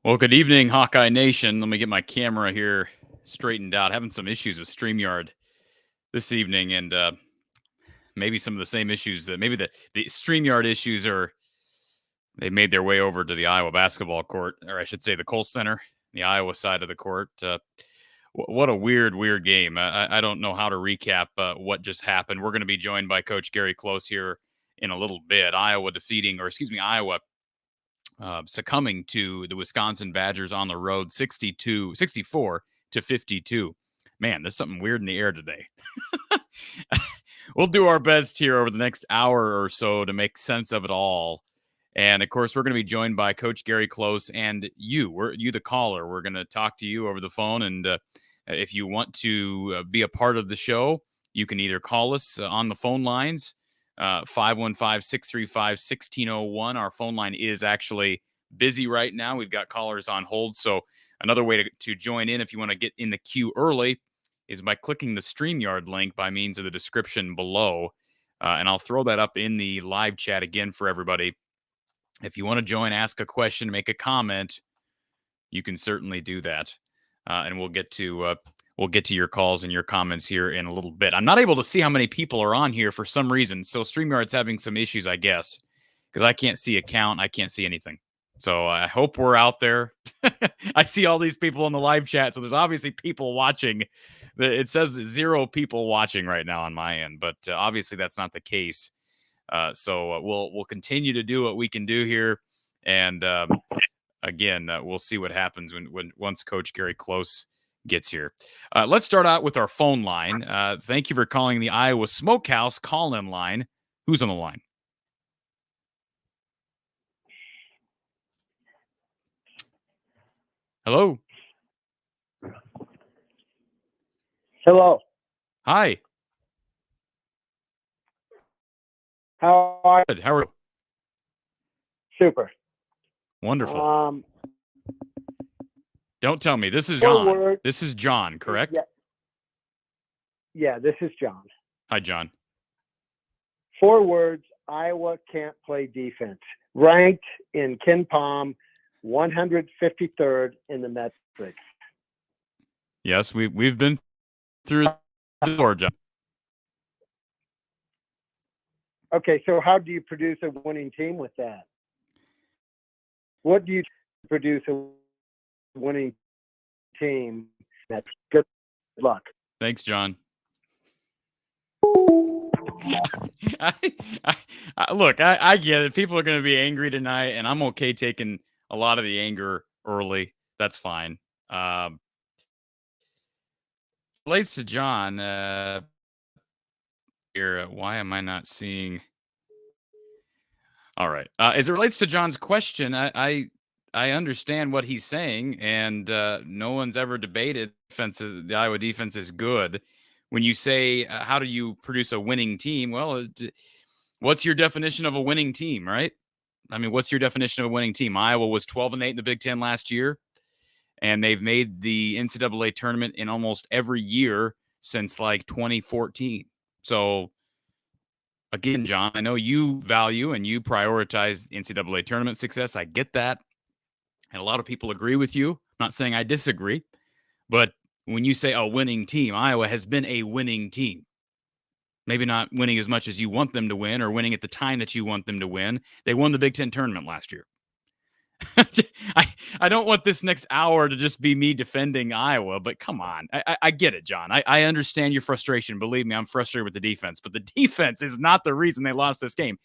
Well, good evening, Hawkeye Nation. Let me get my camera here straightened out. Having some issues with StreamYard this evening, and maybe some of the same issues. Maybe the StreamYard issues they made their way over to the Iowa basketball court, or I should say the Kohl Center, the Iowa side of the court. What a weird game. I don't know how to recap what just happened. We're going to be joined by Coach Gary Close here in a little bit. Iowa succumbing to the Wisconsin Badgers on the road 64 to 52. Man, there's something weird in the air today. We'll do our best here over the next hour or so to make sense of it all. And of course, we're going to be joined by Coach Gary Close and you, the caller. We're going to talk to you over the phone. And if you want to be a part of the show, you can either call us on the phone lines, 515-635-1601. Our phone line is actually busy right now. We've got callers on hold. So another way to join in if you want to get in the queue early is by clicking the StreamYard link by means of the description below. And I'll throw that up in the live chat again for everybody. If you want to join, ask a question, make a comment, you can certainly do that. And we'll get to your calls and your comments here in a little bit. I'm not able to see how many people are on here for some reason. So StreamYard's having some issues, I guess, because I can't see a count. I can't see anything. So I hope we're out there. I see all these people in the live chat. So there's obviously people watching. It says 0 people watching right now on my end, but obviously that's not the case. So we'll continue to do what we can do here. And again, we'll see what happens once Coach Gary Close gets here. Let's start out with our phone line. Thank you for calling the Iowa Smokehouse call-in line. Who's on the line? Hello. Hello. Hi. How are Good. How are you? Super. Wonderful. Don't tell me. This is Four John. words. This is John, correct? Yeah, this is John. Hi, John. 4 words, Iowa can't play defense. Ranked in Ken Palm, 153rd in the metrics. Yes, we've been through the door, John. Okay, so how do you produce a winning team with that? What do you produce a winning team? That's good luck. Thanks, John. Look, I get it. People are going to be angry tonight, and I'm okay taking a lot of the anger early. That's fine. Relates to John. Here, why am I not seeing? All right. As it relates to John's question, I understand what he's saying, and no one's ever debated the Iowa defense is good. When you say, how do you produce a winning team? Well, what's your definition of a winning team, right? I mean, what's your definition of a winning team? Iowa was 12-8 in the Big Ten last year, and they've made the NCAA tournament in almost every year since like 2014. So, again, John, I know you value and you prioritize NCAA tournament success. I get that. And a lot of people agree with you. I'm not saying I disagree. But when you say a winning team, Iowa has been a winning team. Maybe not winning as much as you want them to win or winning at the time that you want them to win. They won the Big Ten tournament last year. I don't want this next hour to just be me defending Iowa, but come on. I get it, John. I understand your frustration. Believe me, I'm frustrated with the defense, but the defense is not the reason they lost this game.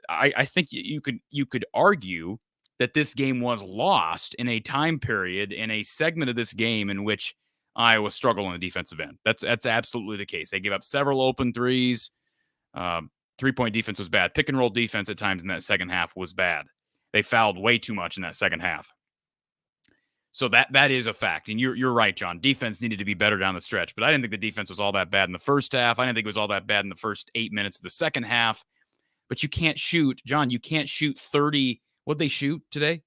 I think you could argue that this game was lost in a time period, in a segment of this game in which Iowa struggled on the defensive end. That's absolutely the case. They gave up several open threes. 3-point defense was bad. Pick and roll defense at times in that second half was bad. They fouled way too much in that second half. So that is a fact. And you're right, John. Defense needed to be better down the stretch. But I didn't think the defense was all that bad in the first half. I didn't think it was all that bad in the first 8 minutes of the second half. But you can't shoot, John, you can't shoot 30. What'd they shoot today?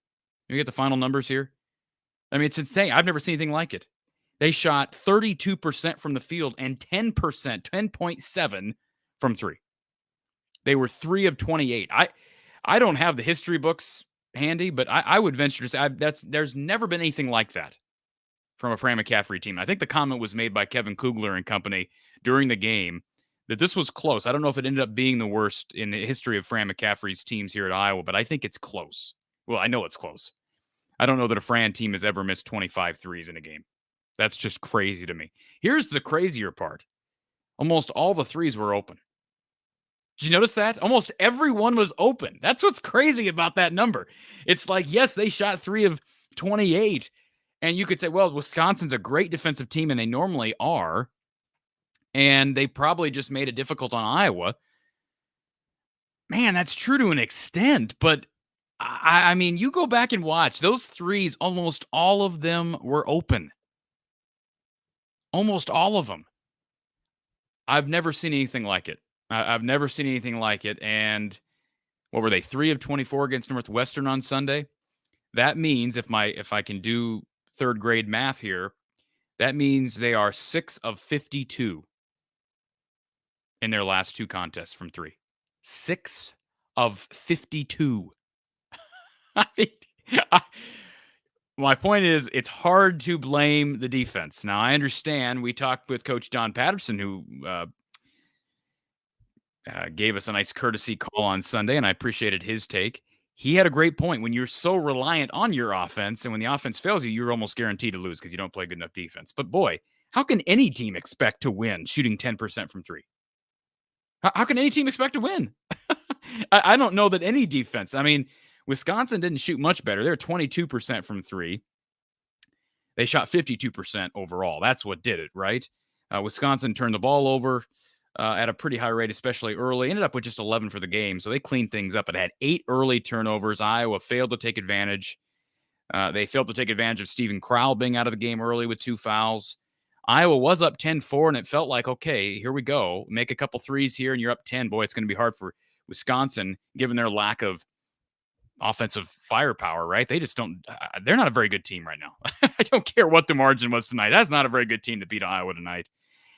Let me get the final numbers here. I mean, it's insane. I've never seen anything like it. They shot 32% from the field and 10%, 10.7 from three. They were 3 of 28. I don't have the history books handy, but I would venture to say there's never been anything like that from a Fran McCaffrey team. I think the comment was made by Kevin Kugler and company during the game that this was close. I don't know if it ended up being the worst in the history of Fran McCaffrey's teams here at Iowa, but I think it's close. Well, I know it's close. I don't know that a Fran team has ever missed 25 threes in a game. That's just crazy to me. Here's the crazier part. Almost all the threes were open. Did you notice that? Almost everyone was open. That's what's crazy about that number. It's like, yes, they shot 3 of 28. And you could say, well, Wisconsin's a great defensive team, and they normally are. And they probably just made it difficult on Iowa. Man, that's true to an extent. But, I mean, you go back and watch. Those threes, almost all of them were open. Almost all of them. I've never seen anything like it. I've never seen anything like it. And what were they? 3 of 24 against Northwestern on Sunday. That means if I can do third grade math here, that means they are 6 of 52 in their last 2 contests from 3. 6 of 52. I mean, my point is, it's hard to blame the defense. Now, I understand we talked with Coach Don Patterson, who gave us a nice courtesy call on Sunday, and I appreciated his take. He had a great point. When you're so reliant on your offense, and when the offense fails you, you're almost guaranteed to lose because you don't play good enough defense. But boy, how can any team expect to win shooting 10% from 3? How can any team expect to win? I don't know that any defense. I mean, Wisconsin didn't shoot much better. They were 22% from 3. They shot 52% overall. That's what did it, right? Wisconsin turned the ball over at a pretty high rate, especially early. Ended up with just 11 for the game, so they cleaned things up. It had 8 early turnovers. Iowa failed to take advantage. They failed to take advantage of Steven Crowell being out of the game early with 2 fouls. Iowa was up 10-4, and it felt like, okay, here we go. Make a couple threes here, and you're up 10. Boy, it's going to be hard for Wisconsin, given their lack of offensive firepower, right? They just don't – they're not a very good team right now. I don't care what the margin was tonight. That's not a very good team to beat Iowa tonight.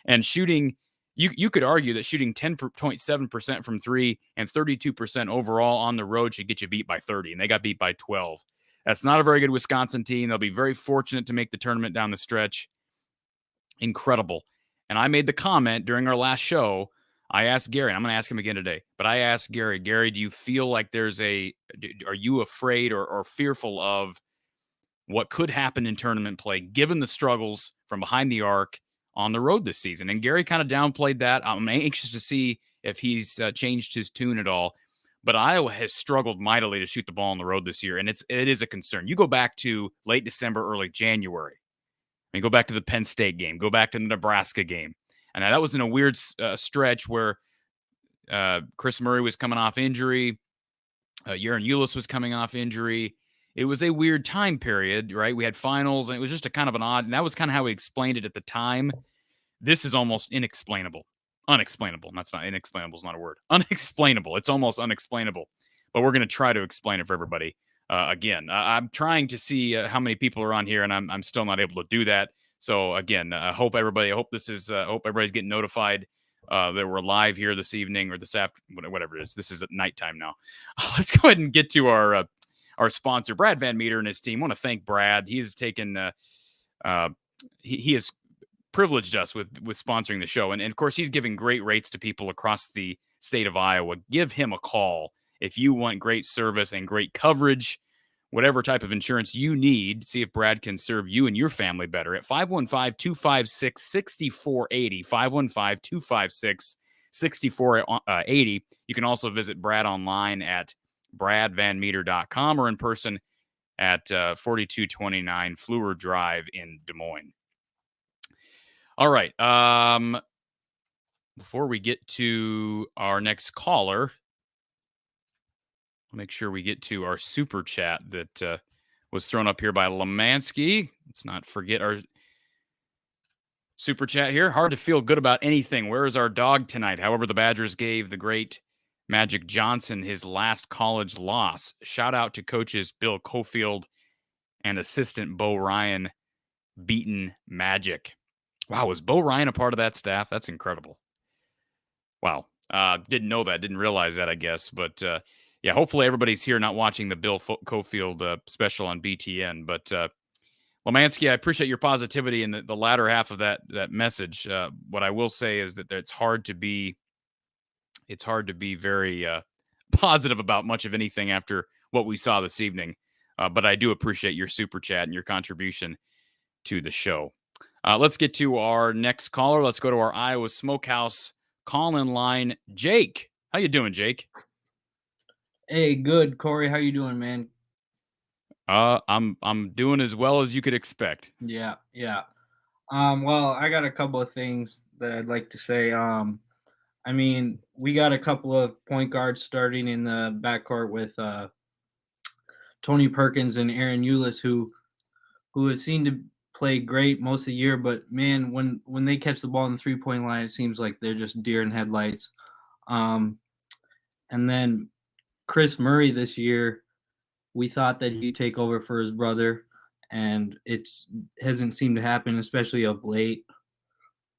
And shooting – you could argue that shooting 10.7% from three and 32% overall on the road should get you beat by 30, and they got beat by 12. That's not a very good Wisconsin team. They'll be very fortunate to make the tournament down the stretch. Incredible. And I made the comment during our last show. I asked Gary, and I'm going to ask him again today, but I asked Gary, do you feel like are you afraid or fearful of what could happen in tournament play, given the struggles from behind the arc on the road this season? And Gary kind of downplayed that. I'm anxious to see if he's changed his tune at all. But Iowa has struggled mightily to shoot the ball on the road this year, and it is a concern. You go back to late December, early January. I mean, go back to the Penn State game. Go back to the Nebraska game. And that was in a weird stretch where Chris Murray was coming off injury. Aaron Eulis was coming off injury. It was a weird time period, right? We had finals, and it was just a kind of an odd, and that was kind of how we explained it at the time. This is almost inexplainable. Unexplainable. That's not inexplainable is not a word. Unexplainable. It's almost unexplainable. But we're going to try to explain it for everybody. Again, I'm trying to see how many people are on here, and I'm still not able to do that. So again, I hope everybody's getting notified that we're live here this evening or this afternoon, whatever it is. This is at nighttime now. Let's go ahead and get to our sponsor, Brad Van Meter and his team. I want to thank Brad. He's taken he has privileged us with sponsoring the show, and of course he's giving great rates to people across the state of Iowa. Give him a call if you want great service and great coverage, whatever type of insurance you need. See if Brad can serve you and your family better at 515-256-6480, 515-256-6480. You can also visit Brad online at bradvanmeter.com or in person at 4229 Fleur Drive in Des Moines. All right. Before we get to our next caller, make sure we get to our super chat that was thrown up here by Lemansky. Let's not forget our super chat here. Hard to feel good about anything. Where is our dog tonight? However, the Badgers gave the great Magic Johnson his last college loss. Shout out to coaches Bill Cofield and assistant Bo Ryan beaten Magic. Wow, was Bo Ryan a part of that staff? That's incredible. Wow. Didn't know that. Didn't realize that, I guess. But yeah, hopefully everybody's here not watching the Bill Cofield special on BTN. But Lemansky, I appreciate your positivity in the latter half of that message. What I will say is that it's hard to be very positive about much of anything after what we saw this evening. But I do appreciate your super chat and your contribution to the show. Let's get to our next caller. Let's go to our Iowa Smokehouse call-in line. Jake, how you doing, Jake? Hey, good, Corey. How you doing, man? I'm doing as well as you could expect. Yeah. Well, I got a couple of things that I'd like to say. I mean, we got a couple of point guards starting in the backcourt with Tony Perkins and Aaron Eulis, who have seemed to play great most of the year, but man, when they catch the ball in the 3-point line, it seems like they're just deer in headlights. And then Chris Murray this year, we thought that he'd take over for his brother, and it hasn't seemed to happen, especially of late.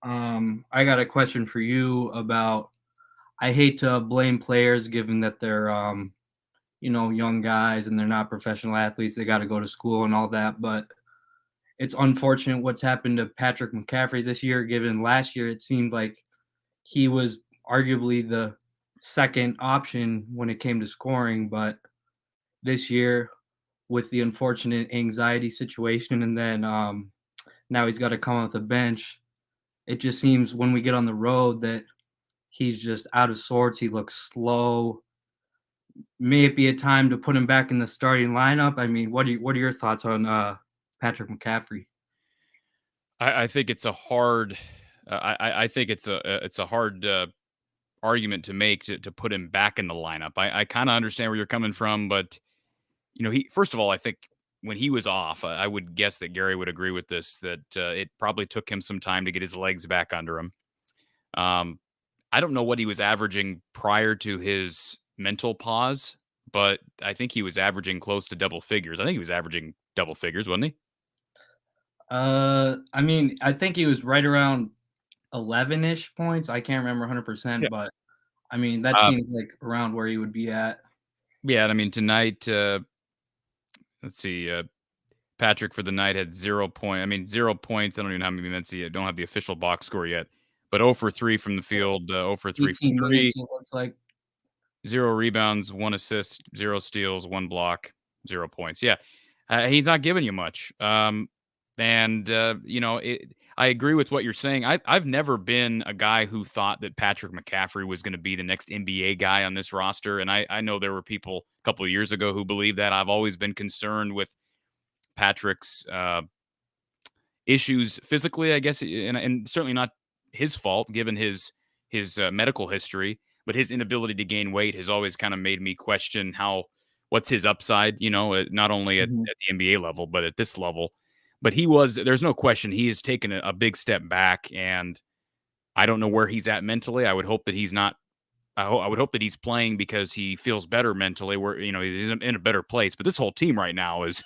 I got a question for you about, I hate to blame players given that they're, young guys and they're not professional athletes. They got to go to school and all that, but it's unfortunate what's happened to Patrick McCaffrey this year, given last year it seemed like he was arguably the second option when it came to scoring, but this year with the unfortunate anxiety situation and then now he's got to come off the bench, it just seems when we get on the road that he's just out of sorts. He looks slow. May it be a time to put him back in the starting lineup? I mean, what are your thoughts on Patrick McCaffrey? I think it's a hard. I think it's a hard argument to make to put him back in the lineup. I kind of understand where you're coming from, but he first of all, I think when he was off, I would guess that Gary would agree with this, that it probably took him some time to get his legs back under him. I don't know what he was averaging prior to his mental pause, but I think he was averaging close to double figures. I think he was averaging double figures, wasn't he? I mean, I think he was right around 11-ish points. I can't remember 100%, Yeah. but I mean, that Uh, seems like around where he would be at. yeah, I mean, tonight, let's see, Patrick for the night had 0 point. I mean, 0 points. I don't even know how many minutes he had. Don't have the official box score yet, but 0 for 3 from the field, 0 for 3 from 18 three, minutes, it looks like. 0 rebounds, 1 assist, 0 steals, 1 block, 0 points. Yeah, he's not giving you much. I agree with what you're saying. I've never been a guy who thought that Patrick McCaffrey was going to be the next NBA guy on this roster, and I know there were people a couple of years ago who believed that. I've always been concerned with Patrick's issues physically, I guess, and certainly not his fault given his medical history, but his inability to gain weight has always kind of made me question what's his upside. Not only at Mhm. the NBA level, but at this level. But there's no question he has taken a big step back, and I don't know where he's at mentally. I would hope that he's not. I would hope that he's playing because he feels better mentally, where he's in a better place. But this whole team right now is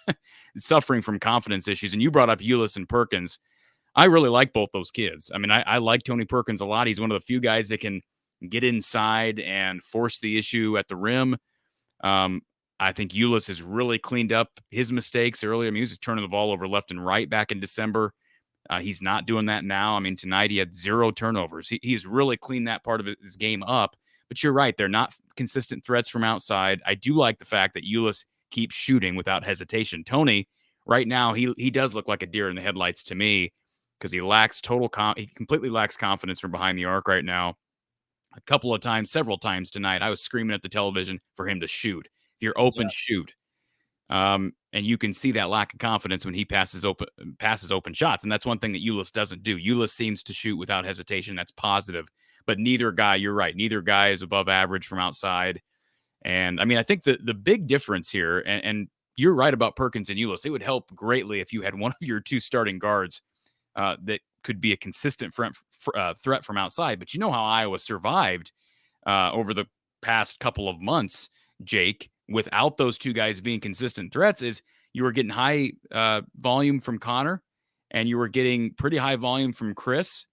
suffering from confidence issues. And you brought up Ulis and Perkins. I really like both those kids. I mean, I like Tony Perkins a lot. He's one of the few guys that can get inside and force the issue at the rim. Um, I think Ulis has really cleaned up his mistakes earlier. I mean, he was turning the ball over left and right back in December. He's not doing that now. I mean, tonight he had 0 turnovers. He's really cleaned that part of his game up. But you're right. They're not consistent threats from outside. I do like the fact that Ulis keeps shooting without hesitation. Tony, right now, he does look like a deer in the headlights to me because he completely lacks confidence from behind the arc right now. Several times tonight, I was screaming at the television for him to shoot. If you're open, Yeah, shoot. And you can see that lack of confidence when he passes open shots. And that's one thing that Ulis doesn't do. Ulis seems to shoot without hesitation. That's positive. But neither guy, you're right, neither guy is above average from outside. And I mean, I think the big difference here, and you're right about Perkins and Ulis, it would help greatly if you had one of your two starting guards that could be a consistent threat from outside. But you know how Iowa survived over the past couple of months, Jake, without those two guys being consistent threats, is you were getting high volume from Connor, and you were getting pretty high volume from Chris,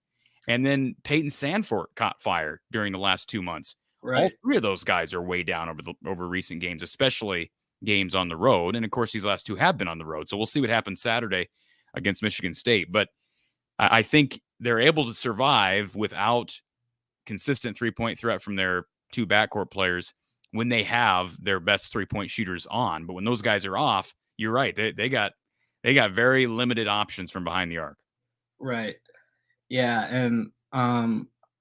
and then Peyton Sandfort caught fire during the last 2 months. All right. three of those guys are way down over recent games, especially games on the road. And of course, these last two have been on the road. So we'll see what happens Saturday against Michigan State. But I think they're able to survive without consistent 3-point threat from their two backcourt players when they have their best 3-point shooters on. But when those guys are off, you're right. They got very limited options from behind the arc. Right. Yeah, and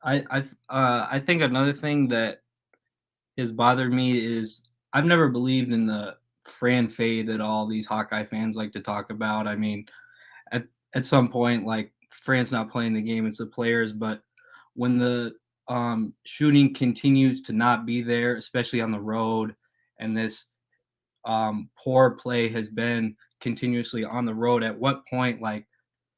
I think another thing that has bothered me is I've never believed in the Fran fade that all these Hawkeye fans like to talk about. I mean, at at some point, like Fran's not playing the game; it's the players. But when the shooting continues to not be there, especially on the road, and this poor play has been continuously on the road, at what point, like,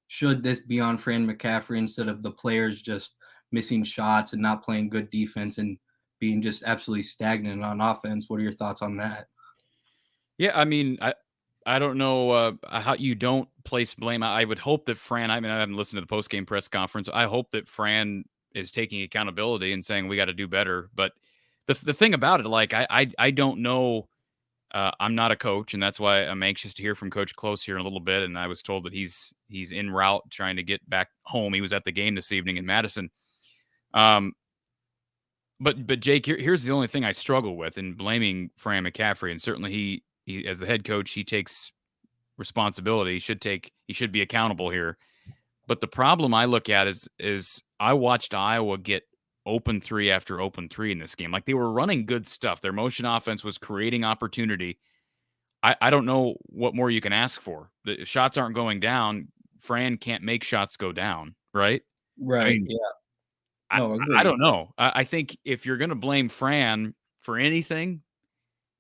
should this be on Fran McCaffrey instead of the players just missing shots and not playing good defense and being just absolutely stagnant on offense? What are your thoughts on that? Yeah, I mean, I don't know how you don't place blame. I would hope that Fran. I mean, I haven't listened to the post game press conference. I hope that Fran is taking accountability and saying we got to do better. But the thing about it, like I don't know. I'm not a coach, and that's why I'm anxious to hear from Coach Close here in a little bit. And I was told that he's en route trying to get back home. He was at the game this evening in Madison. Um, but Jake, here's the only thing I struggle with in blaming Fran McCaffrey, and certainly he as the head coach, he takes responsibility. He should be accountable here. But the problem I look at is I watched Iowa get open three after open three in this game. Like they were running good stuff. Their motion offense was creating opportunity. I don't know what more you can ask for. The shots aren't going down. Fran can't make shots go down, right? I Right. mean, Yeah. I, No, I agreed. don't know. I think if you're going to blame Fran for anything,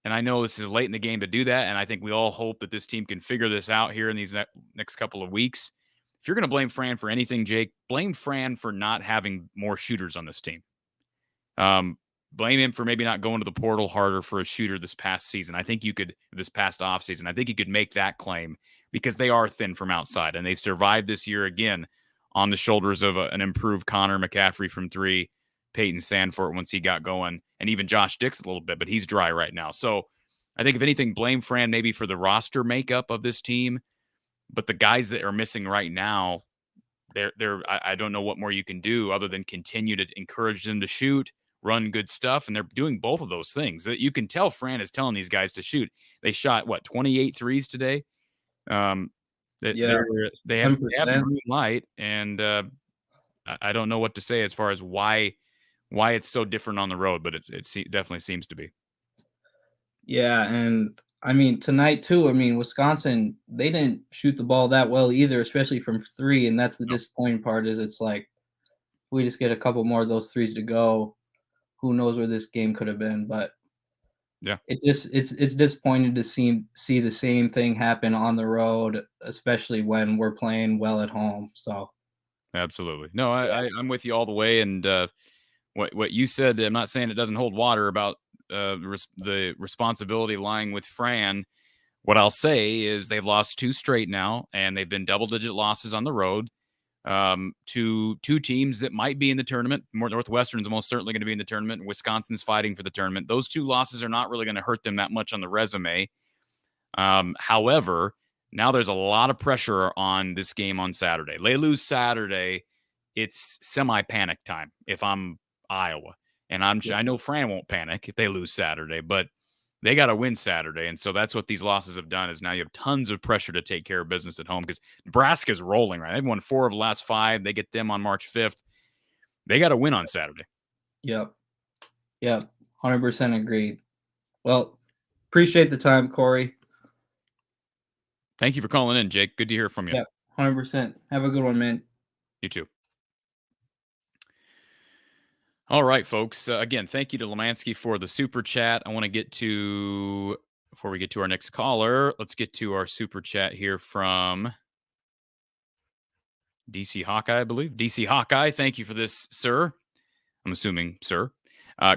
And I know this is late in the game to do that, and I think we all hope that this team can figure this out here in these next couple of weeks. If you're going to blame Fran for anything, Jake, blame Fran for not having more shooters on this team. Blame him for maybe not going to the portal harder for a shooter this past season. I think you could, this past offseason, I think you could make that claim because they are thin from outside, and they survived this year again on the shoulders of an improved Connor McCaffrey from three, Peyton Sandfort once he got going, and even Josh Dix a little bit, but he's dry right now. So I think if anything, blame Fran maybe for the roster makeup of this team, but the guys that are missing right now, I don't know what more you can do other than continue to encourage them to shoot, run good stuff, and they're doing both of those things. That you can tell Fran is telling these guys to shoot. They shot 28 threes today. They have the green light, and I don't know what to say as far as why it's so different on the road, but it definitely seems to be. Yeah, and I mean tonight too. I mean Wisconsin, they didn't shoot the ball that well either, especially from three, and that's the disappointing part. Is it's like we just get a couple more of those threes to go, who knows where this game could have been. But yeah, it's disappointing to see the same thing happen on the road, especially when we're playing well at home. So absolutely, no, I'm with you all the way. And what you said, I'm not saying it doesn't hold water about the responsibility lying with Fran. What I'll say is they've lost 2 straight now, and they've been double-digit losses on the road to 2 teams that might be in the tournament. Northwestern's most certainly going to be in the tournament, and Wisconsin's fighting for the tournament. Those 2 losses are not really going to hurt them that much on the resume. However, now there's a lot of pressure on this game on Saturday. They lose Saturday, it's semi-panic time if I'm Iowa. And I know Fran won't panic if they lose Saturday, but they got to win Saturday. And so that's what these losses have done, is now you have tons of pressure to take care of business at home because Nebraska's rolling, right? They've won 4 of the last 5. They get them on March 5th. They got to win on Saturday. Yep. 100% agreed. Well, appreciate the time, Corey. Thank you for calling in, Jake. Good to hear from you. Yeah, 100%. Have a good one, man. You too. All right, folks. Again, thank you to Lemansky for the super chat. I want to get to, before we get to our next caller, let's get to our super chat here from DC Hawkeye, I believe. DC Hawkeye, thank you for this, sir. I'm assuming, sir.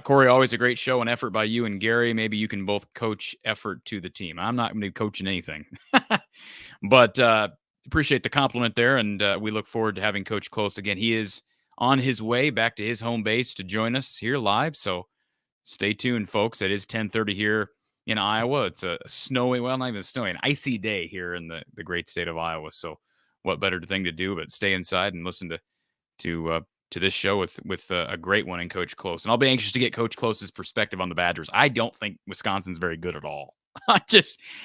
Corey, always a great show and effort by you and Gary. Maybe you can both coach effort to the team. I'm not going to be coaching anything. But appreciate the compliment there, and we look forward to having Coach Close again. He is on his way back to his home base to join us here live, so stay tuned, folks. It is 10:30 here in Iowa. It's a snowy, well, not even snowy, an icy day here in the great state of Iowa. So what better thing to do but stay inside and listen to this show with a great one in Coach Close. And I'll be anxious to get Coach Close's perspective on the Badgers. I don't think Wisconsin's very good at all.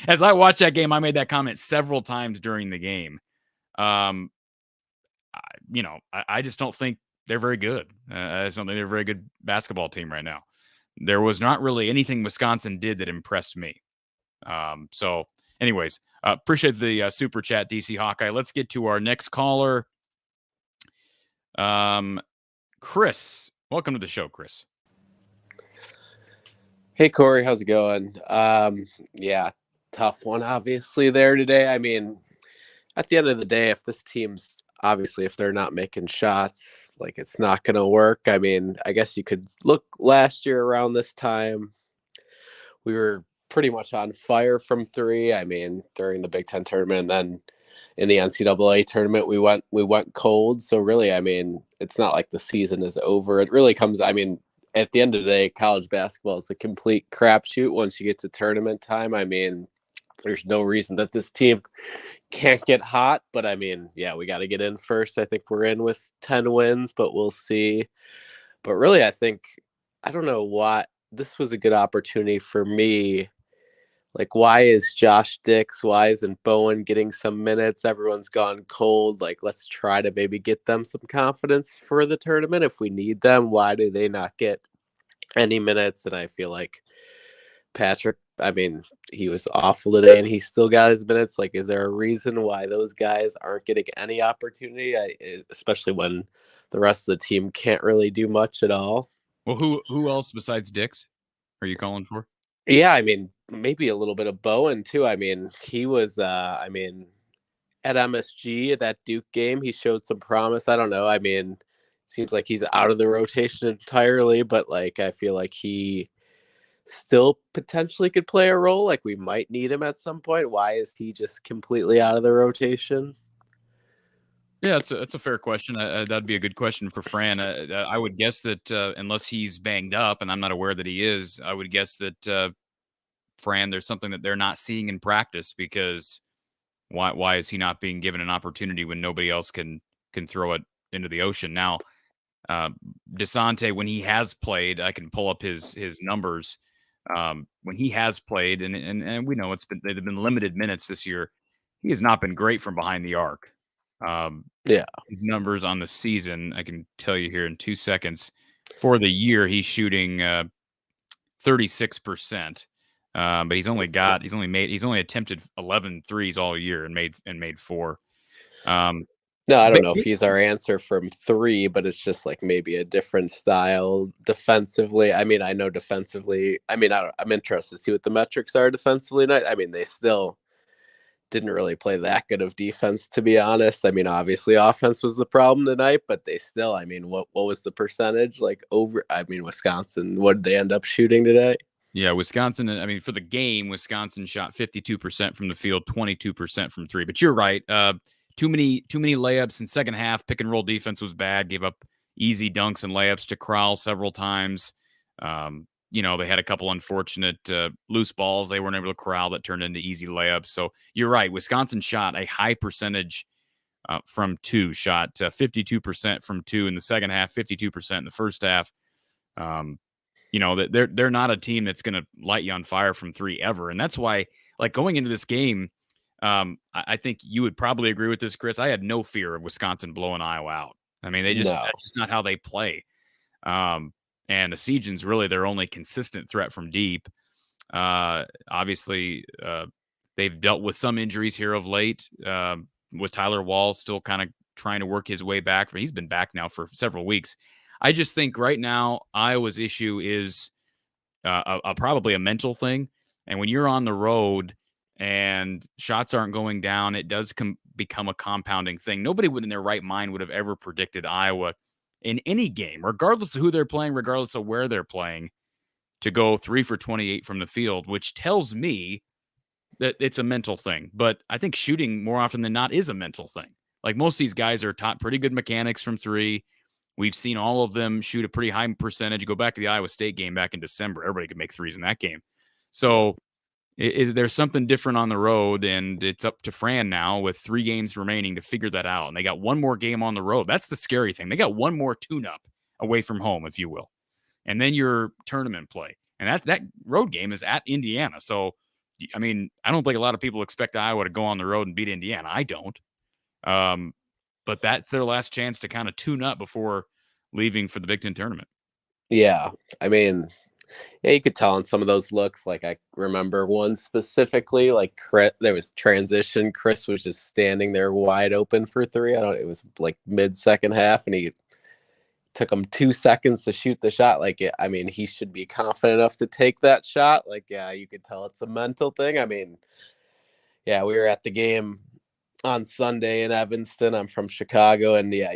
As I watched that game, I made that comment several times during the game. I just don't think they're very good. I just don't think they're a very good basketball team right now. There was not really anything Wisconsin did that impressed me. So anyways, appreciate the super chat, DC Hawkeye. Let's get to our next caller. Chris, welcome to the show, Chris. Hey, Corey, how's it going? Yeah, tough one, obviously, there today. I mean, at the end of the day, if this team's obviously, if they're not making shots, like, it's not going to work. I mean, I guess you could look last year around this time. We were pretty much on fire from 3. I mean, during the Big Ten tournament, and then in the NCAA tournament, we went cold. So really, I mean, it's not like the season is over. It really comes, I mean, at the end of the day, college basketball is a complete crapshoot once you get to tournament time. I mean, there's no reason that this team can't get hot, but I mean, yeah, we got to get in first. I think we're in with 10 wins, but we'll see. But really, I think, I don't know why this was a good opportunity for me. Like, why is Josh Dix, why isn't Bowen getting some minutes? Everyone's gone cold. Like, let's try to maybe get them some confidence for the tournament. If we need them, why do they not get any minutes? And I feel like Patrick, I mean, he was awful today and he still got his minutes. Like, is there a reason why those guys aren't getting any opportunity? Especially when the rest of the team can't really do much at all. Well, who else besides Dix are you calling for? Yeah, I mean, maybe a little bit of Bowen too. I mean, he was at MSG at that Duke game, he showed some promise. I don't know. I mean, it seems like he's out of the rotation entirely, but like I feel like he still potentially could play a role. Like we might need him at some point. Why is he just completely out of the rotation? Yeah, that's a fair question. That'd be a good question for Fran. I would guess that unless he's banged up, and I'm not aware that he is, I would guess that Fran, there's something that they're not seeing in practice because why is he not being given an opportunity when nobody else can throw it into the ocean? Now, DeSante, when he has played, I can pull up his numbers. When he has played, and we know they've been limited minutes this year, he has not been great from behind the arc. Yeah. His numbers on the season, I can tell you here in 2 seconds. For the year, he's shooting 36%. But he's only attempted 11 threes all year and made 4. No, I don't know if he's our answer from 3, but it's just like maybe a different style defensively. I mean, I know defensively. I mean, I'm interested to see what the metrics are defensively tonight. I mean, they still didn't really play that good of defense, to be honest. I mean, obviously offense was the problem tonight, but they still, I mean, what was the percentage like over? I mean, Wisconsin, what did they end up shooting today? Yeah, Wisconsin, I mean, for the game, Wisconsin shot 52% from the field, 22% from 3. But you're right. Too many layups in second half. Pick and roll defense was bad. Gave up easy dunks and layups to Crowell several times. They had a couple unfortunate loose balls they weren't able to corral that turned into easy layups. So you're right. Wisconsin shot a high percentage from 2. Shot 52% from 2 in the second half, 52% in the first half. They're not a team that's going to light you on fire from 3 ever. And that's why, like, going into this game, I think you would probably agree with this, Chris. I had no fear of Wisconsin blowing Iowa out. I mean, that's just not how they play. And the Cajuns, really their only consistent threat from deep. Obviously, they've dealt with some injuries here of late, with Tyler Wall still kind of trying to work his way back. He's been back now for several weeks. I just think right now Iowa's issue is probably a mental thing. And when you're on the road and shots aren't going down, it does become a compounding thing. Nobody in their right mind would have ever predicted Iowa in any game, regardless of who they're playing, regardless of where they're playing, to go 3 for 28 from the field, which tells me that it's a mental thing. But I think shooting more often than not is a mental thing. Like, most of these guys are taught pretty good mechanics from 3. We've seen all of them shoot a pretty high percentage. Go back to the Iowa State game back in December. Everybody could make 3s in that game. So there's something different on the road, and it's up to Fran now with 3 games remaining to figure that out. And they got one more game on the road. That's the scary thing. They got one more tune-up away from home, if you will. And then your tournament play. And that road game is at Indiana. So, I mean, I don't think a lot of people expect Iowa to go on the road and beat Indiana. I don't. But that's their last chance to kind of tune up before leaving for the Big Ten tournament. Yeah. I mean, yeah, you could tell on some of those looks. Like, I remember one specifically, like there was transition. Chris was just standing there wide open for 3. It was like mid-second half, and he took him 2 seconds to shoot the shot. Like, I mean, he should be confident enough to take that shot. Like, yeah, you could tell it's a mental thing. I mean, yeah, we were at the game on Sunday in Evanston. I'm from Chicago, and yeah,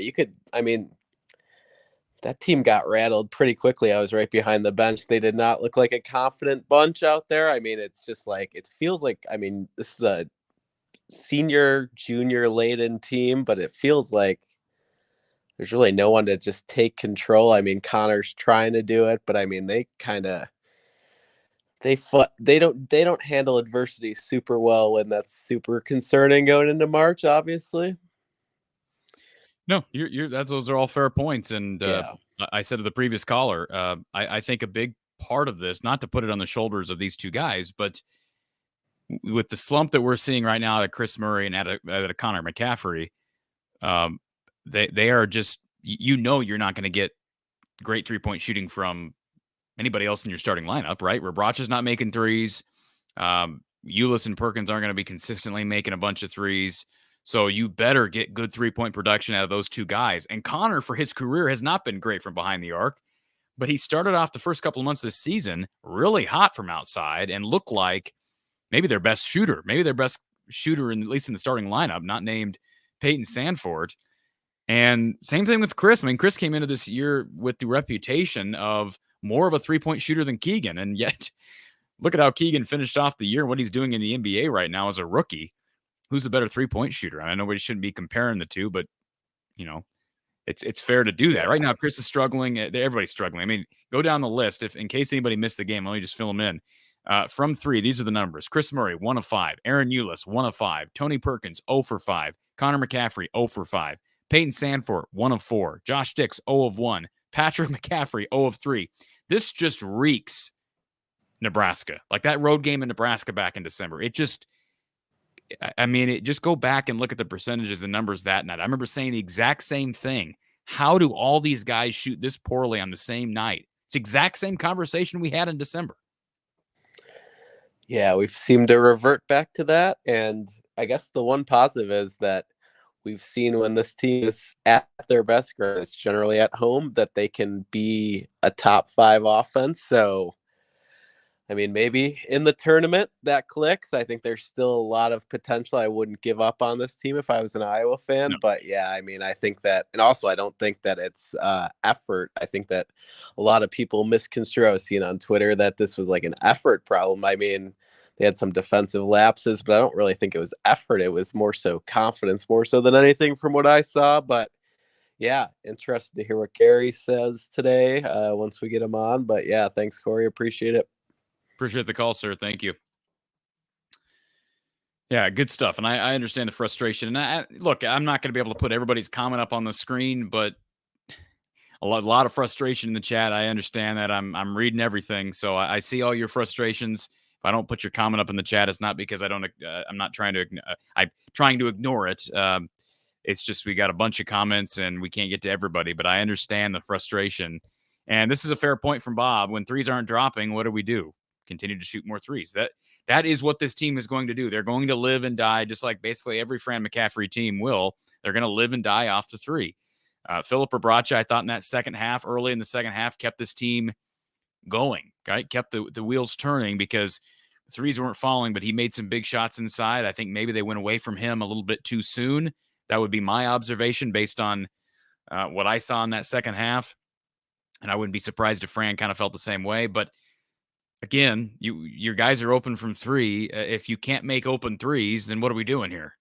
that team got rattled pretty quickly. I was right behind the bench. They did not look like a confident bunch out there. I mean, it's just like, it feels like, I mean, this is a senior, junior laden team, but it feels like there's really no one to just take control. I mean, Connor's trying to do it, but I mean, they don't handle adversity super well, and that's super concerning going into March, obviously. No, those are all fair points. And I said to the previous caller, I think a big part of this, not to put it on the shoulders of these 2 guys, but with the slump that we're seeing right now at Chris Murray and at a Connor McCaffrey, they are just, you're not going to get great 3-point shooting from anybody else in your starting lineup, right? Rebracha's not making 3s. Ulis and Perkins aren't going to be consistently making a bunch of 3s. So you better get good 3-point production out of those 2 guys. And Connor, for his career, has not been great from behind the arc. But he started off the first couple of months this season really hot from outside and looked like maybe their best shooter, at least in the starting lineup, not named Peyton Sandfort. And same thing with Chris. I mean, Chris came into this year with the reputation of more of a three-point shooter than Keegan. And yet, look at how Keegan finished off the year and what he's doing in the NBA right now as a rookie. Who's a better three-point shooter? I know we shouldn't be comparing the two, but, it's fair to do that. Right now, Chris is struggling. Everybody's struggling. I mean, go down the list. In case anybody missed the game, let me just fill them in. From three, these are the numbers. Chris Murray, 1 of 5. Aaron Eulis, 1 of 5. Tony Perkins, 0 for 5. Connor McCaffrey, 0 for 5. Peyton Sandfort, 1 of 4. Josh Dix, 0 of 1. Patrick McCaffrey, 0 of 3. This just reeks Nebraska. Like that road game in Nebraska back in December. It just go back and look at the percentages, the numbers that night. I remember saying the exact same thing. How do all these guys shoot this poorly on the same night? It's the exact same conversation we had in December. Yeah, we've seemed to revert back to that. And I guess the one positive is that we've seen when this team is at their best, it's generally at home, that they can be a top 5 offense. So, I mean, maybe in the tournament that clicks. I think there's still a lot of potential. I wouldn't give up on this team if I was an Iowa fan. No. But yeah, I mean, I think that, and also I don't think that it's effort. I think that a lot of people misconstrue. I was seeing on Twitter that this was like an effort problem. I mean, they had some defensive lapses, but I don't really think it was effort. It was more so confidence, more so than anything from what I saw. But yeah, interested to hear what Gary says today once we get him on. But yeah, thanks, Corey. Appreciate it. Appreciate the call, sir. Thank you. Yeah, good stuff. And I understand the frustration. And look, I'm not going to be able to put everybody's comment up on the screen, but a lot of frustration in the chat. I understand that. I'm reading everything, so I see all your frustrations. If I don't put your comment up in the chat, it's not because I'm trying to ignore it. It's just we got a bunch of comments and we can't get to everybody. But I understand the frustration. And this is a fair point from Bob. When threes aren't dropping, what do? Continue to shoot more threes. That is what this team is going to do. They're going to live and die, just like basically every Fran McCaffrey team will. They're going to live and die off the three. Philip Obracha, I thought in that second half, early in the second half, kept this team going, right? Kept the wheels turning because the threes weren't falling, but he made some big shots inside. I think maybe they went away from him a little bit too soon. That would be my observation based on what I saw in that second half. And I wouldn't be surprised if Fran kind of felt the same way. But again, your guys are open from three. If you can't make open threes, then what are we doing here?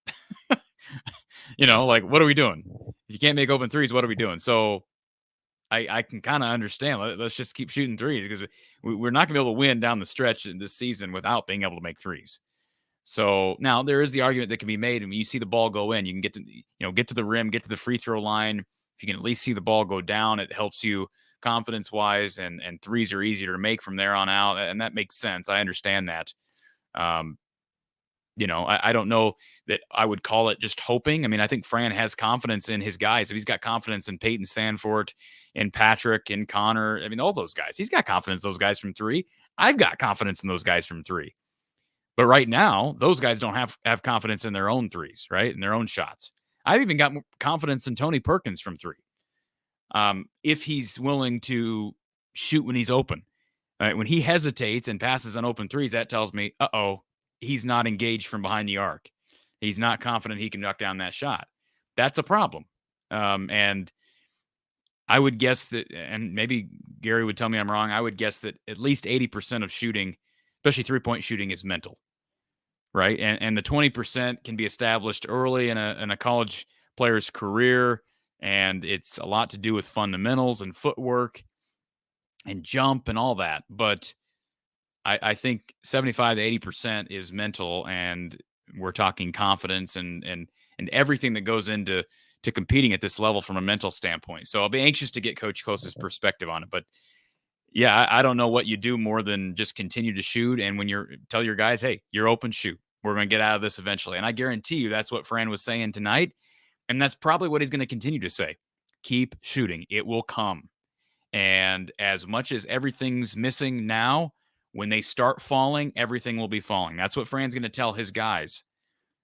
What are we doing? If you can't make open threes, what are we doing? So I can kind of understand. Let's just keep shooting threes because we're not going to be able to win down the stretch in this season without being able to make threes. So now there is the argument that can be made. And when you see the ball go in, you can get to the rim, get to the free throw line. If you can at least see the ball go down, it helps you confidence-wise, and threes are easier to make from there on out, and that makes sense. I understand that. I don't know that I would call it just hoping. I mean, I think Fran has confidence in his guys. If he's got confidence in Peyton Sandfort, in Patrick, in Connor, I mean, all those guys. He's got confidence in those guys from three. I've got confidence in those guys from three. But right now, those guys don't have confidence in their own threes, right? In their own shots. I've even got confidence in Tony Perkins from three. If he's willing to shoot when he's open. Right? When he hesitates and passes on open threes, that tells me, he's not engaged from behind the arc. He's not confident he can knock down that shot. That's a problem. And I would guess that, and maybe Gary would tell me I'm wrong, I would guess that at least 80% of shooting, especially three-point shooting, is mental. Right? And the 20% can be established early in a college player's career. And it's a lot to do with fundamentals and footwork and jump and all that. But I think 75 to 80% is mental, and we're talking confidence and everything that goes into competing at this level from a mental standpoint. So I'll be anxious to get Coach Close's perspective on it. But yeah, I don't know what you do more than just continue to shoot. And when tell your guys, hey, you're open, shoot. We're going to get out of this eventually. And I guarantee you that's what Fran was saying tonight. And that's probably what he's going to continue to say. Keep shooting. It will come. And as much as everything's missing now, when they start falling, everything will be falling. That's what Fran's going to tell his guys.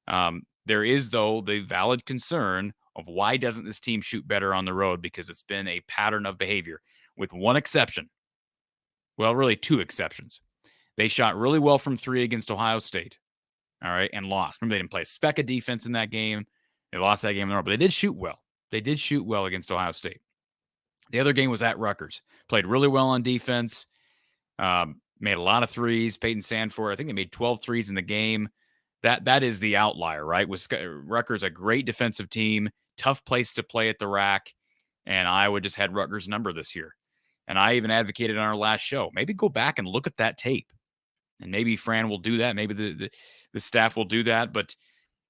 There is, though, the valid concern of why doesn't this team shoot better on the road, because it's been a pattern of behavior. with one exception. Well, really two exceptions. They shot really well from three against Ohio State, all right, and lost. Remember, they didn't play a speck of defense in that game. They lost that game in the row, but they did shoot well. They did shoot well against Ohio State. The other game was at Rutgers. Played really well on defense. Made a lot of threes. Peyton Sandford, I think they made 12 threes in the game. That is the outlier, right? Rutgers a great defensive team, tough place to play at the rack, and Iowa just had Rutgers' number this year. And I even advocated on our last show, maybe go back and look at that tape. And maybe Fran will do that. Maybe the staff will do that. But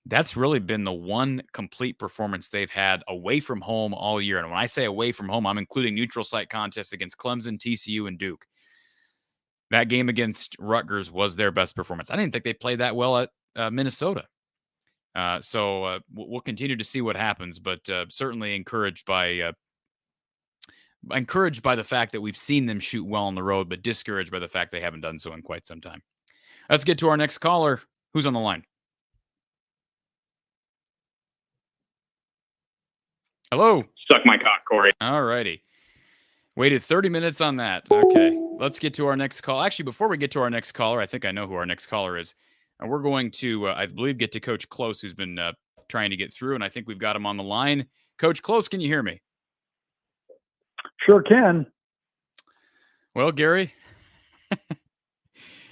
that's really been the one complete performance they've had away from home all year. And when I say away from home, I'm including neutral site contests against Clemson, TCU, and Duke. That game against Rutgers was their best performance. I didn't think they played that well at Minnesota. So we'll continue to see what happens, but certainly encouraged by the fact that we've seen them shoot well on the road, but discouraged by the fact they haven't done so in quite some time. Let's get to our next caller. Who's on the line? Hello. Suck my cock, Corey. All righty. Waited 30 minutes on that. Okay. Let's get to our next call. Actually, before we get to our next caller, I think I know who our next caller is. And we're going to, I believe, get to Coach Close, who's been trying to get through, and I think we've got him on the line. Coach Close, can you hear me? Sure can. Well, Gary,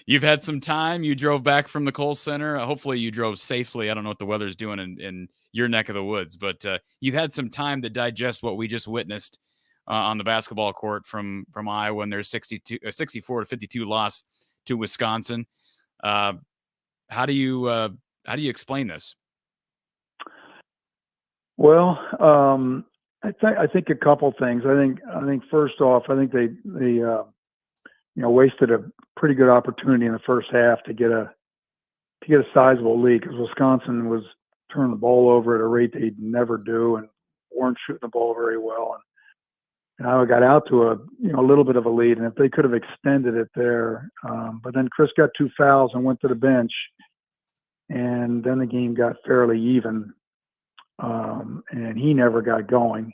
you've had some time. You drove back from the Kohl Center. Hopefully you drove safely. I don't know what the weather's doing in your neck of the woods, but you've had some time to digest what we just witnessed on the basketball court from Iowa and their 64-52 loss to Wisconsin. How do you explain this? Well, I think a couple things. I think first off, I think they wasted a pretty good opportunity in the first half to get a sizable lead, because Wisconsin was turning the ball over at a rate they'd never do and weren't shooting the ball very well. And Iowa got out to a little bit of a lead, and if they could have extended it there, but then Chris got 2 fouls and went to the bench, and then the game got fairly even, and he never got going.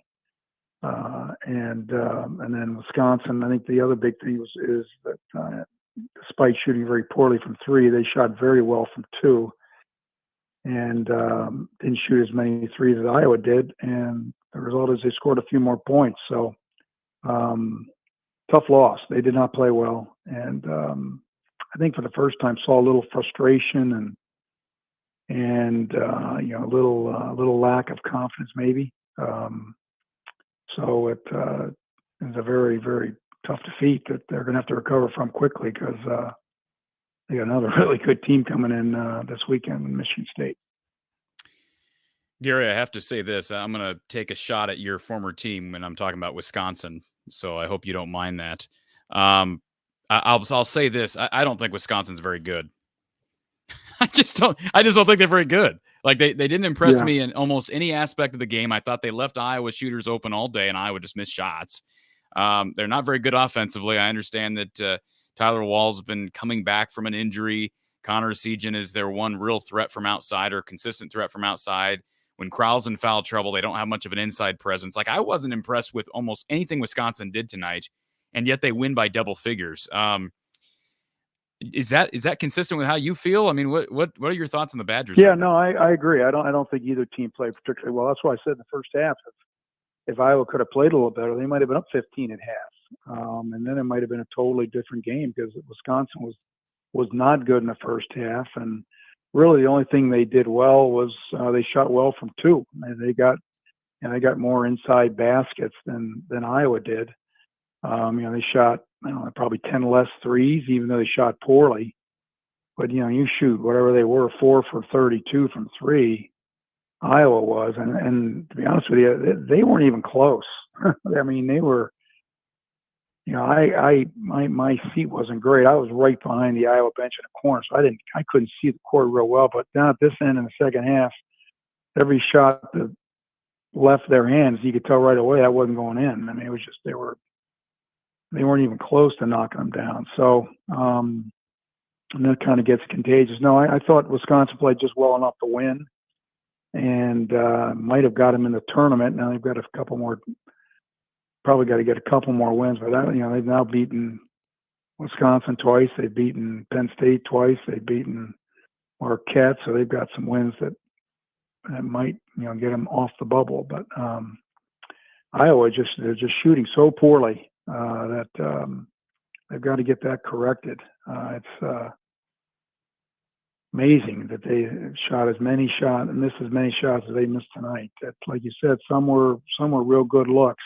And then Wisconsin, I think the other big thing is that despite shooting very poorly from 3, they shot very well from 2, and didn't shoot as many threes as Iowa did. And the result is they scored a few more points. So tough loss. They did not play well, and I think for the first time saw a little frustration and a little lack of confidence maybe. So it is a very, very tough defeat that they're going to have to recover from quickly, because they got another really good team coming in this weekend in Michigan State. Gary, I have to say this. I'm going to take a shot at your former team when I'm talking about Wisconsin, so I hope you don't mind that. I'll say this. I don't think Wisconsin's very good. I just don't think they're very good. Like they didn't impress me in almost any aspect of the game. I thought they left Iowa shooters open all day, and Iowa just missed shots. They're not very good offensively. I understand that Tyler Wall's been coming back from an injury. Connor Sejan is their one real threat from outside, or consistent threat from outside. When Crowell's in foul trouble, they don't have much of an inside presence. Like, I wasn't impressed with almost anything Wisconsin did tonight, and yet they win by double figures. Is that consistent with how you feel? I mean, what are your thoughts on the Badgers? Yeah, no, I agree. I don't think either team played particularly well. That's why I said in the first half, if Iowa could have played a little better, they might have been up 15 at half, and then it might have been a totally different game, because Wisconsin was not good in the first half, and really the only thing they did well was they shot well from 2, and they got more inside baskets than Iowa did. They shot probably 10 less threes, even though they shot poorly. But you shoot whatever they were, 4 for 32 from 3. Iowa was, and to be honest with you, they weren't even close. I mean, they were. My seat wasn't great. I was right behind the Iowa bench in the corner, so I couldn't see the court real well. But down at this end in the second half, every shot that left their hands, you could tell right away that wasn't going in. I mean, it was just they weren't even close to knocking them down. So, and that kind of gets contagious. No, I thought Wisconsin played just well enough to win, and might have got them in the tournament. Now they've got a couple more probably got to get a couple more wins. But they've now beaten Wisconsin twice. They've beaten Penn State twice. They've beaten Marquette, so they've got some wins that might get them off the bubble. But Iowa they're just shooting so poorly that they've got to get that corrected. It's amazing that they shot as many shots and missed as many shots as they missed tonight. That, like you said, some were real good looks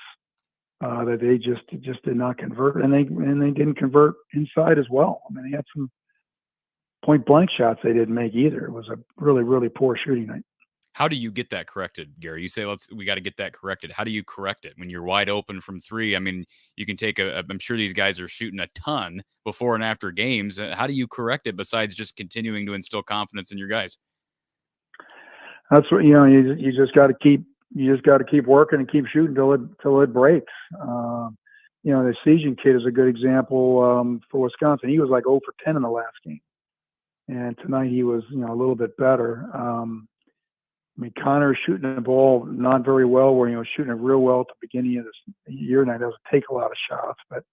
that they just did not convert, and they didn't convert inside as well. I mean, they had some point blank shots they didn't make either. It was a really, really poor shooting night. How do you get that corrected, Gary? You say we got to get that corrected. How do you correct it when you're wide open from three? I mean, you can take I'm sure these guys are shooting a ton before and after games. How do you correct it besides just continuing to instill confidence in your guys? That's what you just got to keep working and keep shooting till it breaks. The Season kid is a good example for Wisconsin. He was like 0 for 10 in the last game, and tonight he was a little bit better. Connor is shooting the ball not very well, where he was shooting it real well at the beginning of this year, and he doesn't take a lot of shots, but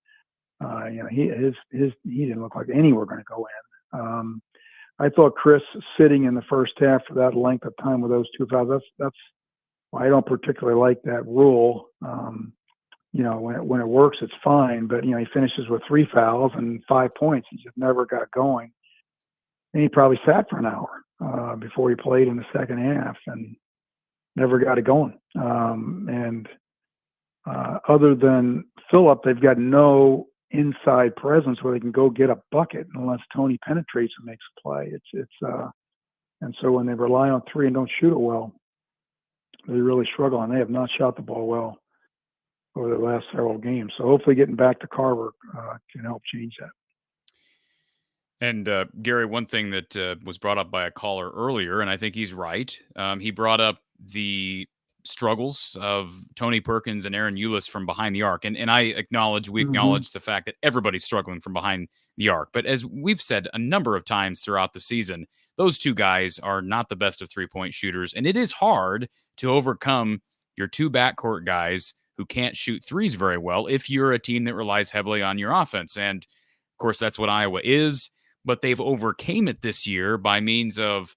he didn't look like any were going to go in. I thought Chris sitting in the first half for that length of time with those two fouls, that's why I don't particularly like that rule. When it works, it's fine, but he finishes with 3 fouls and 5 points. He just never got going. And he probably sat for an hour before he played in the second half and never got it going. Other than Phillip, they've got no inside presence where they can go get a bucket unless Tony penetrates and makes a play. And so when they rely on 3 and don't shoot it well, they really struggle, and they have not shot the ball well over the last several games. So hopefully getting back to Carver can help change that. And Gary, one thing that was brought up by a caller earlier, and I think he's right, he brought up the struggles of Tony Perkins and Aaron Eulis from behind the arc. And we acknowledge the fact that everybody's struggling from behind the arc. But as we've said a number of times throughout the season, those two guys are not the best of three-point shooters. And it is hard to overcome your two backcourt guys who can't shoot threes very well if you're a team that relies heavily on your offense. And, of course, that's what Iowa is. But they've overcame it this year by means of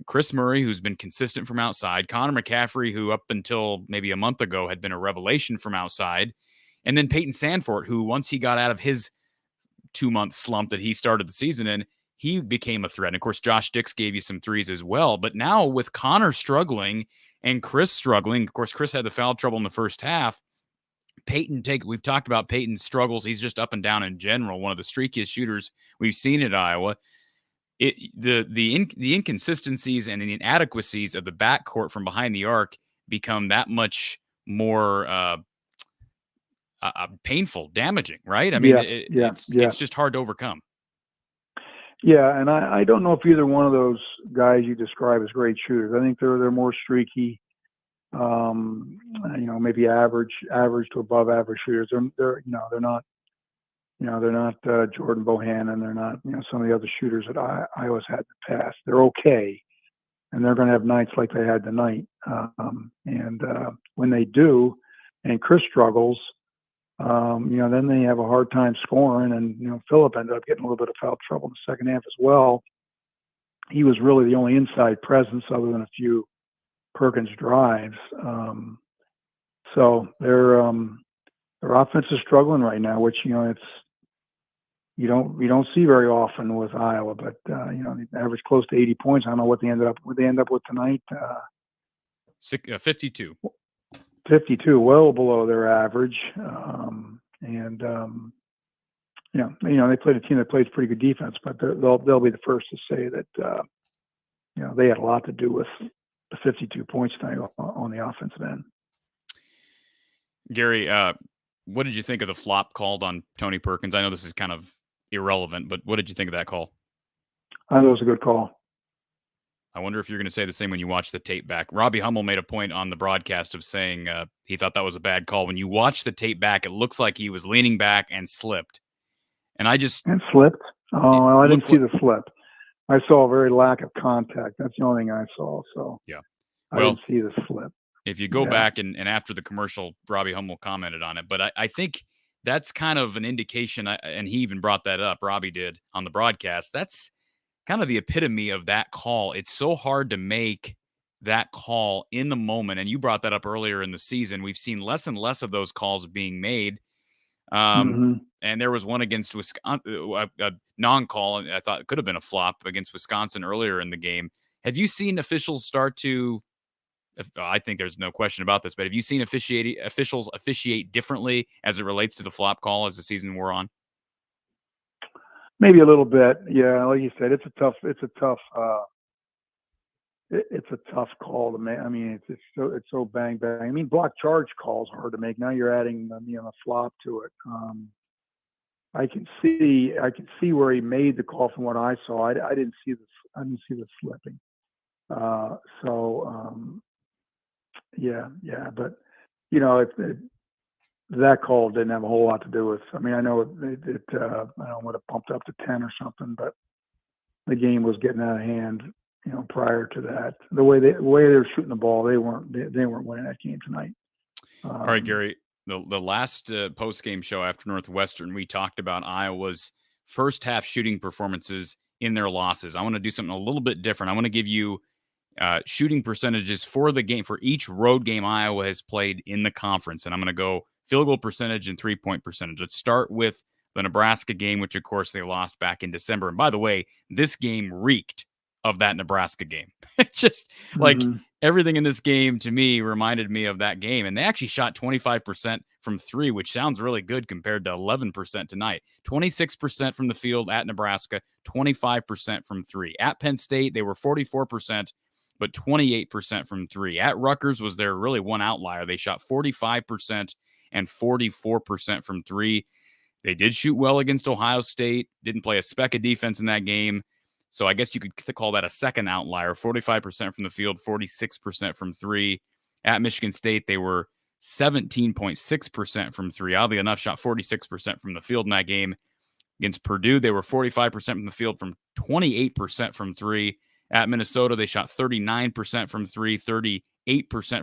Chris Murray, who's been consistent from outside, Connor McCaffrey, who up until maybe a month ago had been a revelation from outside, and then Peyton Sandfort, who once he got out of his 2-month slump that he started the season in, he became a threat. And, of course, Josh Dix gave you some threes as well. But now with Connor struggling and Chris struggling, of course, Chris had the foul trouble in the first half. We've talked about Peyton's struggles. He's just up and down in general, one of the streakiest shooters we've seen at Iowa. The inconsistencies and the inadequacies of the backcourt from behind the arc become that much more painful, damaging, right? I mean, it's just hard to overcome. Yeah, and I don't know if either one of those guys you describe as great shooters. I think they're more streaky, maybe average to above average shooters. They're not Jordan Bohannon. They're not some of the other shooters that Iowa's had in the past. They're okay, and they're going to have nights like they had tonight. And when they do, and Chris struggles, then they have a hard time scoring. And Phillip ended up getting a little bit of foul trouble in the second half as well. He was really the only inside presence other than a few Perkins drives. So their offense is struggling right now, which it's you don't see very often with Iowa. But they average close to 80 points. I don't know what they end up with tonight. 52. 52, well below their average. They played a team that plays pretty good defense, but they'll be the first to say that they had a lot to do with the 52 points tonight on the offensive end. Gary, what did you think of the flop called on Tony Perkins? I know this is kind of irrelevant, but what did you think of that call? I thought it was a good call. I wonder if you're going to say the same when you watch the tape back. Robbie Hummel made a point on the broadcast of saying he thought that was a bad call. When you watch the tape back, it looks like he was leaning back and slipped. And slipped? Oh, I didn't see the slip. I saw a very lack of contact. That's the only thing I saw. So yeah, I didn't see the slip. If you go Yeah. back and after the commercial, Robbie Hummel commented on it, but I think that's kind of an indication, and he even brought that up, Robbie did, on the broadcast. That's kind of the epitome of that call. It's so hard to make that call in the moment, and you brought that up earlier in the season. We've seen less and less of those calls being made. hmm And there was one against Wisconsin, a non-call, I thought it could have been a flop against Wisconsin earlier in the game. Have you seen officials start to, I think there's no question about this, but have you seen officials officiate differently as it relates to the flop call as the season wore on? Maybe a little bit. Yeah, like you said, it's a tough call to make. I mean, it's so bang bang. I mean, block charge calls are hard to make. Now you're adding a flop to it. I can see where he made the call from what I saw. I didn't see this. I didn't see the slipping. Yeah. But that call didn't have a whole lot to do with. I mean, I know it I don't know, would have bumped up to 10 or something, but the game was getting out of hand. Prior to that, the way they were shooting the ball, they weren't winning that game tonight. All right, Gary. The last post-game show after Northwestern, we talked about Iowa's first half shooting performances in their losses. I want to do something a little bit different. I want to give you shooting percentages for the game, for each road game Iowa has played in the conference. And I'm going to go field goal percentage and 3-point percentage. Let's start with the Nebraska game, which of course they lost back in December. And by the way, this game reeked of that Nebraska game. Just like everything in this game to me reminded me of that game. And they actually shot 25% from three, which sounds really good compared to 11% tonight. 26% from the field at Nebraska, 25% from three. At Penn State, they were 44%, but 28% from three. At Rutgers was their really one outlier. They shot 45% and 44% from three. They did shoot well against Ohio State, didn't play a speck of defense in that game. So I guess you could call that a second outlier, 45% from the field, 46% from three. At Michigan State, they were 17.6% from three. Oddly enough, shot 46% from the field in that game. Against Purdue, they were 45% from the field, from 28% from three. At Minnesota, they shot 39% from three, 38%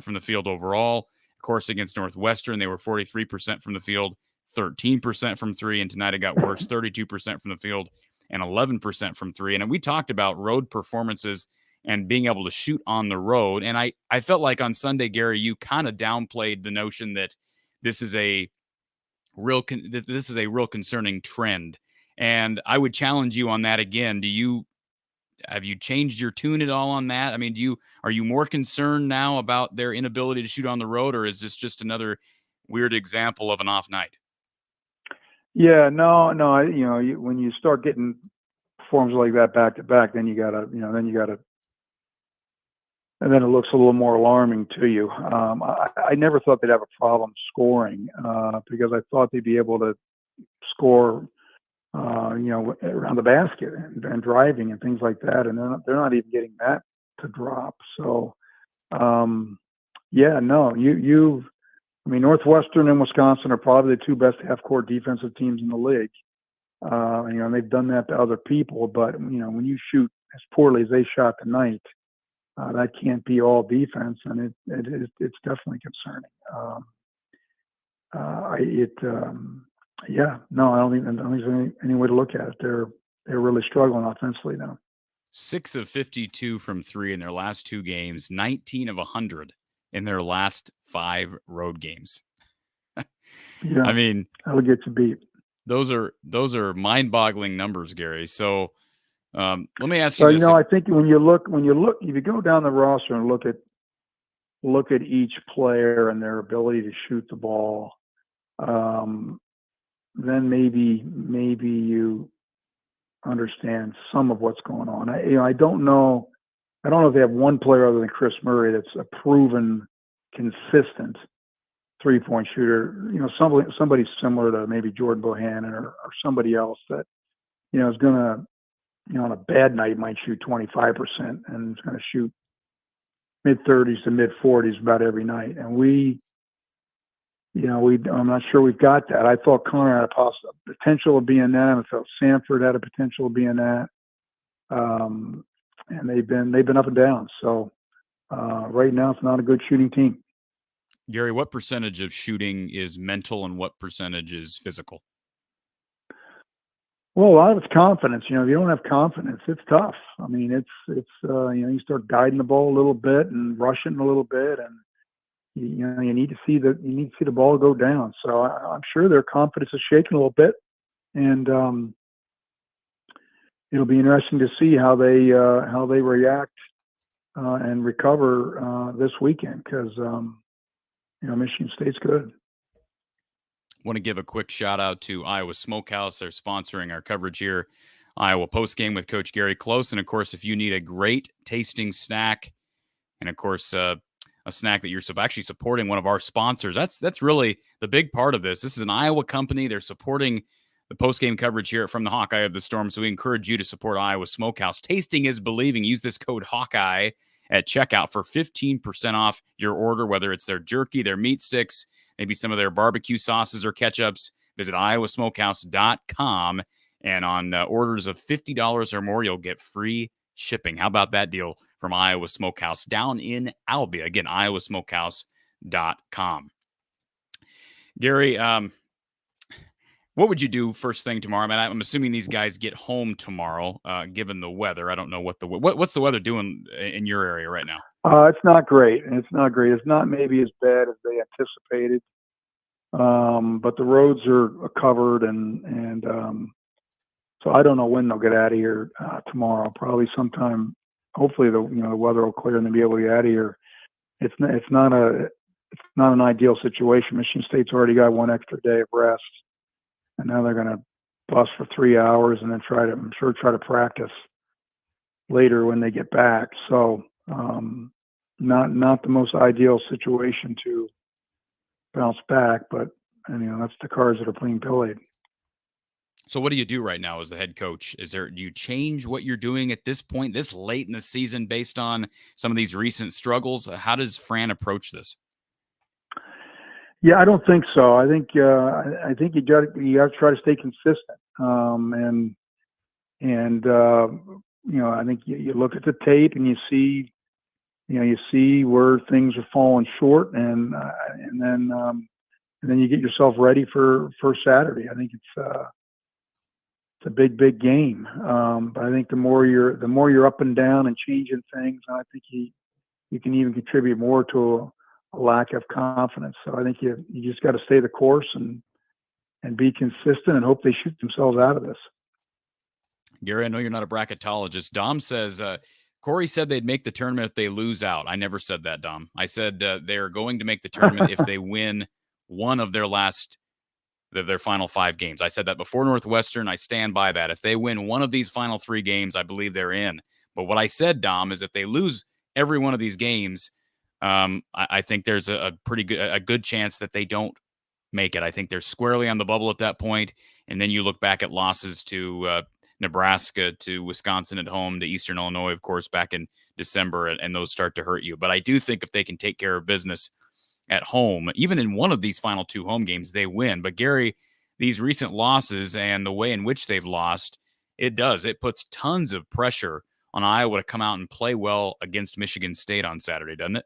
from the field overall. Of course, against Northwestern, they were 43% from the field, 13% from three. And tonight it got worse, 32% from the field and 11% from three. And we talked about road performances and being able to shoot on the road. And I felt like on Sunday, Gary, you kind of downplayed the notion that this is a real concerning trend. And I would challenge you on that again. Have you changed your tune at all on that? I mean, are you more concerned now about their inability to shoot on the road, or is this just another weird example of an off night? Yeah, no. When you start getting performances like that back to back, then you gotta, and then it looks a little more alarming to you. I never thought they'd have a problem scoring because I thought they'd be able to score, around the basket and driving and things like that, and they're not even getting that to drop. So, Northwestern and Wisconsin are probably the two best half-court defensive teams in the league. And they've done that to other people, but when you shoot as poorly as they shot tonight, that can't be all defense, and it's definitely concerning. I don't think there's any way to look at it. They're really struggling offensively now. 6 of 52 from three in their last two games, 19 of 100 in their last 5 road games. Yeah, I mean, that'll get you beat. Those are mind-boggling numbers, Gary. So let me ask you this. I think when you look, if you go down the roster and look at each player and their ability to shoot the ball, then maybe you understand some of what's going on. I don't know if they have one player other than Chris Murray that's a proven, consistent 3-point shooter. Somebody similar to maybe Jordan Bohannon or somebody else that is going to, on a bad night might shoot 25% and is going to shoot mid-30s to mid-40s about every night. And I'm not sure we've got that. I thought Connor had a potential of being that. I felt Sanford had a potential of being that. And they've been up and down. So right now it's not a good shooting team. Gary, what percentage of shooting is mental and what percentage is physical? Well, a lot of it's confidence. If you don't have confidence, it's tough. I mean, it's you start guiding the ball a little bit and rushing a little bit, and you need to see the ball go down. So I'm sure their confidence is shaking a little bit, and it'll be interesting to see how they react and recover this weekend, because Michigan State's good. Want to give a quick shout out to Iowa Smokehouse. They're sponsoring our coverage here. Iowa Postgame with Coach Gary Close. And of course, if you need a great tasting snack, and of course, a snack that you're actually supporting one of our sponsors, that's really the big part of this. This is an Iowa company. They're supporting the postgame coverage here from the Hawkeye of the Storm. So we encourage you to support Iowa Smokehouse. Tasting is believing. Use this code Hawkeye at checkout for 15% off your order, whether it's their jerky, their meat sticks, maybe some of their barbecue sauces or ketchups. Visit iowasmokehouse.com. And on orders of $50 or more, you'll get free shipping. How about that deal from Iowa Smokehouse down in Albia? Again, iowasmokehouse.com. Gary, what would you do first thing tomorrow? I mean, I'm assuming these guys get home tomorrow, given the weather. I don't know what's the weather doing in your area right now. It's not great. It's not maybe as bad as they anticipated, but the roads are covered, and so I don't know when they'll get out of here tomorrow. Probably sometime. Hopefully, the weather will clear and they'll be able to get out of here. It's not an ideal situation. Michigan State's already got one extra day of rest, and now they're going to bus for 3 hours and then try to practice later when they get back. So not the most ideal situation to bounce back, but that's the cards that are being played. So what do you do right now as the head coach? Do you change what you're doing at this point, this late in the season, based on some of these recent struggles? How does Fran approach this? Yeah, I don't think so. I think you got to try to stay consistent. I think you look at the tape and you see where things are falling short, and then you get yourself ready for Saturday. I think it's a big game. But I think the more you're up and down and changing things, I think you can even contribute more to a lack of confidence. So I think you just got to stay the course and be consistent and hope they shoot themselves out of this. Gary, I know you're not a bracketologist. Dom says, Corey said they'd make the tournament if they lose out. I never said that, Dom. I said they're going to make the tournament if they win one of their final 5 games. I said that before Northwestern. I stand by that. If they win one of these final 3 games, I believe they're in. But what I said, Dom, is if they lose every one of these games, I think there's a good chance that they don't make it. I think they're squarely on the bubble at that point. And then you look back at losses to Nebraska, to Wisconsin at home, to Eastern Illinois, of course, back in December, and those start to hurt you. But I do think if they can take care of business at home, even in one of these final 2 home games, they win. But Gary, these recent losses and the way in which they've lost, it puts tons of pressure on Iowa to come out and play well against Michigan State on Saturday, doesn't it?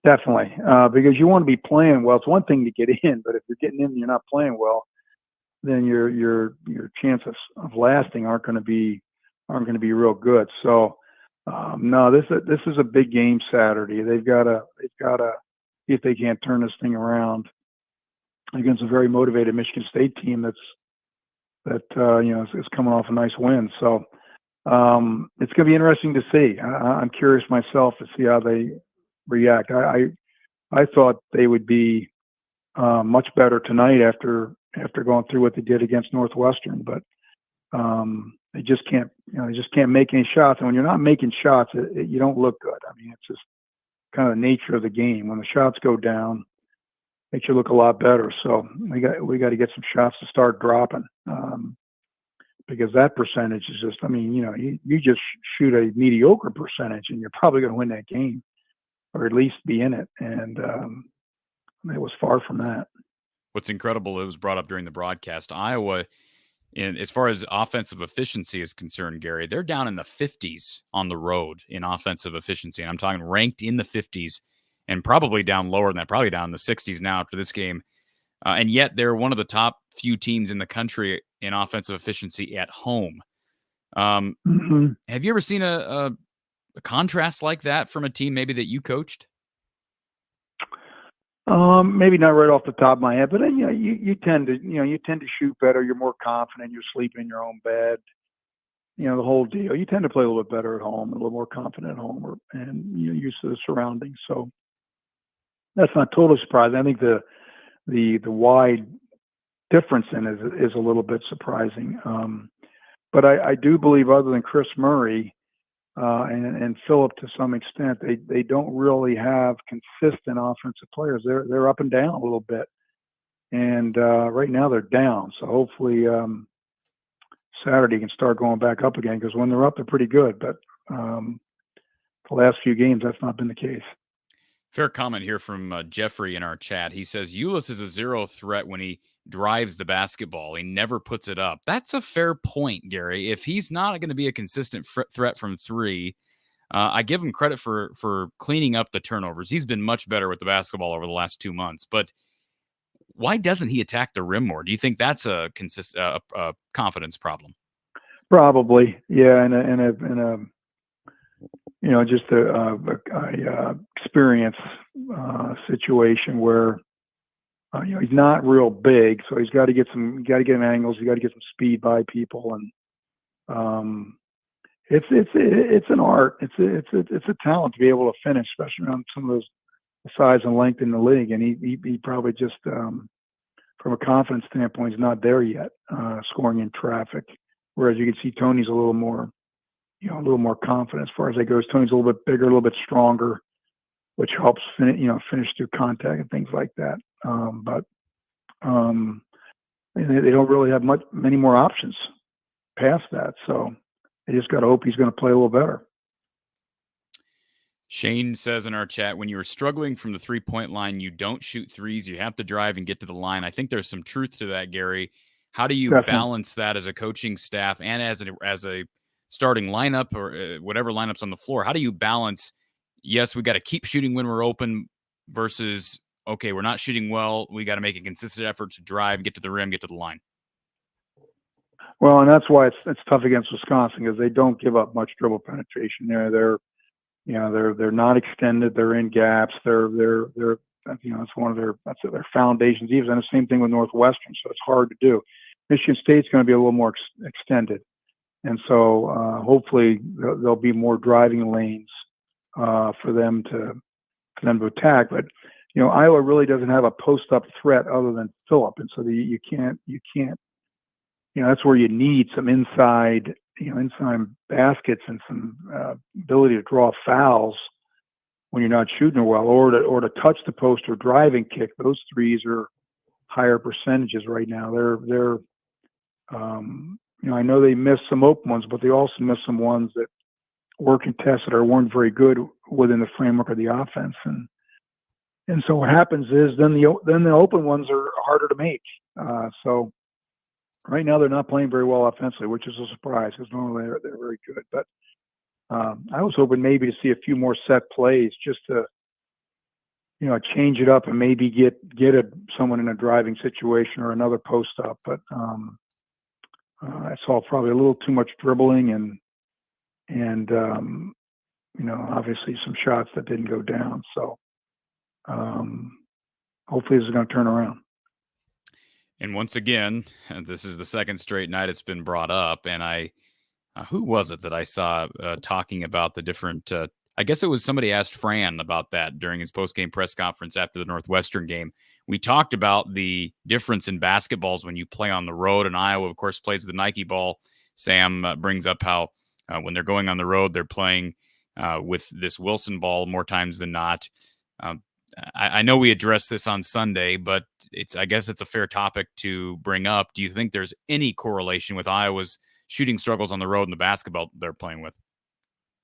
Definitely, because you want to be playing well. It's one thing to get in, but if you're getting in and you're not playing well, then your chances of lasting aren't going to be real good. So no, this is a big game Saturday. They've got to see if they can't turn this thing around against a very motivated Michigan State team that is coming off a nice win. So it's going to be interesting to see. I'm curious myself to see how they react. I thought they would be much better tonight after going through what they did against Northwestern, but they just can't make any shots. And when you're not making shots, you don't look good. I mean, it's just kind of the nature of the game. When the shots go down, it makes you look a lot better. So we got to get some shots to start dropping, because that percentage is just, I mean, you just shoot a mediocre percentage and you're probably going to win that game, or at least be in it. And it was far from that. What's incredible, it was brought up during the broadcast, Iowa, as far as offensive efficiency is concerned, Gary, they're down in the 50s on the road in offensive efficiency. And I'm talking ranked in the 50s. and probably down lower than that, probably down in the 60s now after this game. And yet they're one of the top few teams in the country in offensive efficiency at home. Have you ever seen a contrast like that from a team maybe that you coached? Maybe not right off the top of my head, but you tend to shoot better. You're more confident. You're sleeping in your own bed. The whole deal. You tend to play a little bit better at home, a little more confident at home, and you're used to the surroundings. So that's not totally surprising. I think the wide difference in it is a little bit surprising. But I do believe, other than Chris Murray and Phillip to some extent, they don't really have consistent offensive players. They're up and down a little bit, and right now they're down. So hopefully Saturday can start going back up again, because when they're up, they're pretty good. But the last few games, that's not been the case. Fair comment here from Jeffrey in our chat. He says Ulis is a zero threat when he drives the basketball. He never puts it up. That's a fair point, Gary. If he's not going to be a consistent threat from three, I give him credit for cleaning up the turnovers. He's been much better with the basketball over the last 2 months. But why doesn't he attack the rim more? Do you think that's a confidence problem? Probably, yeah. Just a experience situation where he's not real big, so he's got to get him angles. You got to get some speed by people, and it's an art. It's a talent to be able to finish, especially on some of those size and length in the league. And he probably just from a confidence standpoint, is not there yet, scoring in traffic. Whereas you can see Tony's a little more confident as far as that goes. Tony's a little bit bigger, a little bit stronger, which helps finish through contact and things like that. But they don't really have many more options past that. So they just got to hope he's going to play a little better. Shane says in our chat, when you're struggling from the 3-point line, you don't shoot threes. You have to drive and get to the line. I think there's some truth to that, Gary. How do you balance that as a coaching staff and as a starting lineup or whatever lineups on the floor? How do you balance, yes, we got to keep shooting when we're open versus, okay, we're not shooting well, we got to make a consistent effort to drive, get to the rim, get to the line? Well, and that's why it's tough against Wisconsin, because they don't give up much dribble penetration there. They're not extended. They're in gaps. It's one of their foundations. Even the same thing with Northwestern. So it's hard to do. Michigan State's going to be a little more extended, and so hopefully there'll be more driving lanes for them to attack. But Iowa really doesn't have a post-up threat other than Phillip, and so you can't. That's where you need some inside baskets and some ability to draw fouls when you're not shooting well, or to touch the post or drive and kick. Those threes are higher percentages right now. They're I know they missed some open ones, but they also missed some ones that were contested or weren't very good within the framework of the offense. And so what happens is then the open ones are harder to make. So right now they're not playing very well offensively, which is a surprise, because normally they're very good. But I was hoping maybe to see a few more set plays just to change it up and maybe get someone in a driving situation or another post up. But I saw probably a little too much dribbling and obviously some shots that didn't go down. So hopefully this is going to turn around. And once again, this is the second straight night it's been brought up. And who was it that I saw talking about the different, I guess it was somebody asked Fran about that during his post-game press conference after the Northwestern game. We talked about the difference in basketballs when you play on the road, and Iowa, of course, plays with the Nike ball. Sam brings up how when they're going on the road, they're playing with this Wilson ball more times than not. I know we addressed this on Sunday, but I guess it's a fair topic to bring up. Do you think there's any correlation with Iowa's shooting struggles on the road and the basketball they're playing with?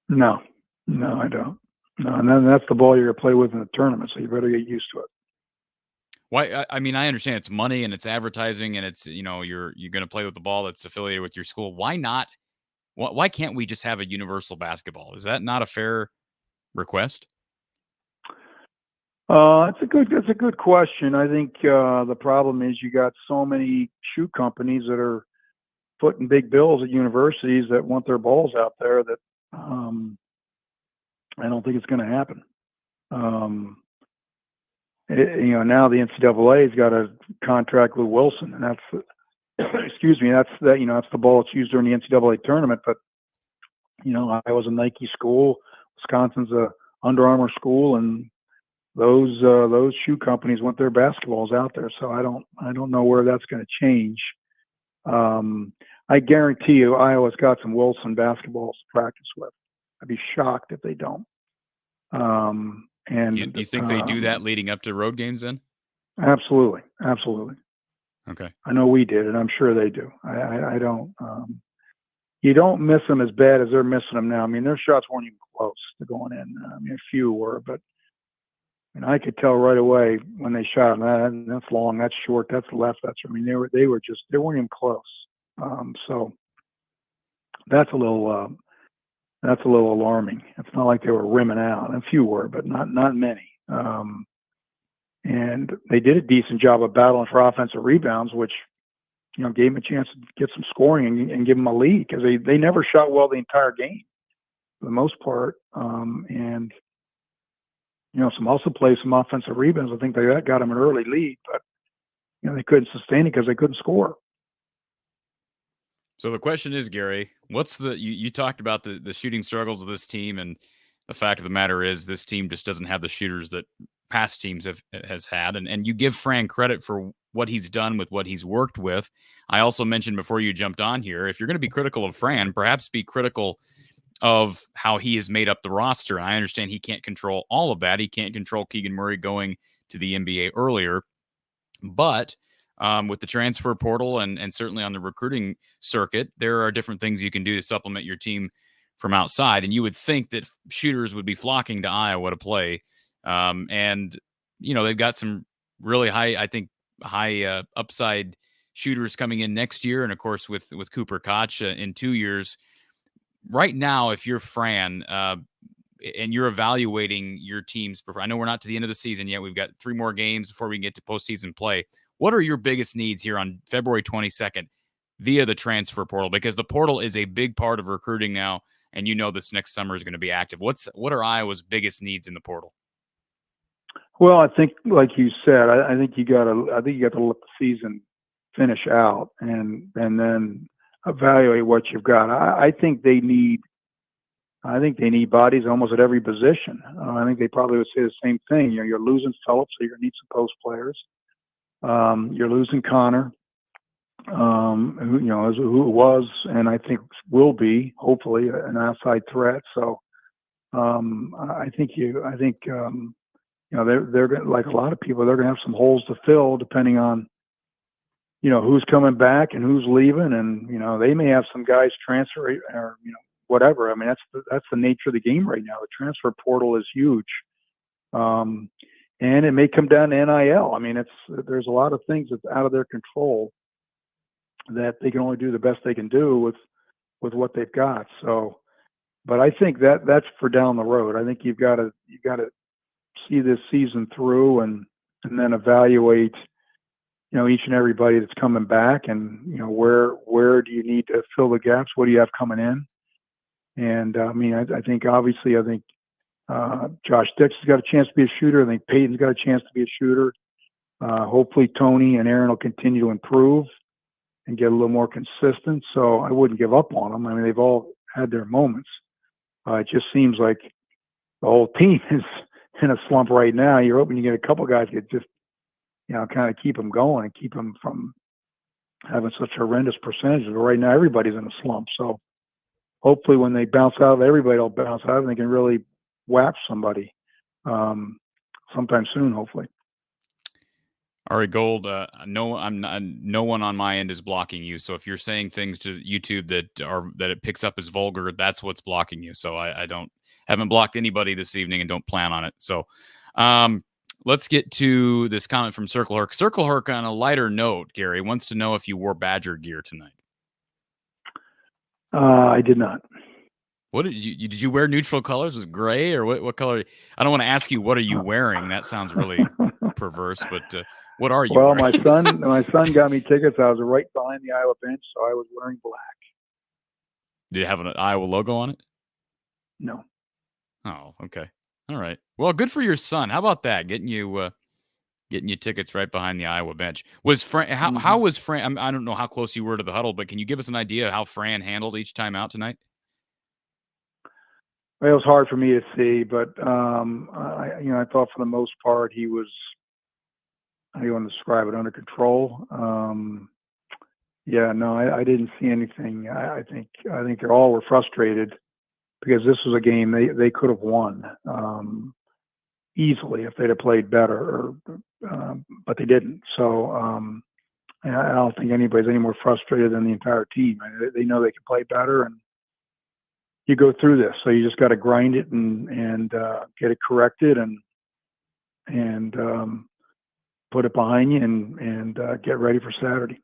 No, I don't. No, and then that's the ball you're going to play with in the tournament, so you better get used to it. Why? I mean, I understand it's money and it's advertising and it's, you're going to play with the ball that's affiliated with your school. Why not? Why can't we just have a universal basketball? Is that not a fair request? That's a good question. I think the problem is you got so many shoe companies that are footing big bills at universities that want their balls out there that I don't think it's going to happen. Now the NCAA has got a contract with Wilson, and that's excuse me, that's the ball that's used during the NCAA tournament. But Iowa's a Nike school, Wisconsin's a Under Armour school, and those shoe companies want their basketballs out there. So I don't know where that's going to change. I guarantee you, Iowa's got some Wilson basketballs to practice with. I'd be shocked if they don't. And you think they do that leading up to road games then? Absolutely. Okay. I know we did, and I'm sure they do. I don't. You don't miss them as bad as they're missing them now. I mean, their shots weren't even close to going in. I mean, a few were, but I could tell right away when they shot them. That's long, that's short, that's left, that's. I mean, they weren't even close. So that's a little alarming. It's not like they were rimming out. A few were, but not many. And they did a decent job of battling for offensive rebounds, which gave them a chance to get some scoring and give them a lead, because they never shot well the entire game for the most part. And some also played some offensive rebounds. I think that got them an early lead, but they couldn't sustain it because they couldn't score. So the question is, Gary, what's you talked about the shooting struggles of this team, and the fact of the matter is this team just doesn't have the shooters that past teams has had, and you give Fran credit for what he's done with what he's worked with. I also mentioned before you jumped on here, if you're going to be critical of Fran, perhaps be critical of how he has made up the roster. And I understand he can't control all of that. He can't control Keegan Murray going to the NBA earlier, but with the transfer portal and certainly on the recruiting circuit, there are different things you can do to supplement your team from outside. And you would think that shooters would be flocking to Iowa to play. And they've got some really high upside shooters coming in next year. And of course, with Cooper Koch in 2 years. Right now, if you're Fran and you're evaluating your team's performance, I know we're not to the end of the season yet. We've got 3 more games before we can get to postseason play. What are your biggest needs here on February 22nd via the transfer portal? Because the portal is a big part of recruiting now, and this next summer is going to be active. What are Iowa's biggest needs in the portal? Well, I think, like you said, I think you got to let the season finish out and then evaluate what you've got. I think they need bodies almost at every position. I think they probably would say the same thing. You're losing Phillips, so you're going to need some post players. You're losing Connor, who was and I think will be hopefully an outside threat. So I think they're going, like a lot of people, they're going to have some holes to fill depending on who's coming back and who's leaving, and they may have some guys transfer or whatever. I mean, that's the nature of the game right now. The transfer portal is huge, and it may come down to NIL. I mean, there's a lot of things that's out of their control that they can only do the best they can do with what they've got. So, but I think that's for down the road. I think you've got to see this season through and then evaluate each and everybody that's coming back, and where do you need to fill the gaps? What do you have coming in? And I mean, I think Josh Dix has got a chance to be a shooter. I think Peyton's got a chance to be a shooter. Hopefully Tony and Aaron will continue to improve and get a little more consistent. So I wouldn't give up on them. I mean, they've all had their moments. It just seems like the whole team is in a slump right now. You're hoping you get a couple guys that just kind of keep them going and keep them from having such horrendous percentages. But right now, everybody's in a slump. So hopefully when they bounce out, everybody will bounce out and they can really whack somebody sometime soon, hopefully. All right, Gold. No one on my end is blocking you. So if you're saying things to YouTube that it picks up as vulgar, that's what's blocking you. So I haven't blocked anybody this evening and don't plan on it. So let's get to this comment from Circle Herc. Circle Herc, on a lighter note, Gary, wants to know if you wore Badger gear tonight. I did not. What did you wear neutral colors? Was it gray or what color? I don't want to ask you what are you wearing. That sounds really perverse. But what are you Well, wearing? my son got me tickets. I was right behind the Iowa bench, so I was wearing black. Do you have an Iowa logo on it? No. Oh, okay. All right. Well, good for your son. How about that? Getting you tickets right behind the Iowa bench. Was Fran? How was Fran? I don't know how close you were to the huddle, but can you give us an idea of how Fran handled each time out tonight? It was hard for me to see, but I thought for the most part he was, how do you want to describe it, under control. I didn't see anything. I think they all were frustrated because this was a game they could have won easily if they'd have played better, but they didn't. So I don't think anybody's any more frustrated than the entire team. They know they can play better, and you go through this. So you just got to grind it and get it corrected and put it behind you and get ready for Saturday.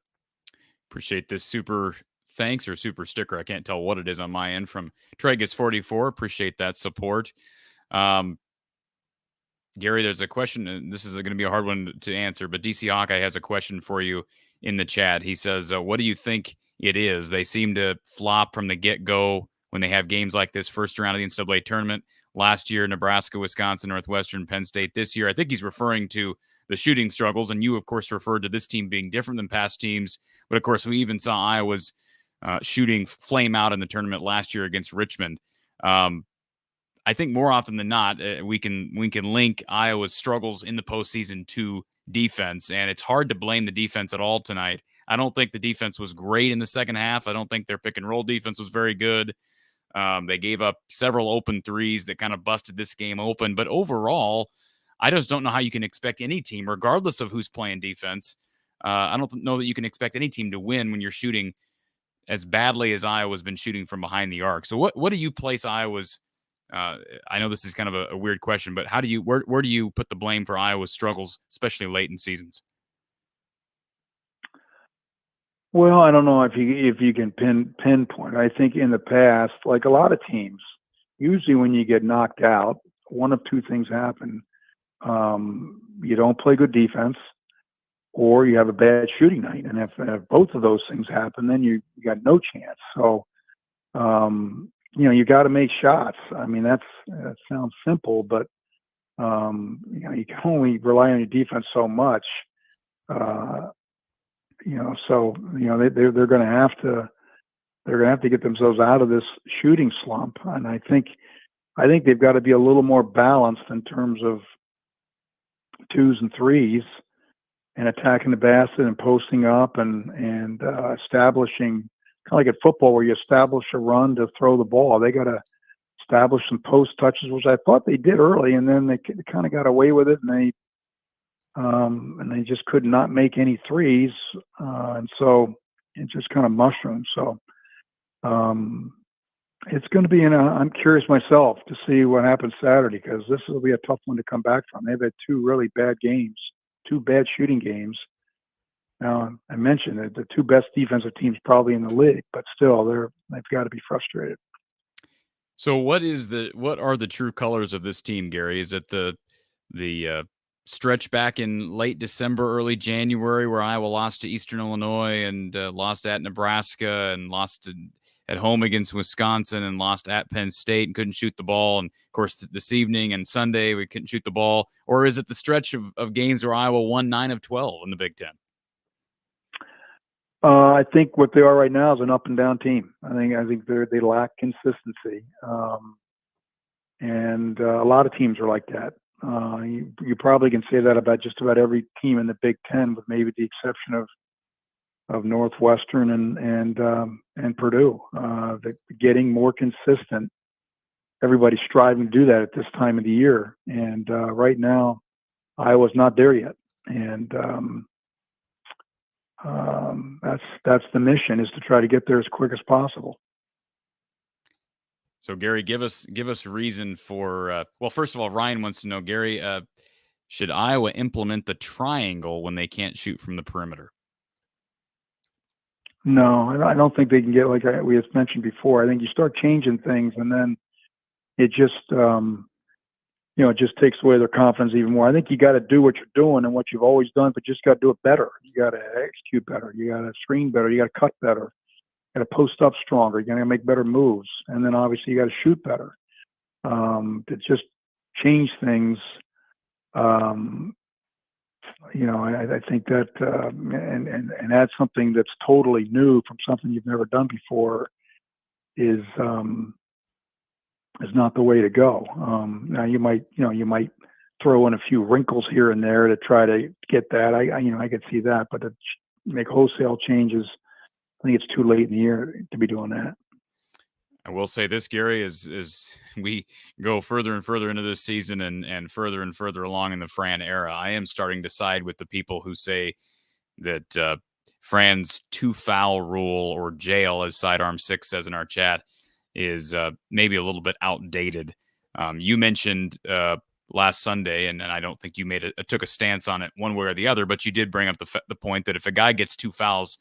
Appreciate this super thanks or super sticker. I can't tell what it is on my end from Tregus44. Appreciate that support. Gary, there's a question, and this is going to be a hard one to answer, but DC Hawkeye has a question for you in the chat. He says, what do you think it is? They seem to flop from the get-go when they have games like this, first round of the NCAA tournament. Last year, Nebraska, Wisconsin, Northwestern, Penn State. This year, I think he's referring to the shooting struggles, and you, of course, referred to this team being different than past teams. But, of course, we even saw Iowa's shooting flame out in the tournament last year against Richmond. I think more often than not, we can link Iowa's struggles in the postseason to defense, and it's hard to blame the defense at all tonight. I don't think the defense was great in the second half. I don't think their pick and roll defense was very good. They gave up several open threes that kind of busted this game open. But overall, I just don't know how you can expect any team, regardless of who's playing defense. I don't know that you can expect any team to win when you're shooting as badly as Iowa's been shooting from behind the arc. So what do you place Iowa's I know this is kind of a weird question, but where do you put the blame for Iowa's struggles, especially late in seasons? Well, I don't know if you can pinpoint. I think in the past, like a lot of teams, usually when you get knocked out, one of two things happen. You don't play good defense, or you have a bad shooting night. And if both of those things happen, then you got no chance. So, you got to make shots. I mean, that sounds simple, but you can only rely on your defense so much. They're going to have to get themselves out of this shooting slump. And I think they've got to be a little more balanced in terms of twos and threes and attacking the basket and posting up and establishing, kind of like at football where you establish a run to throw the ball. They got to establish some post touches, which I thought they did early, and then they kind of got away with it, and they just could not make any threes, and so it just kind of mushroomed. So it's going to be I'm curious myself to see what happens Saturday, because this will be a tough one to come back from. They've had two really bad games, two bad shooting games. Now, I mentioned that the two best defensive teams probably in the league, but still they've got to be frustrated. So what are the true colors of this team, Gary? Is it the stretch back in late December, early January, where Iowa lost to Eastern Illinois and lost at Nebraska and lost at home against Wisconsin and lost at Penn State and couldn't shoot the ball? And, of course, this evening and Sunday we couldn't shoot the ball. Or is it the stretch of games where Iowa won 9 of 12 in the Big Ten? I think what they are right now is an up and down team. I think they lack consistency, and a lot of teams are like that. You probably can say that about just about every team in the Big Ten, with maybe the exception of Northwestern and Purdue. They're getting more consistent. Everybody's striving to do that at this time of the year, and right now, Iowa's not there yet. And that's the mission, is to try to get there as quick as possible. So, Gary, give us reason for well, first of all, Ryan wants to know, Gary, should Iowa implement the triangle when they can't shoot from the perimeter? No, I don't think they can get, like we had mentioned before. I think you start changing things, and then it just, it just takes away their confidence even more. I think you got to do what you're doing and what you've always done, but just got to do it better. You got to execute better. You got to screen better. You got to cut better. You got to post up stronger. You got to make better moves, and then obviously you got to shoot better. To just change things. I think that and add something that's totally new from something you've never done before is not the way to go. Now you might throw in a few wrinkles here and there to try to get that. I could see that, but to make wholesale changes, I think it's too late in the year to be doing that. I will say this, Gary, is we go further and further into this season and further and further along in the Fran era, I am starting to side with the people who say that Fran's 2-foul rule, or jail, as Sidearm 6 says in our chat, is maybe a little bit outdated. You mentioned last Sunday, and I don't think you took a stance on it one way or the other, but you did bring up the point that if a guy gets 2 fouls,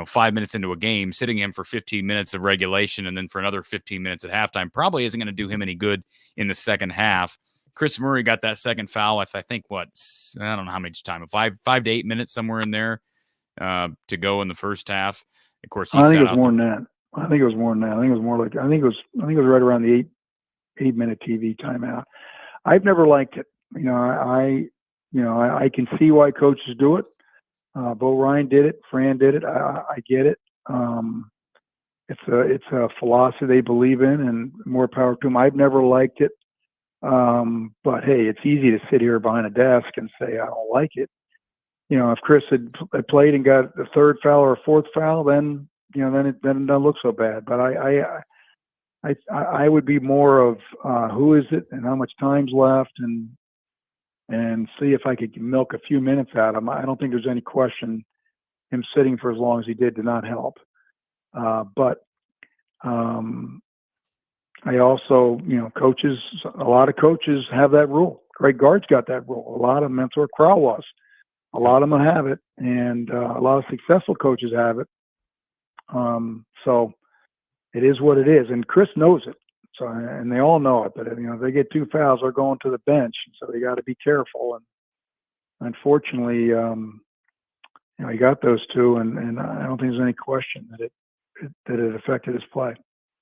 5 minutes into a game, sitting him for 15 minutes of regulation and then for another 15 minutes at halftime probably isn't going to do him any good in the second half. Chris Murray got that second foul. I think I don't know how much time, 5 to 8 minutes, somewhere in there to go in the first half. Of course, I think it was more than that. I think it was more than that. I think it was right around the 8-minute TV timeout. I've never liked it. I can see why coaches do it. Bo Ryan did it. Fran did it. I get it. It's a philosophy they believe in, and more power to them. I've never liked it. But hey, it's easy to sit here behind a desk and say I don't like it. If Chris had played and got a third foul or a fourth foul, then it doesn't look so bad. But I would be more of who is it and how much time's left, and see if I could milk a few minutes out of him. I don't think there's any question him sitting for as long as he did not help. But I also, coaches, a lot of coaches have that rule. Greg Gard's got that rule. A lot of them, that's where Crowell was. A lot of them have it, and a lot of successful coaches have it. So it is what it is, and Chris knows it. So, and they all know it, but if they get 2 fouls, they're going to the bench. So they got to be careful. And unfortunately, he got those 2, and I don't think there's any question that it affected his play.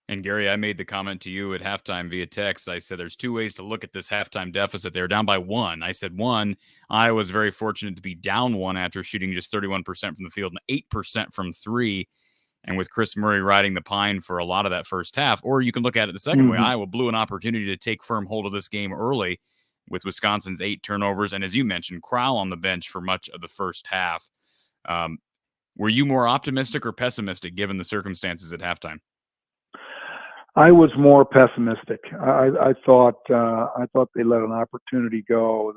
And Gary, I made the comment to you at halftime via text. I said, there's 2 ways to look at this halftime deficit. They were down by 1. I said, 1, I was very fortunate to be down 1 after shooting just 31% from the field and 8% from 3. And with Chris Murray riding the pine for a lot of that first half. Or you can look at it the second way. Iowa blew an opportunity to take firm hold of this game early with Wisconsin's 8 turnovers. And as you mentioned, Crowell on the bench for much of the first half. Were you more optimistic or pessimistic given the circumstances at halftime? I was more pessimistic. I thought they let an opportunity go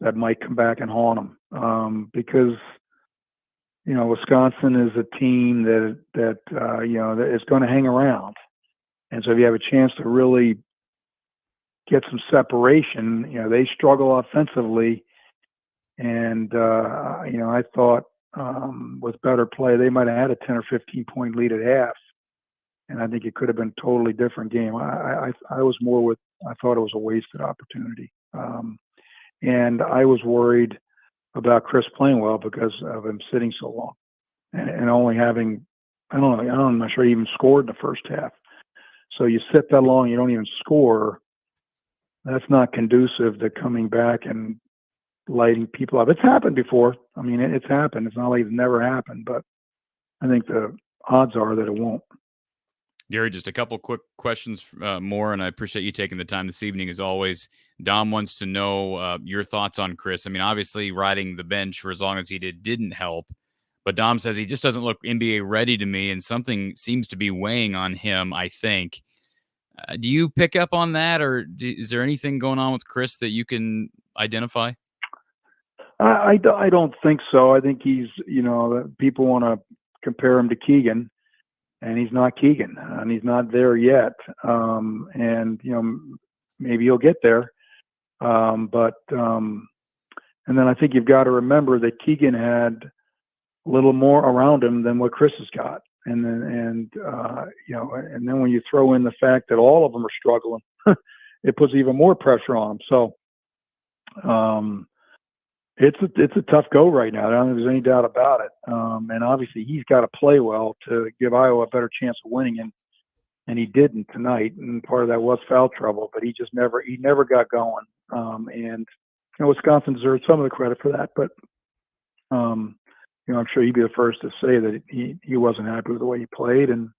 that might come back and haunt them because Wisconsin is a team that is going to hang around, and so if you have a chance to really get some separation, they struggle offensively, and I thought with better play they might have had a 10 or 15 point lead at half. And I think it could have been a totally different game. I was more with, I thought it was a wasted opportunity. And I was worried about Chris playing well because of him sitting so long and only having, I'm not sure he even scored in the first half. So you sit that long, you don't even score. That's not conducive to coming back and lighting people up. It's happened before. I mean, it's happened. It's not like it's never happened, but I think the odds are that it won't. Gary, just a couple quick questions more, and I appreciate you taking the time this evening as always. Dom wants to know your thoughts on Chris. I mean, obviously riding the bench for as long as he didn't help, but Dom says he just doesn't look NBA ready to me, and something seems to be weighing on him, I think. Do you pick up on that, or is there anything going on with Chris that you can identify? I don't think so. I think he's, people want to compare him to Keegan. And he's not Keegan, and he's not there yet. And maybe he'll get there. And then I think you've got to remember that Keegan had little more around him than what Chris has got. And then, and then when you throw in the fact that all of them are struggling, it puts even more pressure on them. So, it's a tough go right now. I don't think there's any doubt about it. And obviously he's got to play well to give Iowa a better chance of winning. And he didn't tonight. And part of that was foul trouble, but he never got going. And Wisconsin deserves some of the credit for that, but, I'm sure he'd be the first to say that he wasn't happy with the way he played, and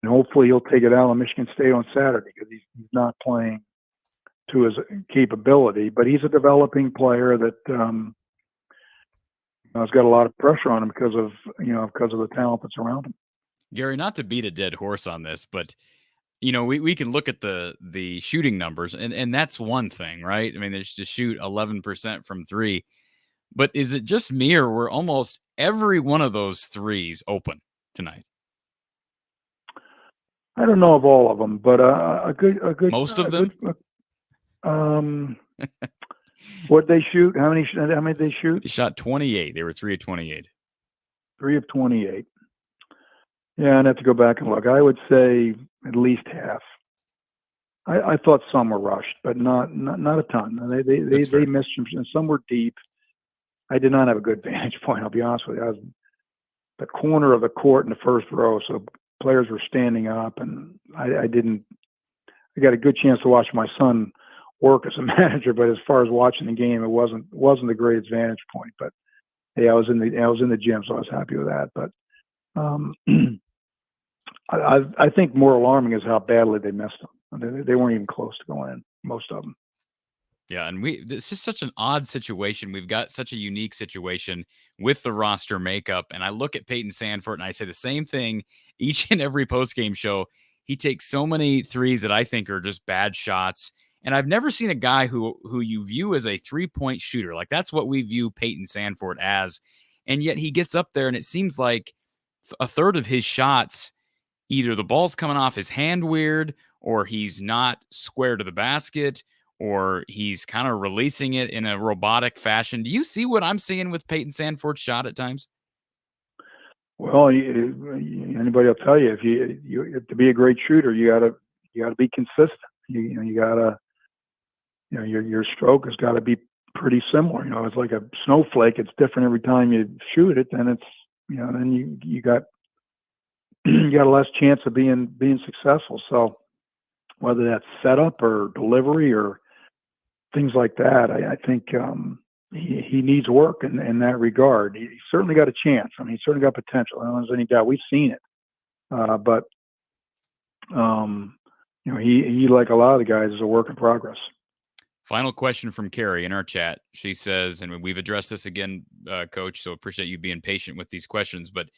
hopefully he'll take it out on Michigan State on Saturday, because he's not playing to his capability, but he's a developing player that has got a lot of pressure on him because of the talent that's around him. Gary, not to beat a dead horse on this, but we can look at the shooting numbers, and that's one thing, right? I mean, they just shoot 11% from three. But is it just me, or were almost every one of those threes open tonight? I don't know of all of them, but a good most of them. What'd they shoot? How many did they shoot? They shot 28. They were 3 of 28. 3 of 28. Yeah, I'd have to go back and look. I would say at least half. I thought some were rushed, but not a ton. They missed some were deep. I did not have a good vantage point, I'll be honest with you. I was the corner of the court in the first row, so players were standing up, and I got a good chance to watch my son work as a manager, but as far as watching the game, it wasn't the greatest vantage point. But hey, I was in the gym, so I was happy with that. But I think more alarming is how badly they missed them. They weren't even close to going in, most of them. Yeah, and this is such an odd situation. We've got such a unique situation with the roster makeup. And I look at Peyton Sandfort and I say the same thing each and every postgame show. He takes so many threes that I think are just bad shots. And I've never seen a guy who you view as a 3-point shooter. Like, that's what we view Peyton Sandfort as. And yet he gets up there and it seems like a third of his shots, either the ball's coming off his hand weird, or he's not square to the basket, or he's kind of releasing it in a robotic fashion. Do you see what I'm seeing with Peyton Sandfort's shot at times? Well, anybody will tell you, if you to be a great shooter, you gotta be consistent. You gotta, your stroke has got to be pretty similar. It's like a snowflake. It's different every time you shoot it, and it's then you got a less chance of being successful. So whether that's setup or delivery or things like that, I think he needs work in that regard. He certainly got a chance. I mean, he's certainly got potential. I don't think there's any doubt. We've seen it, but he, like a lot of the guys, is a work in progress. Final question from Carrie in our chat. She says, and we've addressed this again, Coach, so appreciate you being patient with these questions, but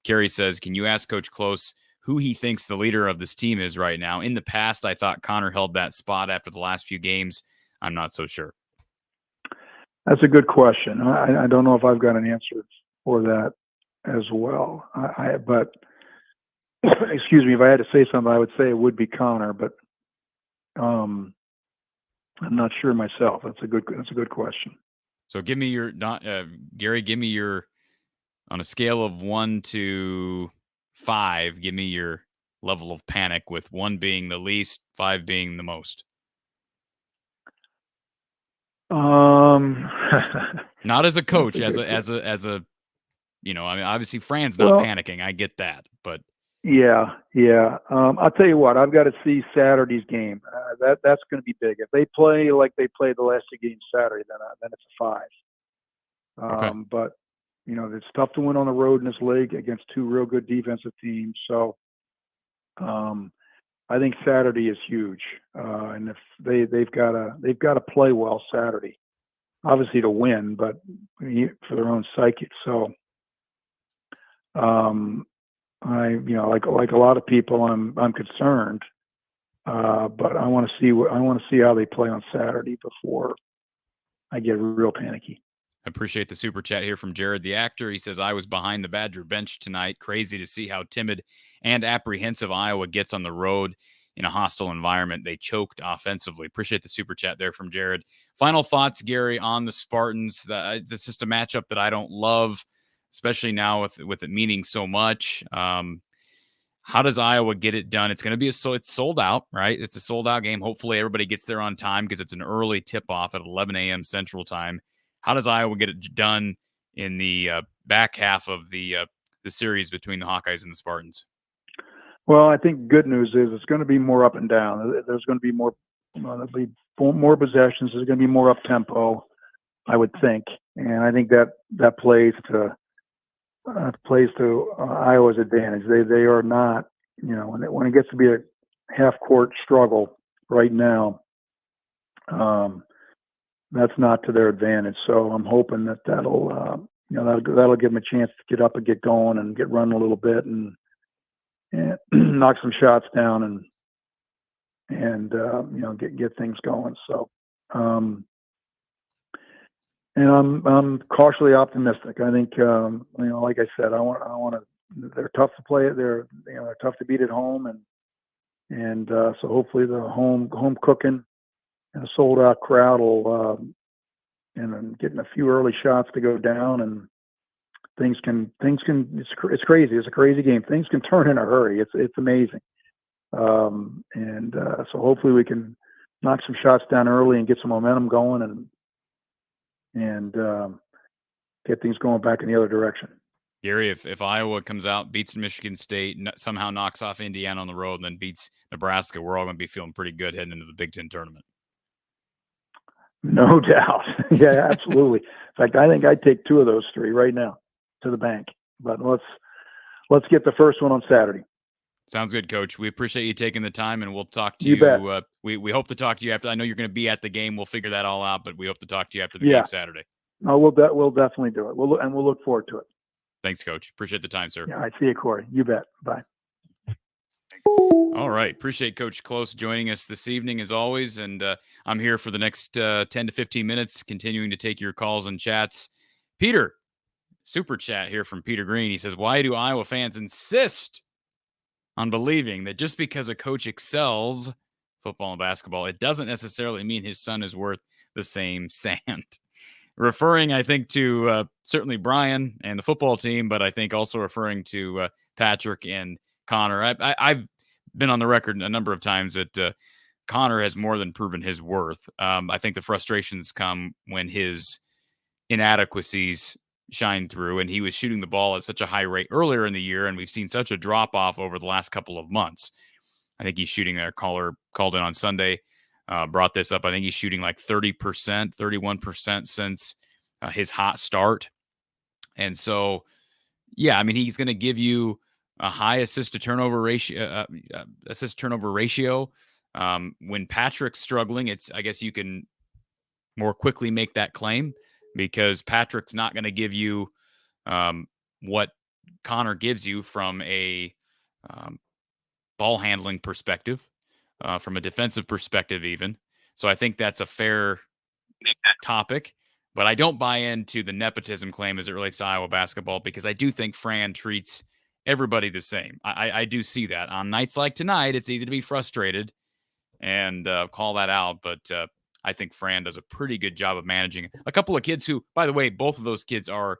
Carrie says, can you ask Coach Close who he thinks the leader of this team is right now? In the past, I thought Connor held that spot after the last few games. I'm not so sure. That's a good question. I don't know if I've got an answer for that as well. But excuse me, if I had to say something, I would say it would be Connor, but I'm not sure myself. That's a good question. So give me your Gary. Give me your, on a scale of 1 to 5. Give me your level of panic, with 1 being the least, 5 being the most. Not as a coach, as a I mean, obviously Fran's not panicking. I get that, but yeah. I'll tell you what, I've got to see Saturday's game. That's going to be big. If they play like they played the last 2 games Saturday, then it's a 5. Okay. But it's tough to win on the road in this league against 2 real good defensive teams. So I think Saturday is huge, and if they've got to play well Saturday, obviously to win, but for their own psyche. So I like a lot of people, I'm concerned, but I want to see how they play on Saturday before I get real panicky. I appreciate the super chat here from Jared the actor. He says, I was behind the Badger bench tonight. Crazy to see how timid and apprehensive Iowa gets on the road in a hostile environment. They choked offensively. Appreciate the super chat there from Jared. Final thoughts, Gary, on the Spartans. This is just a matchup that I don't love. especially now with it meaning so much. How does Iowa get it done? It's going to be it's sold out, right? It's a sold out game. Hopefully everybody gets there on time because it's an early tip off at 11 a.m. Central Time. How does Iowa get it done in the back half of the series between the Hawkeyes and the Spartans? Well, I think good news is it's going to be more up and down. There's going to be more, there'll be more possessions. There's going to be more up tempo, I would think, and I think that plays to Iowa's advantage. They are not, when it gets to be a half court struggle right now, that's not to their advantage. So I'm hoping that'll give them a chance to get up and get going and get running a little bit and knock some shots down and get things going. So, and I'm cautiously optimistic. I think, like I said, they're tough to play. They're tough to beat at home. And so hopefully the home cooking and a sold out crowd will, and then getting a few early shots to go down and things can, it's crazy. It's a crazy game. Things can turn in a hurry. It's amazing. So hopefully we can knock some shots down early and get some momentum going and get things going back in the other direction. Gary, if Iowa comes out, beats Michigan State, somehow knocks off Indiana on the road, and then beats Nebraska, we're all going to be feeling pretty good heading into the Big Ten tournament. No doubt. Yeah, absolutely. In fact, I think I'd take 2 of those 3 right now to the bank. But let's get the first one on Saturday. Sounds good, Coach. We appreciate you taking the time, and we'll talk to you. Bet. We hope to talk to you after. I know you're going to be at the game. We'll figure that all out, but we hope to talk to you after the game Saturday. No, we'll definitely do it. We'll look forward to it. Thanks, Coach. Appreciate the time, sir. Yeah, I see you, Corey. You bet. Bye. All right. Appreciate Coach Close joining us this evening, as always. And I'm here for the next 10 to 15 minutes, continuing to take your calls and chats. Peter, super chat here from Peter Green. He says, why do Iowa fans insist on believing that just because a coach excels football and basketball, it doesn't necessarily mean his son is worth the same sand? Referring, I think, to certainly Brian and the football team, but I think also referring to Patrick and Connor. I've been on the record a number of times that Connor has more than proven his worth. I think the frustrations come when his inadequacies shine through, and he was shooting the ball at such a high rate earlier in the year, and we've seen such a drop-off over the last couple of months. I think he's shooting, our caller called in on Sunday, brought this up. I think he's shooting like 30%, 31% since his hot start. And so, yeah, I mean, he's going to give you a high assist to turnover ratio. When Patrick's struggling, I guess you can more quickly make that claim because Patrick's not going to give you what Connor gives you from a ball handling perspective, from a defensive perspective even. So I think that's a fair topic, but I don't buy into the nepotism claim as it relates to Iowa basketball because I do think Fran treats everybody the same. I do see that. On nights like tonight, it's easy to be frustrated and call that out, but I think Fran does a pretty good job of managing a couple of kids who, by the way, both of those kids are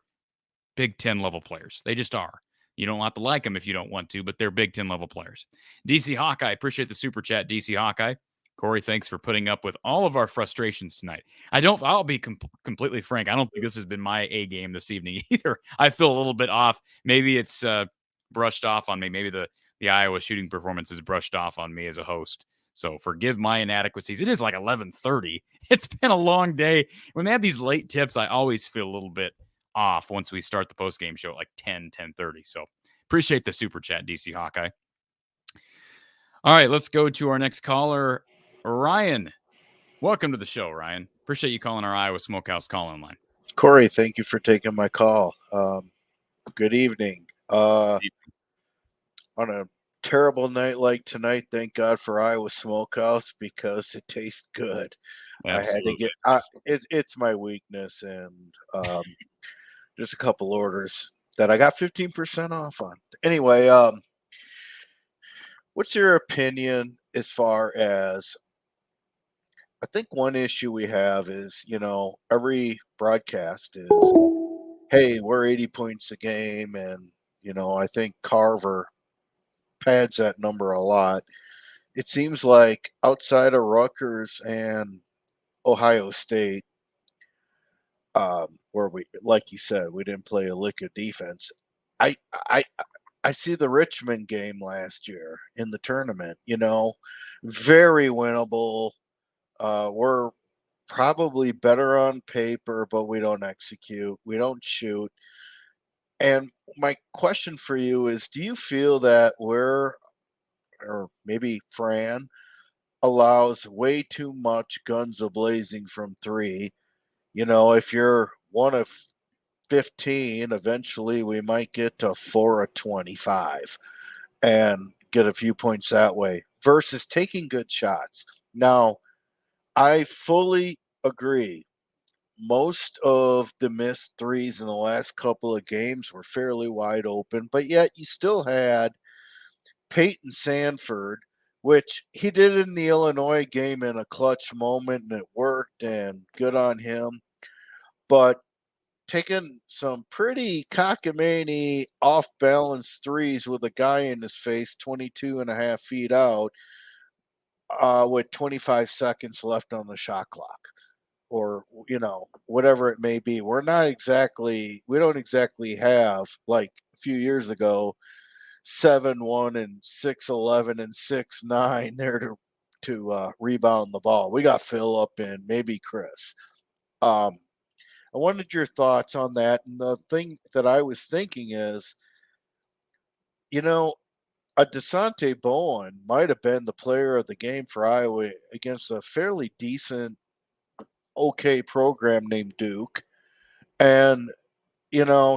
Big Ten level players. They just are. You don't have to like them if you don't want to, but they're Big Ten level players. DC Hawkeye, appreciate the super chat, DC Hawkeye. Corey, thanks for putting up with all of our frustrations tonight. I'll be completely frank. I don't think this has been my A game this evening either. I feel a little bit off. Maybe it's brushed off on me. Maybe the Iowa shooting performance is brushed off on me as a host. So forgive my inadequacies. It is like 11:30. It's been a long day. When they have these late tips, I always feel a little bit off once we start the post-game show at like 10:30. So appreciate the super chat, DC Hawkeye. All right, let's go to our next caller, Ryan. Welcome to the show, Ryan. Appreciate you calling our Iowa Smokehouse call-in line. Corey, thank you for taking my call. Good evening. On a terrible night like tonight, thank God for Iowa Smokehouse because it tastes good. Absolutely. I had to get it's my weakness, and just a couple orders that I got 15% off on. Anyway, what's your opinion as far as, I think one issue we have is, every broadcast is hey, we're 80 points a game. And, I think Carver pads that number a lot. It seems like outside of Rutgers and Ohio State, where we, like you said, we didn't play a lick of defense. I I I see the Richmond game last year in the tournament. Very winnable. We're probably better on paper, but we don't execute. We don't shoot. And my question for you is: do you feel that or maybe Fran, allows way too much guns a-blazing from three? If you're one of 15, eventually we might get to 4 of 25 and get a few points that way versus taking good shots. Now, I fully agree. Most of the missed threes in the last couple of games were fairly wide open, but yet you still had Peyton Sanford, which he did in the Illinois game in a clutch moment and it worked, and good on him. But taking some pretty cockamamie off balance threes with a guy in his face 22 and a half feet out with 25 seconds left on the shot clock, or whatever it may be. We don't exactly have, like a few years ago, 7-1 and 6-11 and 6-9 there to rebound the ball. We got Phillip and maybe Chris. I wanted your thoughts on that. And the thing that I was thinking is, a DeSante Bowen might have been the player of the game for Iowa against a fairly decent, okay program named Duke. And,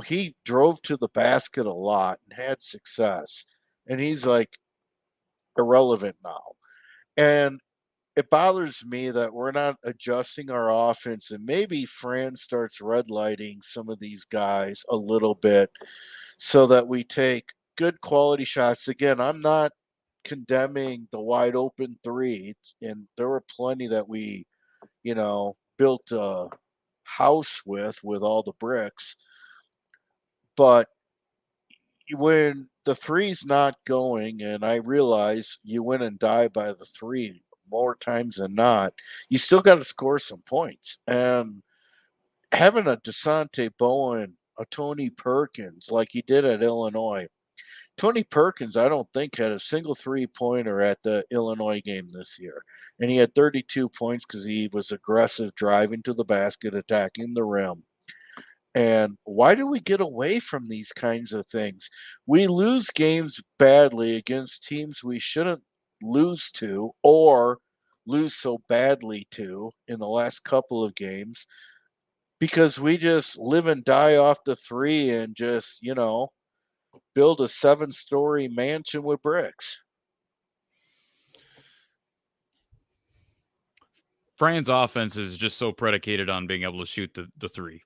he drove to the basket a lot and had success. And he's like irrelevant now. And it bothers me that we're not adjusting our offense, and maybe Fran starts red lighting some of these guys a little bit so that we take good quality shots. Again, I'm not condemning the wide open three, and there were plenty that we, built a house with all the bricks. But when the three's not going, and I realize you win and die by the three more times than not, you still got to score some points. And having a DeSante Bowen, a Tony Perkins, like he did at Illinois. Tony Perkins, I don't think, had a single three-pointer at the Illinois game this year. And he had 32 points because he was aggressive, driving to the basket, attacking the rim. And why do we get away from these kinds of things? We lose games badly against teams we shouldn't lose to, or lose so badly to in the last couple of games, because we just live and die off the three and just, build a 7-story mansion with bricks. Fran's offense is just so predicated on being able to shoot the three.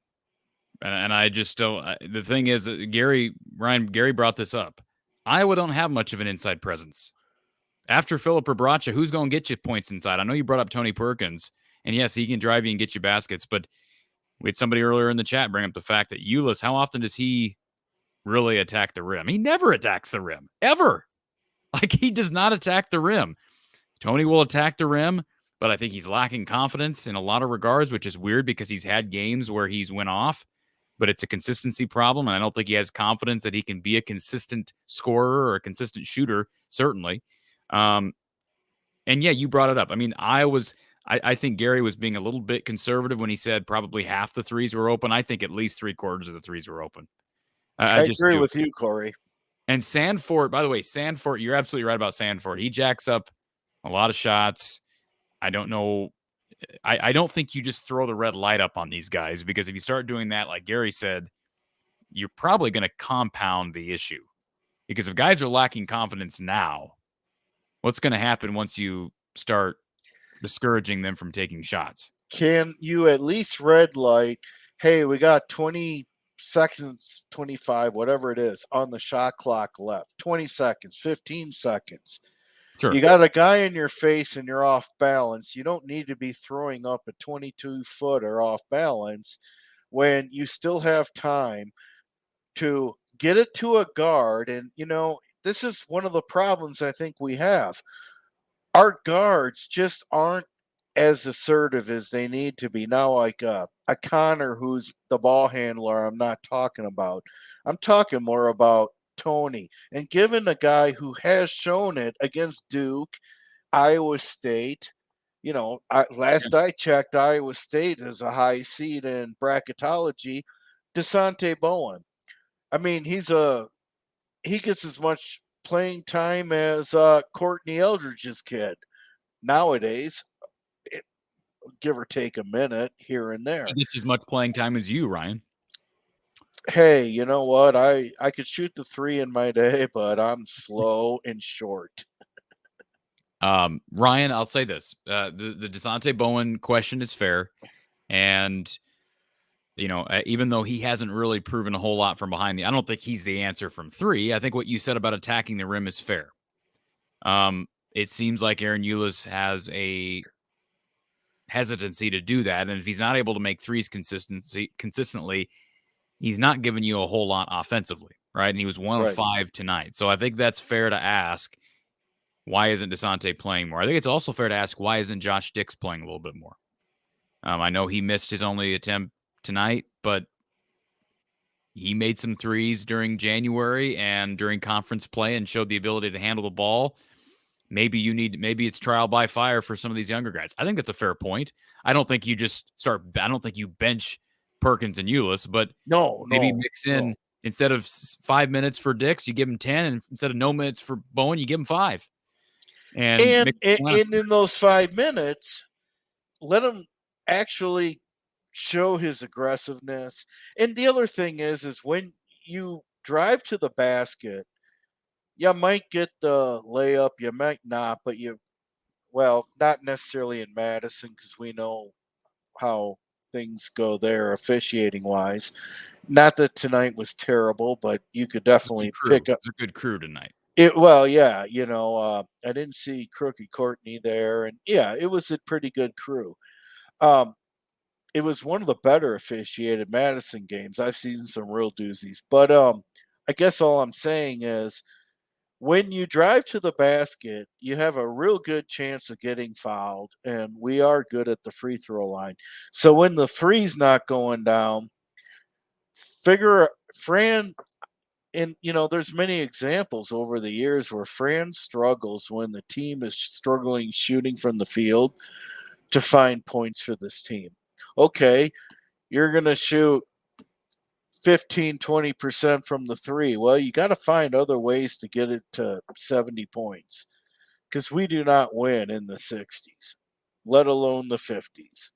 And I just don't. The thing is, Gary brought this up. Iowa don't have much of an inside presence. After Philip or Bracha, who's going to get you points inside? I know you brought up Tony Perkins, and yes, he can drive you and get you baskets, but we had somebody earlier in the chat bring up the fact that Ulis, how often does he really attack the rim? He never attacks the rim, ever. Like, he does not attack the rim. Tony will attack the rim, but I think he's lacking confidence in a lot of regards, which is weird because he's had games where he's went off, but it's a consistency problem, and I don't think he has confidence that he can be a consistent scorer or a consistent shooter, certainly. And yeah, you brought it up. I mean, I think Gary was being a little bit conservative when he said probably half the threes were open. I think at least 3/4 of the threes were open. I just agree do. with you, Corey. And Sanford, by the way, you're absolutely right about Sanford. He jacks up a lot of shots. I don't know. I don't think you just throw the red light up on these guys, because if you start doing that, like Gary said, you're probably going to compound the issue. Because if guys are lacking confidence now, what's going to happen once you start discouraging them from taking shots? Can you at least red light, hey, we got 20 seconds, 25, whatever it is, on the shot clock left, 20 seconds, 15 seconds. Sure. You got a guy in your face and you're off balance. You don't need to be throwing up a 22-footer off balance when you still have time to get it to a guard. And, this is one of the problems I think we have. Our guards just aren't as assertive as they need to be. Now, like a Connor, who's the ball handler, I'm not talking about. I'm talking more about Tony. And given a guy who has shown it against Duke, Iowa State, last I checked, Iowa State is a high seed in bracketology. Desante Bowen. I mean, he gets as much playing time as Courtney Eldridge's kid nowadays, give or take a minute here and there. He gets as much playing time as you, Ryan. Hey, you know what? I could shoot the three in my day, but I'm slow and short. Ryan, I'll say this: the Desante Bowen question is fair, and even though he hasn't really proven a whole lot from behind I don't think he's the answer from three. I think what you said about attacking the rim is fair. It seems like Aaron Eulis has a hesitancy to do that, and if he's not able to make threes consistently, he's not giving you a whole lot offensively, right? And he was 1 of 5 tonight, so I think that's fair to ask. Why isn't Desante playing more? I think it's also fair to ask, why isn't Josh Dix playing a little bit more? I know he missed his only attempt tonight, but he made some threes during January and during conference play and showed the ability to handle the ball. Maybe it's trial by fire for some of these younger guys. I think that's a fair point. I don't think you bench Perkins and Eulis, but maybe mix in instead of 5 minutes for Dix, you give him 10, and instead of no minutes for Bowen, you give him 5. And in those 5 minutes, let him actually show his aggressiveness. And the other thing is when you drive to the basket, you might get the layup, you might not, but not necessarily in Madison, because we know how things go there officiating wise. Not that tonight was terrible, but you could definitely pick up. It's a good crew tonight. I didn't see Crooked Courtney there, and it was a pretty good crew. It was one of the better officiated Madison games. I've seen some real doozies, but I guess all I'm saying is, when you drive to the basket, you have a real good chance of getting fouled, and we are good at the free throw line. So when the three's not going down, Fran. And, there's many examples over the years where Fran struggles when the team is struggling shooting from the field to find points for this team. Okay, you're going to shoot 15, 20% from the three. Well, you got to find other ways to get it to 70 points, because we do not win in the 60s, let alone the 50s.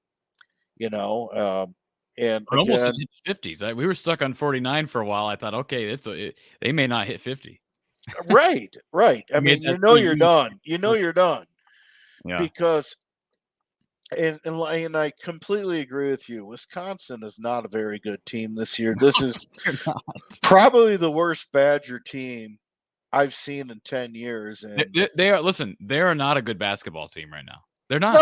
And we almost hit 50s. We were stuck on 49 for a while. I thought, okay, they may not hit 50. Right. I mean, you're done. You're done. Yeah. Because, and I completely agree with you. Wisconsin is not a very good team this year. This is probably the worst Badger team I've seen in 10 years. And they are not a good basketball team right now. They're not.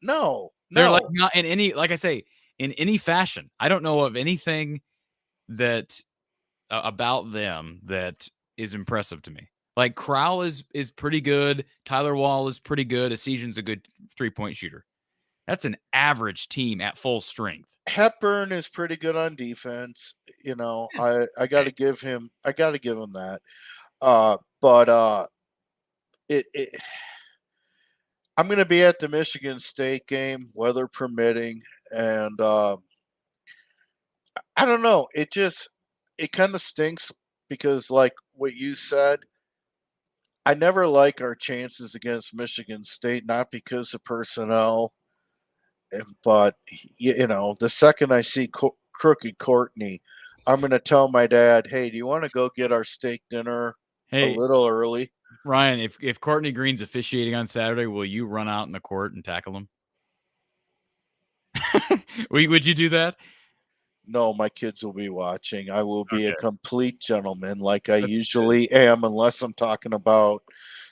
No. They're like not in any, like I say, in any fashion. I don't know of anything that about them that is impressive to me. Like Crowell is pretty good. Tyler Wall is pretty good. Esigen's a good 3-point shooter. That's an average team at full strength. Hepburn is pretty good on defense. I got to give him that. But I'm going to be at the Michigan State game, weather permitting, and I don't know. It kind of stinks because, like what you said, I never like our chances against Michigan State, not because of personnel, but the second I see Crooked Courtney, I'm going to tell my dad, hey, do you want to go get our steak dinner a little early? Ryan, if Courtney Green's officiating on Saturday, will you run out in the court and tackle him? Would you do that? No, my kids will be watching. I will be a complete gentleman like I usually am, unless I'm talking about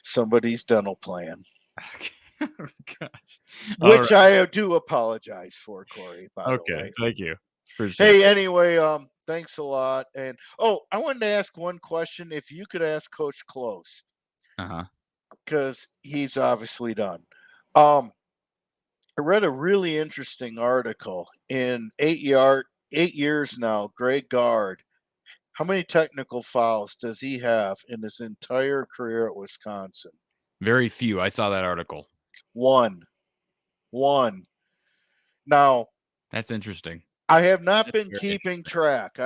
somebody's dental plan. Oh, gosh. Which I do apologize for, Corey, by the way. Thank you. For sure. Hey, anyway, thanks a lot. And I wanted to ask one question. If you could ask Coach Close, because he's obviously done. I read a really interesting article in 8 years now. Greg Gard, how many technical fouls does he have in his entire career at Wisconsin? Very few. I saw that article. One. Now, That's interesting. I have not That's been very keeping track.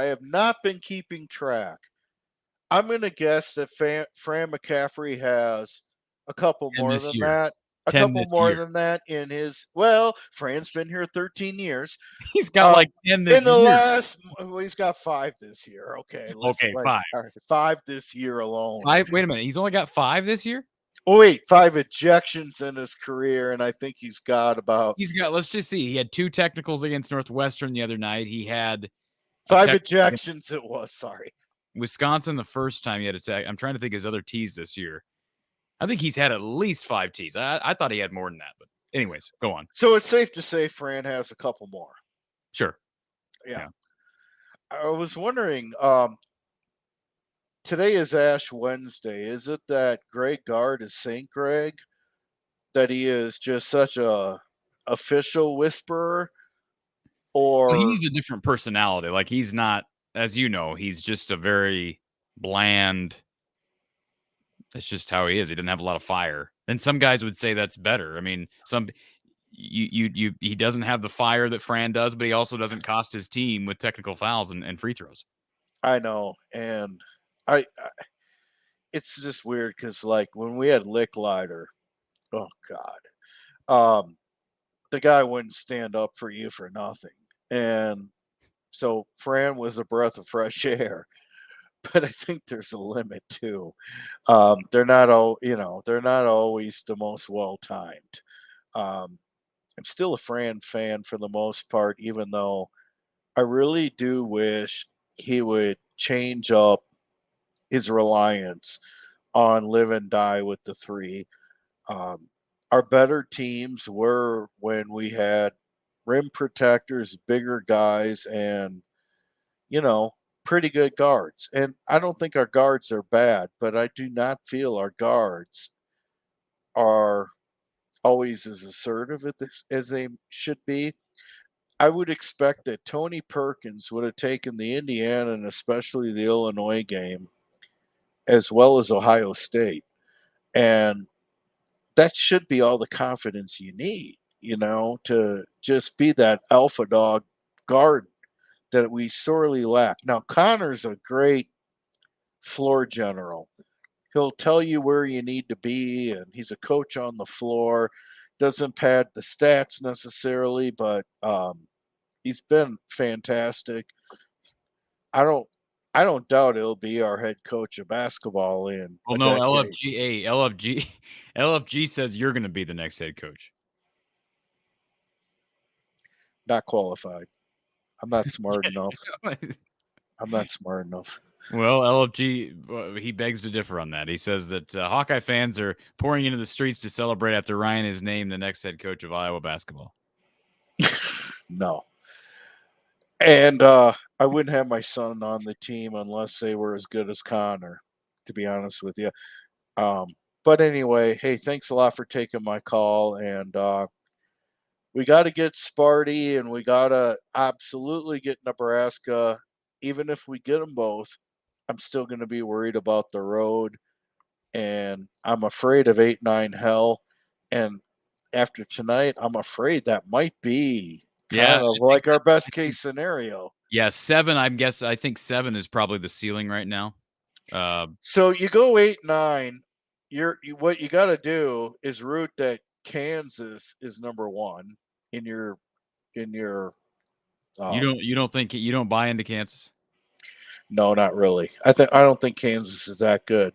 I'm going to guess that Fran McCaffrey has a couple 10 more this than year. that. A 10 couple this more year. than that in his. Well, Fran's been here 13 years. He's got like 10 this in the year. last. Well, he's got 5 this year. Okay. Okay, 5. All right, 5 this year alone. 5. Wait a minute. He's only got 5 this year? Oh, wait. 5 ejections in his career, and I think he's got about. He's got, let's just see. He had 2 technicals against Northwestern the other night. He had 5 ejections, it was. Sorry. Wisconsin the first time he had a tech. I'm trying to think his other T's this year. I think he's had at least 5 T's. I thought he had more than that, but anyways, go on. So it's safe to say Fran has a couple more. Sure. Yeah. I was wondering, today is Ash Wednesday. Is it that Greg Gard is St. Greg? That he is just such a official whisperer? Or Well, he's a different personality. Like he's not, as you know, he's just a very bland. That's just how he is. He doesn't have a lot of fire. And some guys would say that's better. I mean, he doesn't have the fire that Fran does, but he also doesn't cost his team with technical fouls and free throws. I know, and I it's just weird because like when we had Licklider, oh God, the guy wouldn't stand up for you for nothing, and so Fran was a breath of fresh air. But I think there's a limit too. They're not always the most well timed. I'm still a Fran fan for the most part, even though I really do wish he would change up his reliance on live and die with the 3. Our better teams were when we had rim protectors, bigger guys, and pretty good guards. And I don't think our guards are bad, but I do not feel our guards are always as assertive as they should be. I would expect that Tony Perkins would have taken the Indiana and especially the Illinois game as well as Ohio State. And that should be all the confidence you need, to just be that alpha dog guard that we sorely lack. Now, Connor's a great floor general. He'll tell you where you need to be, and he's a coach on the floor. Doesn't pad the stats necessarily, but he's been fantastic. I don't doubt he'll be our head coach of basketball in. Well, no, LFG says you're going to be the next head coach. Not qualified. I'm not smart enough. I'm not smart enough. Well, LFG, he begs to differ on that. He says that Hawkeye fans are pouring into the streets to celebrate after Ryan is named the next head coach of Iowa basketball. No. And I wouldn't have my son on the team unless they were as good as Connor, to be honest with you. But anyway, hey, thanks a lot for taking my call. And we got to get Sparty, and we got to absolutely get Nebraska. Even if we get them both, I'm still going to be worried about the road. And I'm afraid of 8-9 hell. And after tonight, I'm afraid that might be kind of like our best case scenario. Yeah, 7, I think 7 is probably the ceiling right now. So you go 8-9. What you got to do is root that Kansas is number 1 in your. You don't buy into Kansas? No, not really. I don't think Kansas is that good.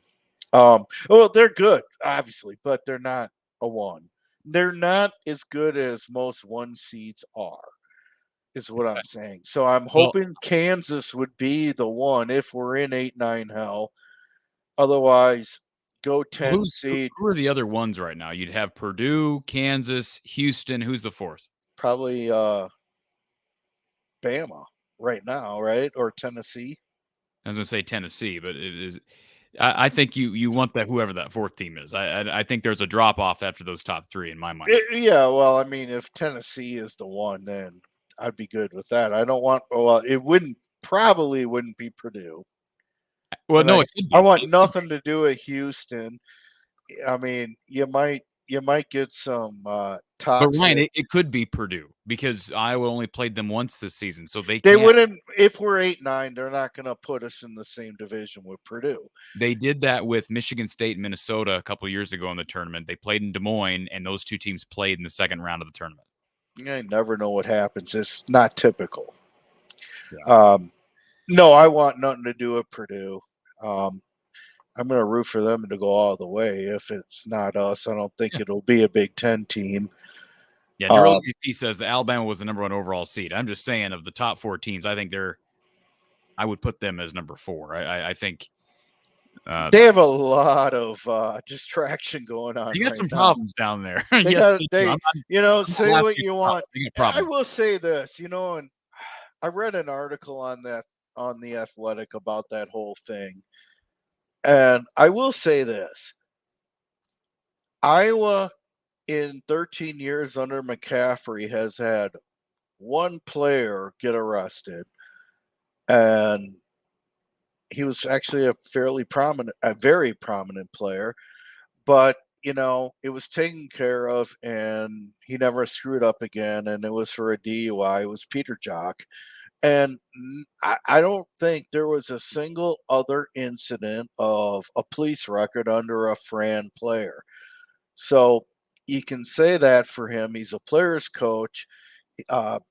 Well, they're good, obviously, but they're not a 1. They're not as good as most 1 seeds are, is what I'm saying. So I'm hoping Kansas would be the 1 if we're in 8-9 hell. Otherwise, go 10 seed. Who are the other ones right now? You'd have Purdue, Kansas, Houston. Who's the 4th? Probably Bama. right now, right? Or Tennessee. I was going to say Tennessee, but it is. I think you want that whoever that fourth team is. I think there's a drop off after those top three in my mind. Yeah, well, I mean, if Tennessee is the one, then I'd be good with that. I don't want. Well, it probably wouldn't be Purdue. Well, And no, I want nothing to do with Houston. I mean, you might get some But toxic. Ryan, it could be Purdue because Iowa only played them once this season, so they They can't. wouldn't. If we're 8-9, they're not going to put us in the same division with Purdue. They did that with Michigan State and Minnesota a couple years ago in the tournament. They played in Des Moines, and those two teams played in the second round of the tournament. You never know what happens. It's not typical. Yeah. No, I want nothing to do with Purdue. I'm going to root for them to go all the way. If it's not us, I don't think it'll be a Big Ten team. Yeah, Daryl MVP says the Alabama was the number 1 overall seed. I'm just saying of the top 4 teams, I think I would put them as number 4. I think they have a lot of distraction going on. You got right some now. problems down there. They Yes, got, say what you want. I will say this, and I read an article on The Athletic about that whole thing. And I will say this. Iowa in 13 years under McCaffrey has had one player get arrested, and he was actually a very prominent player, but it was taken care of, and he never screwed up again, and it was for a DUI. It was Peter Jock. And I don't think there was a single other incident of a police record under a Fran player. So you can say that for him. He's a player's coach.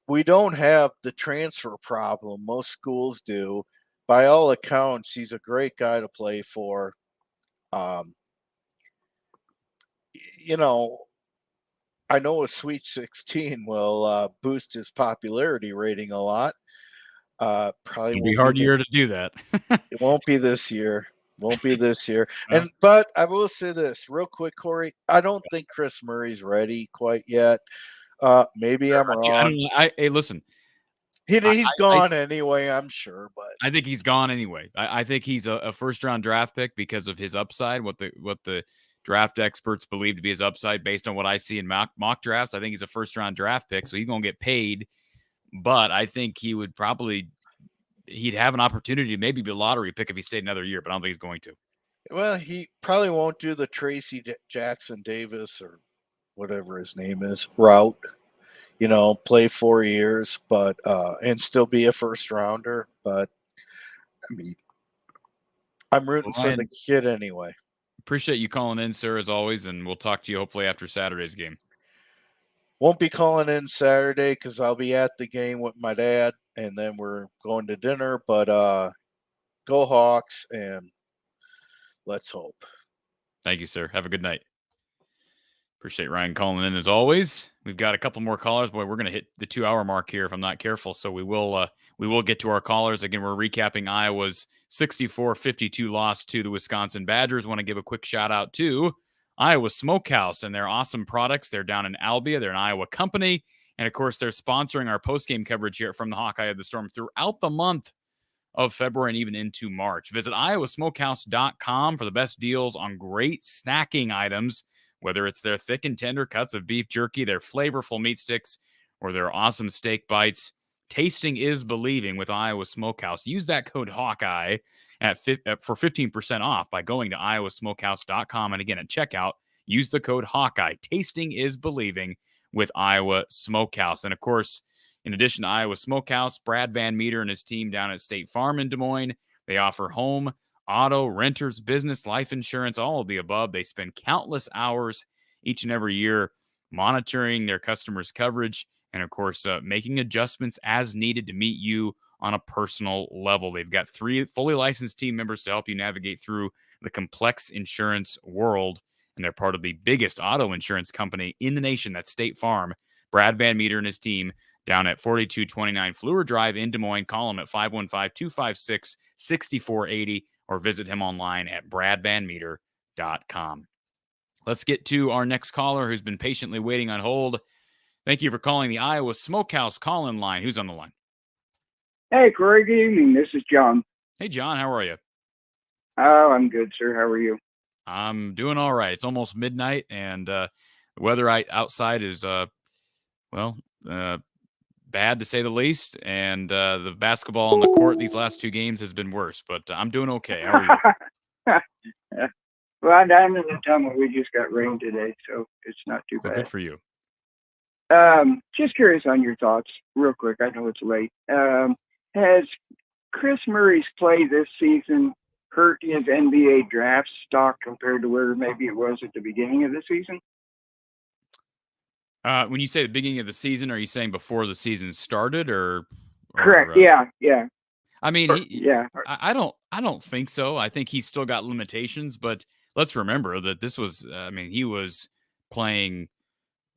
We don't have the transfer problem most schools do. By all accounts, he's a great guy to play for. I know a Sweet 16 will boost his popularity rating a lot. Probably It'll be hard year to do that. It won't be this year. But I will say this real quick, Corey. I don't think Chris Murray's ready quite yet. Maybe I'm wrong. Hey, listen. He's gone anyway, I'm sure, but I think he's gone anyway. I think he's a first-round draft pick because of his upside, what the draft experts believe to be his upside based on what I see in mock drafts. I think he's a first-round draft pick, so he's going to get paid. But I think he'd have an opportunity to maybe be a lottery pick if he stayed another year, but I don't think he's going to. Well, he probably won't do the Tracy Jackson Davis or whatever his name is route. Play 4 years, but and still be a first rounder. But I mean, I'm rooting for the kid anyway. Appreciate you calling in, sir, as always, and we'll talk to you hopefully after Saturday's game. Won't be calling in Saturday because I'll be at the game with my dad, and then we're going to dinner. But go Hawks, and let's hope. Thank you, sir. Have a good night. Appreciate Ryan calling in as always. We've got a couple more callers. Boy, we're going to hit the 2-hour mark here if I'm not careful. So we will get to our callers. Again, we're recapping Iowa's 64-52 loss to the Wisconsin Badgers. Want to give a quick shout out to Iowa Smokehouse and their awesome products. They're down in Albia. They're an Iowa company. And, of course, they're sponsoring our postgame coverage here from the Hawkeye of the Storm throughout the month of February and even into March. Visit iowasmokehouse.com for the best deals on great snacking items, whether it's their thick and tender cuts of beef jerky, their flavorful meat sticks, or their awesome steak bites. Tasting is believing with Iowa Smokehouse. Use that code Hawkeye for 15% off by going to iowasmokehouse.com. And again, at checkout, use the code Hawkeye. Tasting is believing with Iowa Smokehouse. And of course, in addition to Iowa Smokehouse, Brad Van Meter and his team down at State Farm in Des Moines, they offer home, auto, renters, business, life insurance, all of the above. They spend countless hours each and every year monitoring their customers' coverage and, of course, making adjustments as needed to meet you on a personal level. They've got 3 fully licensed team members to help you navigate through the complex insurance world, and they're part of the biggest auto insurance company in the nation. That's State Farm. Brad Van Meter and his team down at 4229 Fleur Drive in Des Moines. Call him at 515-256-6480 or visit him online at bradvanmeter.com. Let's get to our next caller who's been patiently waiting on hold. Thank you for calling the Iowa Smokehouse call-in line. Who's on the line? Hey, Corey, good evening. This is John. Hey, John, how are you? Oh, I'm good, sir. How are you? I'm doing all right. It's almost midnight, and the weather outside is well, bad to say the least. And the basketball on the court these last two games has been worse. But I'm doing okay. How are you? Well, I'm in the tunnel. We just got rain today, so it's not too Well, bad. good for you. Just curious on your thoughts, real quick. I know it's late. Has Chris Murray's play this season hurt his NBA draft stock compared to where maybe it was at the beginning of the season? When you say the beginning of the season, are you saying before the season started, or Correct. Yeah. I mean, yeah. I don't think so. I think he's still got limitations, but let's remember that this was. I mean, he was playing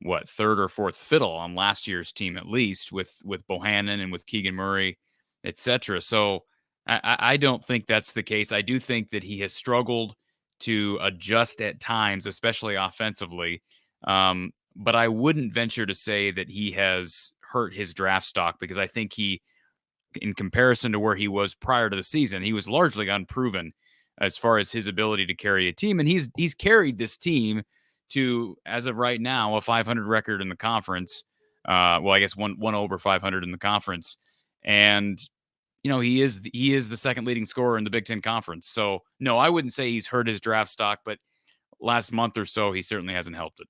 what, third or fourth fiddle on last year's team, at least with Bohannon and with Keegan Murray, etc. So I don't think that's the case. I do think that he has struggled to adjust at times, especially offensively. But I wouldn't venture to say that he has hurt his draft stock, because I think he, in comparison to where he was prior to the season, he was largely unproven as far as his ability to carry a team. And he's carried this team to, as of right now, a 500 record in the conference. Well, I guess one over 500 in the conference. And, you know, he is the second leading scorer in the Big Ten Conference. So, no, I wouldn't say he's hurt his draft stock, but last month or so, he certainly hasn't helped it.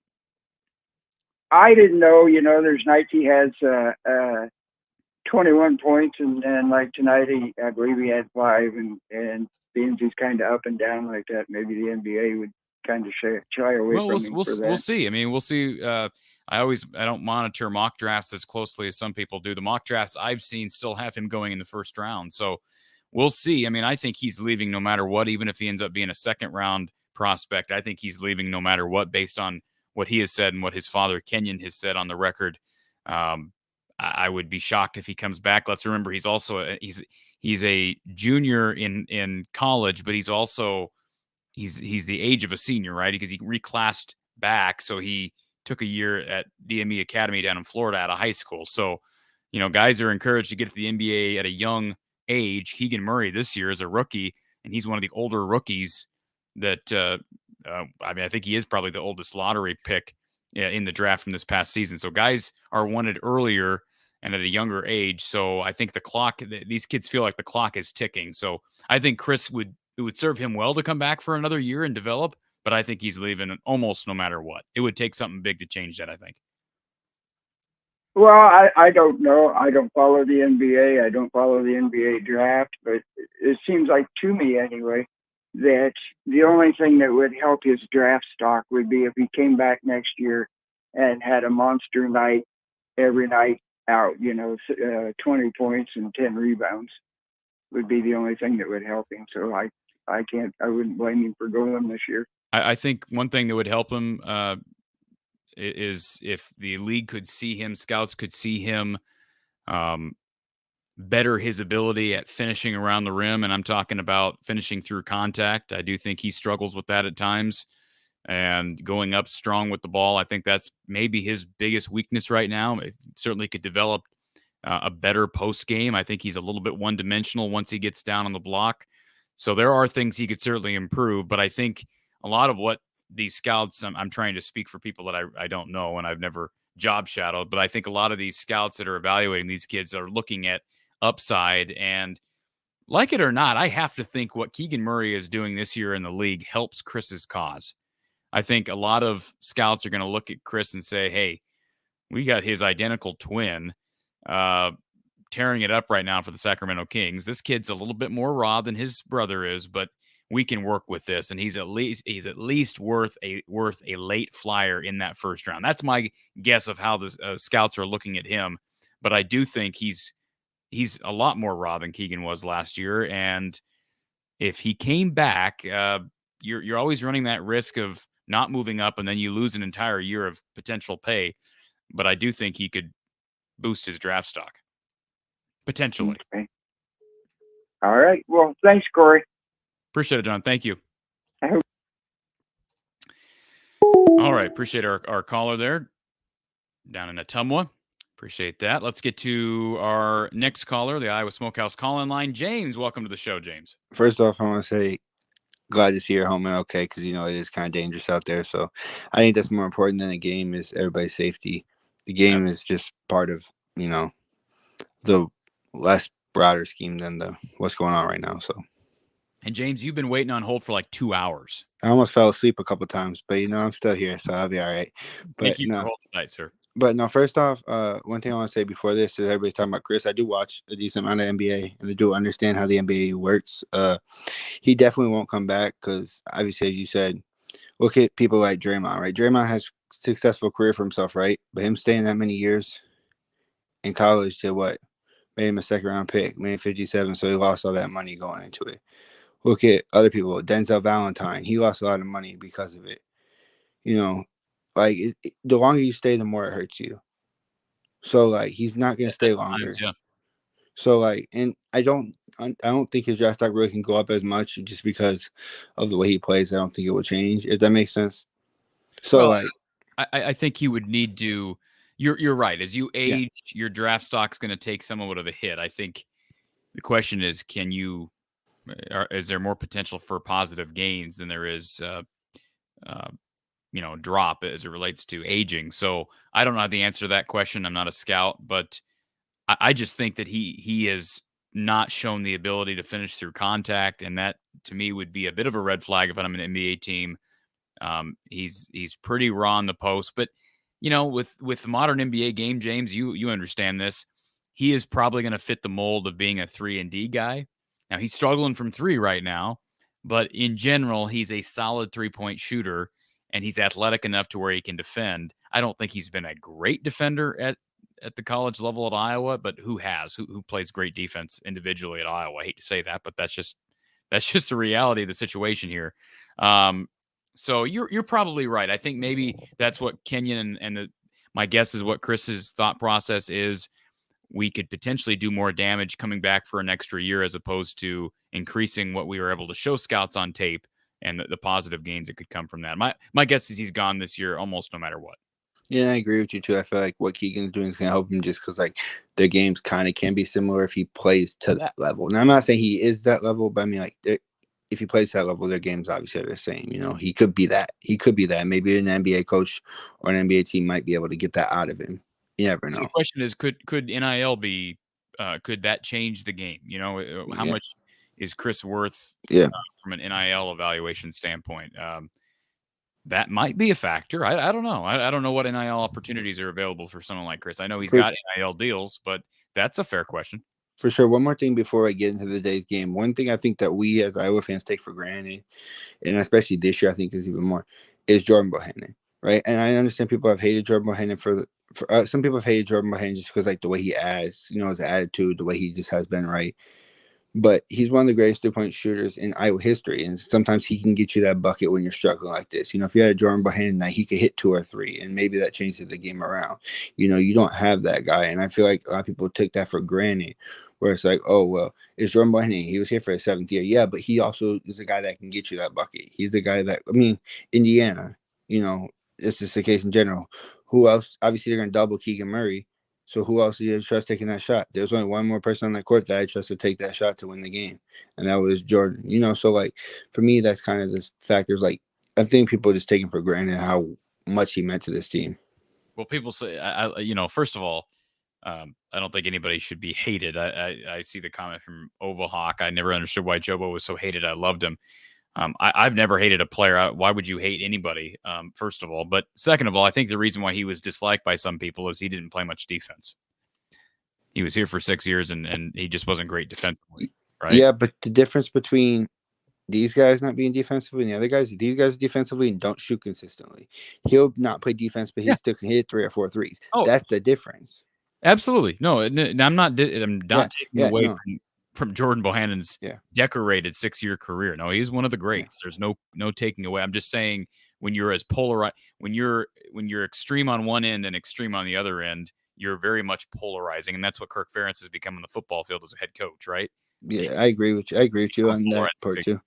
I didn't know, there's nights he has 21 points, and like tonight, I believe he had 5, and being he's kind of up and down like that, maybe the NBA would kind of shy away from him for that. We'll see. I mean, we'll see. I don't monitor mock drafts as closely as some people do. The mock drafts I've seen still have him going in the first round. So we'll see. I mean, I think he's leaving no matter what, even if he ends up being a second round prospect. I think he's leaving no matter what, based on what he has said and what his father, Kenyon, has said on the record. I would be shocked if he comes back. Let's remember, he's also he's a junior in college, but he's also he's the age of a senior, right? Because he reclassed back, so he took a year at DME Academy down in Florida out of high school. So, you know, guys are encouraged to get to the NBA at a young age. Keegan Murray this year is a rookie, and he's one of the older rookies that I mean, I think he is probably the oldest lottery pick in the draft from this past season. So guys are wanted earlier and at a younger age. So I think these kids feel like the clock is ticking. So I think it would serve him well to come back for another year and develop, but I think he's leaving almost no matter what. It would take something big to change that, I think. Well, I don't know. I don't follow the NBA. I don't follow the NBA draft, but it seems like, to me anyway, that the only thing that would help his draft stock would be if he came back next year and had a monster night every night out, 20 points and 10 rebounds would be the only thing that would help him. So I wouldn't blame him for going this year. I think one thing that would help him is if the league could see him, scouts could see him better his ability at finishing around the rim. And I'm talking about finishing through contact. I do think he struggles with that at times, and going up strong with the ball. I think that's maybe his biggest weakness right now. It certainly could develop a better post game. I think he's a little bit one-dimensional once he gets down on the block. So there are things he could certainly improve, but I think a lot of what these scouts, I'm trying to speak for people that I don't know and I've never job shadowed, but I think a lot of these scouts that are evaluating these kids are looking at upside, and like it or not, I have to think what Keegan Murray is doing this year in the league helps Chris's cause. I think a lot of scouts are going to look at Chris and say, hey, we got his identical twin tearing it up right now for the Sacramento Kings. This kid's a little bit more raw than his brother is, but we can work with this, and he's at least worth a late flyer in that first round. That's my guess of how the scouts are looking at him. But I do think he's a lot more raw than Keegan was last year, and if he came back, you're always running that risk of not moving up, and then you lose an entire year of potential pay. But I do think he could boost his draft stock potentially. Okay. All right. Well, thanks, Corey. Appreciate it, John. Thank you. I hope. All right. Appreciate our caller there down in Ottumwa. Appreciate that. Let's get to our next caller, the Iowa Smokehouse call-in line. James, welcome to the show, James. First off, I want to say glad to see you're home and okay, because it is kind of dangerous out there. So I think that's more important than the game is everybody's safety. The game is just part of the less broader scheme than what's going on right now. So. And James, you've been waiting on hold for like 2 hours. I almost fell asleep a couple of times, but I'm still here, so I'll be all right. But Thank you for holding tight, sir. But no, first off, one thing I want to say before this is everybody's talking about Chris. I do watch a decent amount of NBA, and I do understand how the NBA works. He definitely won't come back because, obviously, as you said, look at people like Draymond, right? Draymond has a successful career for himself, right? But him staying that many years in college to what? Made him a second-round pick, made him 57, so he lost all that money going into it. Look at other people. Denzel Valentine. He lost a lot of money because of it. The longer you stay, the more it hurts you. So, he's not going to stay longer. Yeah. So, and I don't think his draft stock really can go up as much just because of the way he plays. I don't think it will change, if that makes sense. So, I think he would need to. You're right. As you age, your draft stock's going to take somewhat of a hit. I think the question is, is there more potential for positive gains than there is, drop as it relates to aging? So I don't know the answer to that question. I'm not a scout, but I just think that he has not shown the ability to finish through contact, and that to me would be a bit of a red flag if I'm an NBA team. He's pretty raw on the post, but with the modern NBA game, James, you understand this. He is probably going to fit the mold of being a 3-and-D guy. Now, he's struggling from 3 right now, but in general, he's a solid 3-point shooter, and he's athletic enough to where he can defend. I don't think he's been a great defender at the college level at Iowa, but who plays great defense individually at Iowa? I hate to say that, but that's just the reality of the situation here. So you're probably right. I think maybe that's what Kenyon and my guess is what Chris's thought process is. We could potentially do more damage coming back for an extra year as opposed to increasing what we were able to show scouts on tape and the positive gains that could come from that. My guess is he's gone this year almost no matter what. Yeah, I agree with you too. I feel like what Keegan's doing is going to help him just because their games kind of can be similar if he plays to that level. Now, I'm not saying he is that level, but I mean, if he plays to that level, their games obviously are the same. He could be that. Maybe an NBA coach or an NBA team might be able to get that out of him. You never know. The question is, could NIL be? Could that change the game? How much is Chris worth? From an NIL evaluation standpoint, that might be a factor. I don't know. I don't know what NIL opportunities are available for someone like Chris. I know he's got NIL deals, but that's a fair question. For sure. One more thing before I get into the day's game. One thing I think that we as Iowa fans take for granted, and especially this year I think is even more, is Jordan Bohannon, right? And I understand people have hated Jordan Bohannon some people have hated Jordan Bohannon just because the way he adds, his attitude, the way he just has been, right? But he's one of the greatest 3-point shooters in Iowa history, and sometimes he can get you that bucket when you're struggling like this. If you had a Jordan Bohannon night, he could hit 2 or 3, and maybe that changes the game around. You don't have that guy, and I feel like a lot of people take that for granted, where it's like, oh, well, it's Jordan Bohannon. He was here for his 7th year. Yeah, but he also is a guy that can get you that bucket. He's a guy that, Indiana, it's just the case in general. Who else? Obviously, they're going to double Keegan Murray. So who else do you trust taking that shot? There's only one more person on that court that I trust to take that shot to win the game, and that was Jordan. So for me, that's kind of the factors. I think people are just taking for granted how much he meant to this team. Well, people say, first of all, I don't think anybody should be hated. I see the comment from Oval Hawk. I never understood why Jobo was so hated. I loved him. I've never hated a player. Why would you hate anybody, first of all? But second of all, I think the reason why he was disliked by some people is he didn't play much defense. He was here for 6 years, and he just wasn't great defensively, right? Yeah, but the difference between these guys not being defensively and the other guys, these guys are defensively and don't shoot consistently. He'll not play defense, but he still can hit 3 or 4 threes. Oh, that's the difference. Absolutely. No, I'm not taking away from Jordan Bohannon's decorated 6-year career. No, he's one of the greats. There's no taking away. I'm just saying when you're as polarized, when you're extreme on one end and extreme on the other end, you're very much polarizing, and that's what Kirk Ferentz has become on the football field as a head coach, right? Yeah, I agree with you on that part too.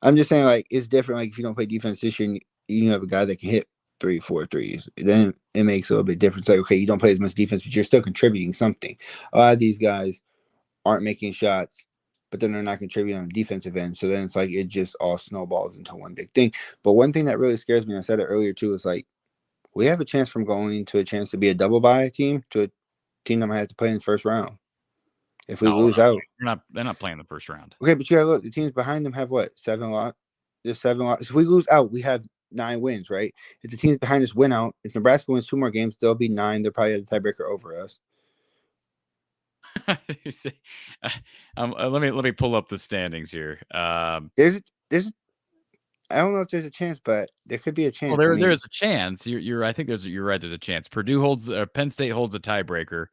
I'm just saying, it's different. If you don't play defense this year, and you have a guy that can hit 4 threes. Then it makes a little bit different. It's like, okay, you don't play as much defense, but you're still contributing something. A lot of these guys aren't making shots, but then they're not contributing on the defensive end. So then it's like it just all snowballs into one big thing. But one thing that really scares me, I said it earlier too, is like we have a chance from going to a chance to be a double bye team to a team that might have to play in the first round. If we lose out, they're not playing the first round. Okay, but you gotta look. The teams behind them have what? 7 losses. There's 7 losses. If we lose out, we have 9 wins, right? If the teams behind us win out, if Nebraska wins 2 more games, they'll be 9. They're probably at the tiebreaker over us. Let me pull up the standings here. There's I don't know if there's a chance, but there could be a chance. Well, there is a chance. You're I think you're right. There's a chance. Penn State holds a tiebreaker.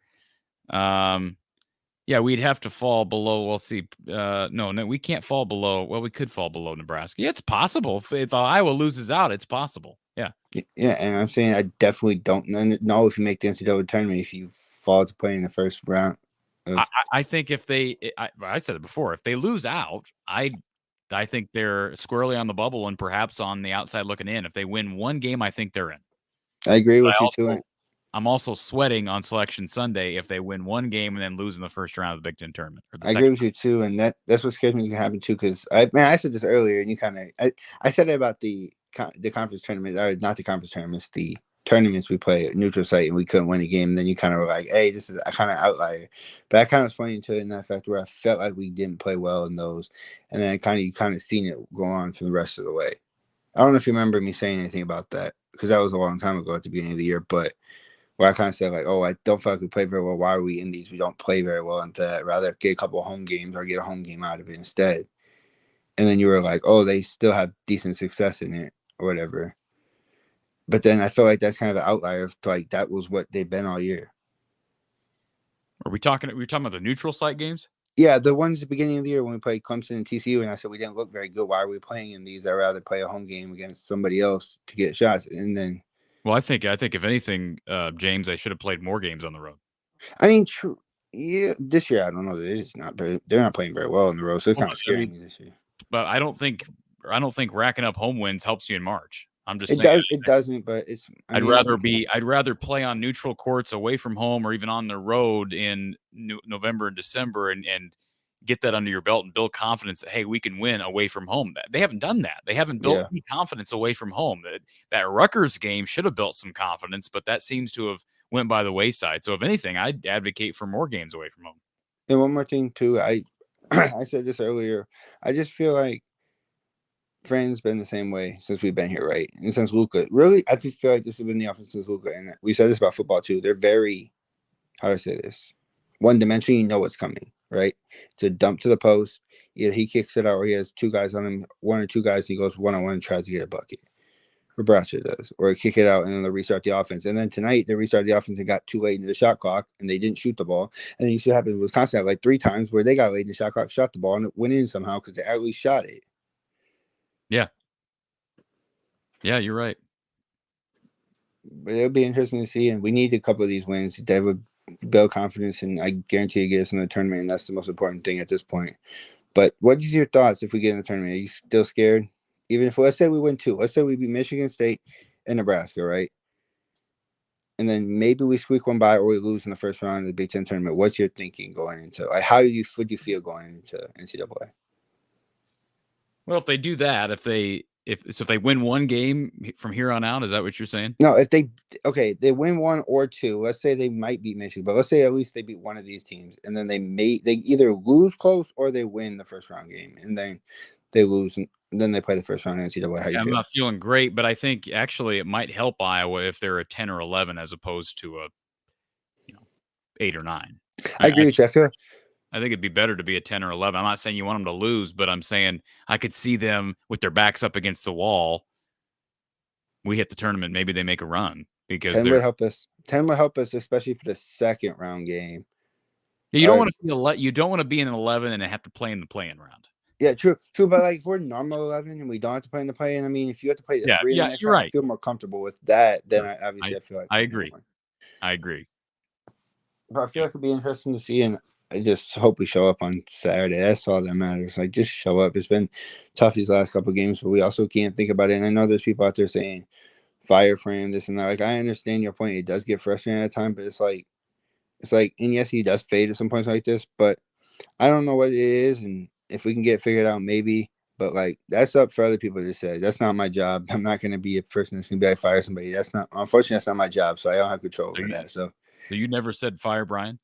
Yeah, we'd have to fall below. We'll see. No, we can't fall below. Well, we could fall below Nebraska. Yeah, it's possible. If Iowa loses out, it's possible. Yeah. Yeah, and I'm saying I definitely don't know if you make the NCAA tournament if you fall to play in the first round. I think if I said it before, if they lose out, I think they're squarely on the bubble and perhaps on the outside looking in. If they win one game, I think they're in. I agree with you too. I'm also sweating on Selection Sunday if they win one game and then lose in the first round of the Big Ten tournament. I agree with you too, and that's what scares me to happen too. Because I said this earlier, and you kind of I said it about the conference tournament, or not the conference tournaments, the tournaments we play at neutral site, and we couldn't win a game. And then you kind of were like, "Hey, this is a kind of outlier." But I kind of was pointing to it in that fact where I felt like we didn't play well in those, and then you kind of seen it go on for the rest of the way. I don't know if you remember me saying anything about that because that was a long time ago at the beginning of the year, but. Where I kind of said, like, oh, I don't feel like we play very well. Why are we in these? We don't play very well. And I'd rather get a couple of home games or get a home game out of it instead. And then you were like, oh, they still have decent success in it or whatever. But then I feel like that's kind of the outlier of like that was what they've been all year. Are we talking about the neutral site games? Yeah, the ones at the beginning of the year when we played Clemson and TCU, and I said we didn't look very good. Why are we playing in these? I'd rather play a home game against somebody else to get shots. And then well, I think if anything, James, I should have played more games on the road. I mean, true. Yeah, this year I don't know. They're not playing very well on the road, so it's kind of scaring me this year. But I don't think racking up home wins helps you in March. I'm just saying it doesn't, but it's. I'd rather play on neutral courts away from home or even on the road in November and December and get that under your belt and build confidence that, hey, we can win away from home. They haven't done that. They haven't built any confidence away from home. That Rutgers game should have built some confidence, but that seems to have went by the wayside. So if anything, I'd advocate for more games away from home. And one more thing too, I said this earlier. I just feel like Friend's been the same way since we've been here, right? And since Luka, really, I feel like this has been the offense since Luka. And we said this about football too. They're very, how do I say this? One dimension, you know what's coming. Right? It's a dump to the post. Either he kicks it out or he has 2 guys on him, 1 or 2 guys, and he goes one-on-one and tries to get a bucket. Or Bradshaw does. Or kick it out and then they'll restart the offense. And then tonight they restarted the offense and got too late in the shot clock and they didn't shoot the ball. And then you see what happened with Wisconsin like 3 times where they got late in the shot clock, shot the ball, and it went in somehow because they at least shot it. Yeah. Yeah, you're right. But it'll be interesting to see, and we need a couple of these wins. They would build confidence, and I guarantee you get us in the tournament, and that's the most important thing at this point. But what is your thoughts if we get in the tournament? Are you still scared? Even if, let's say we win 2. Let's say we beat Michigan State and Nebraska, right? And then maybe we squeak one by or we lose in the first round of the Big Ten tournament. What's your thinking going into like how would you feel going into NCAA? Well, if they do that, if they win one game from here on out, is that what you're saying? No, if they win 1 or 2. Let's say they might beat Michigan, but let's say at least they beat one of these teams, and then they either lose close or they win the first round game, and then they lose, and then they play the first round in NCAA. How do you feel? I'm not feeling great, but I think actually it might help Iowa if they're a 10 or 11 as opposed to a 8 or 9. I agree with you. I think it'd be better to be a 10 or 11. I'm not saying you want them to lose, but I'm saying I could see them with their backs up against the wall. We hit the tournament. Maybe they make a run because 10 will help us. 10 will help us, especially for the second round game. Yeah, you don't want to be in an 11 and have to play in the play-in round. Yeah, true. But like if we're normal 11 and we don't have to play in the play-in, I mean, if you have to play the 3 in the next round, I feel more comfortable with that. Then I feel like I agree. But I feel like it'd be interesting to see, and I just hope we show up on Saturday. That's all that matters. Like, just show up. It's been tough these last couple of games, but we also can't think about it. And I know there's people out there saying fire Fran, this and that. Like, I understand your point. It does get frustrating at time, but it's like, and yes, he does fade at some points like this, but I don't know what it is, and if we can get it figured out, maybe. But like, that's up for other people to say. That's not my job. I'm not going to be a person that's going to be like fire somebody. Unfortunately, that's not my job, so I don't have control over that. So you never said fire Brian?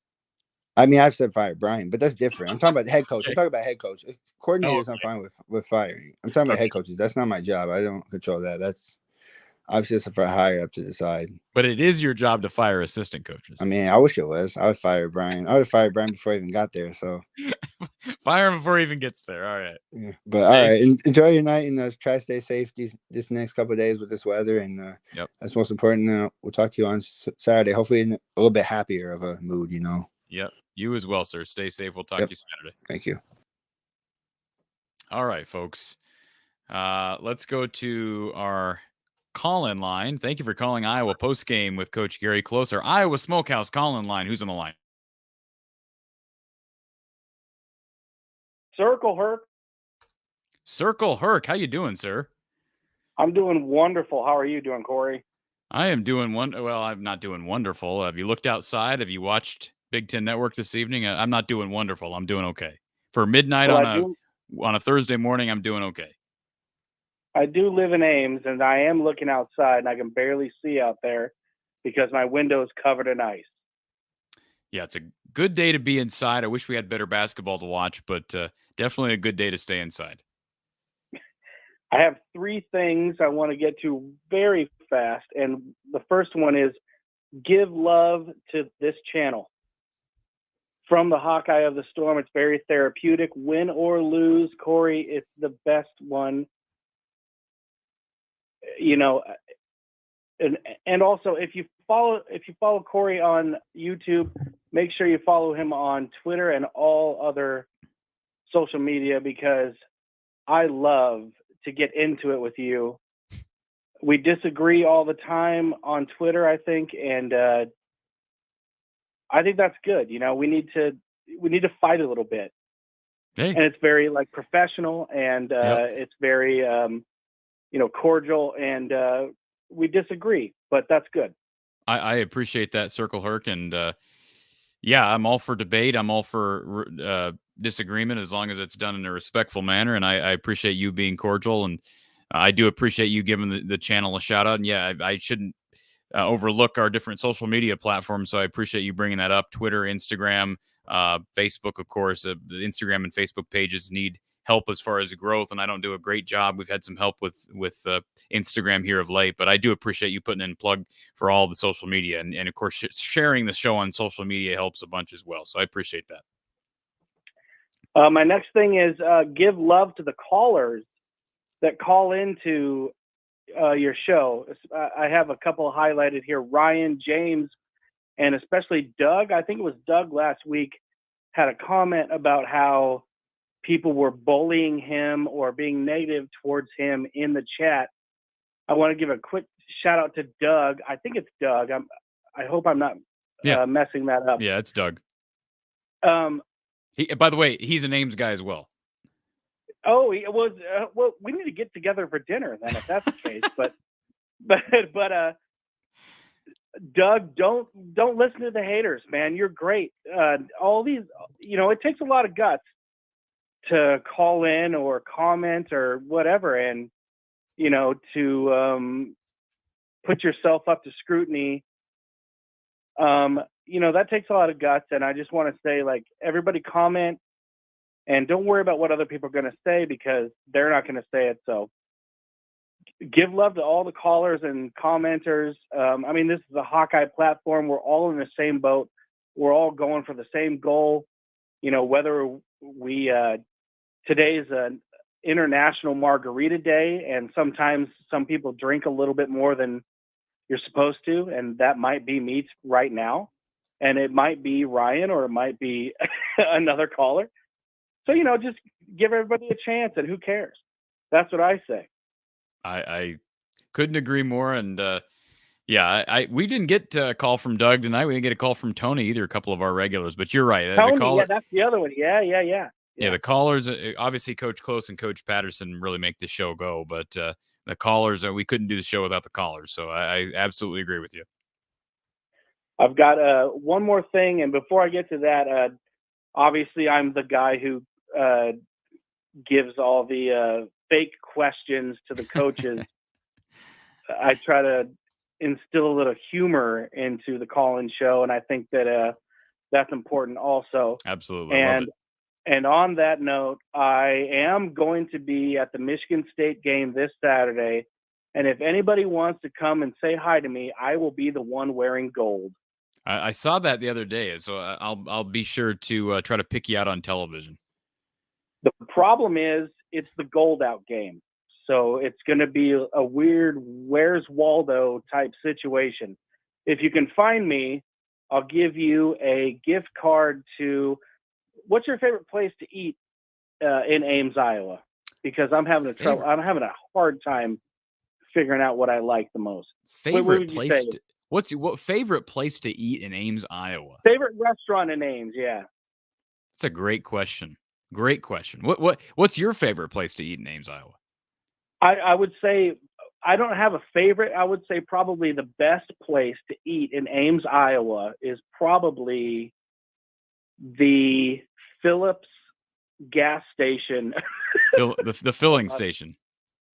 I mean, I've said fire Brian, but that's different. I'm talking about the head coach. Okay. I'm talking about head coach. Coordinators, I'm fine with firing. I'm talking about head coaches. That's not my job. I don't control that. That's obviously it's for higher up to decide. But it is your job to fire assistant coaches. I mean, I wish it was. I would fire Brian. I would have fired Brian before I even got there. So fire him before he even gets there. All right. Yeah. But all right, enjoy your night and try to stay safe this next couple of days with this weather. And that's most important. We'll talk to you on Saturday. Hopefully in a little bit happier of a mood, Yep. You as well, sir. Stay safe. We'll talk to you Saturday. Thank you. All right, folks. Let's go to our call-in line. Thank you for calling Iowa Postgame with Coach Gary Closer. Iowa Smokehouse call-in line. Who's on the line? Circle Herc. Circle Herc. How you doing, sir? I'm doing wonderful. How are you doing, Corey? I am doing well, I'm not doing wonderful. Have you looked outside? Have you watched Big Ten Network this evening? I'm not doing wonderful. I'm doing okay. For midnight on a Thursday morning, I'm doing okay. I do live in Ames, and I am looking outside, and I can barely see out there because my window is covered in ice. Yeah, it's a good day to be inside. I wish we had better basketball to watch, but definitely a good day to stay inside. I have 3 things I want to get to very fast, and the first one is give love to this channel. From the Hawkeye of the Storm, it's very therapeutic. Win or lose, Corey, it's the best one. And also if you follow Corey on YouTube, make sure you follow him on Twitter and all other social media, because I love to get into it with you. We disagree all the time on Twitter, I think, and I think that's good. We need to fight a little bit. Hey. And it's very professional, and it's very cordial, and we disagree, but that's good. I appreciate that, Circle Herc, and I'm all for debate. I'm all for disagreement as long as it's done in a respectful manner, and I appreciate you being cordial, and I do appreciate you giving the channel a shout out. And I shouldn't overlook our different social media platforms, so I appreciate you bringing that up. Twitter, Instagram, Facebook, of course. The Instagram and Facebook pages need help as far as growth, and I don't do a great job. We've had some help with Instagram here of late, but I do appreciate you putting in a plug for all the social media, and of course sharing the show on social media helps a bunch as well, so I appreciate that. My next thing is give love to the callers that call into your show. I have a couple highlighted here. Ryan, James, and especially Doug. I think it was Doug last week had a comment about how people were bullying him or being negative towards him in the chat. I want to give a quick shout out to Doug. I think it's Doug. I hope I'm not messing that up. Yeah, it's Doug. By the way, he's an Ames guy as well. Oh, it was. Well, we need to get together for dinner then, if that's the case. But Doug, don't listen to the haters, man. You're great. All these, it takes a lot of guts to call in or comment or whatever, and to put yourself up to scrutiny. That takes a lot of guts, and I just want to say, everybody comment, and don't worry about what other people are going to say, because they're not going to say it. So give love to all the callers and commenters. This is a Hawkeye platform. We're all in the same boat. We're all going for the same goal. Whether we today is an International Margarita Day, and sometimes some people drink a little bit more than you're supposed to, and that might be me right now, and it might be Ryan, or it might be another caller. So, just give everybody a chance, and who cares? That's what I say. I couldn't agree more. And we didn't get a call from Doug tonight. We didn't get a call from Tony either, a couple of our regulars. But you're right. Tony, that's the other one. Yeah. Yeah, the callers, obviously Coach Close and Coach Patterson really make the show go. But the callers, we couldn't do the show without the callers. So I absolutely agree with you. I've got one more thing, and before I get to that, obviously I'm the guy who gives all the fake questions to the coaches. I try to instill a little humor into the call-in show, and I think that that's important also. Absolutely. Love it. And on that note, I am going to be at the Michigan State game this Saturday, and if anybody wants to come and say hi to me, I will be the one wearing gold. I saw that the other day, so I'll be sure to try to pick you out on television. The problem is it's the gold out game. So it's going to be a weird Where's Waldo type situation. If you can find me, I'll give you a gift card to – what's your favorite place to eat in Ames, Iowa? Because I'm having a hard time figuring out what I like the most. Favorite place? What favorite place to eat in Ames, Iowa? Favorite restaurant in Ames? Yeah, that's a great question. Great question. What's your favorite place to eat in Ames, Iowa? I would say I don't have a favorite. I would say probably the best place to eat in Ames, Iowa is probably the Phillips gas station. the filling station.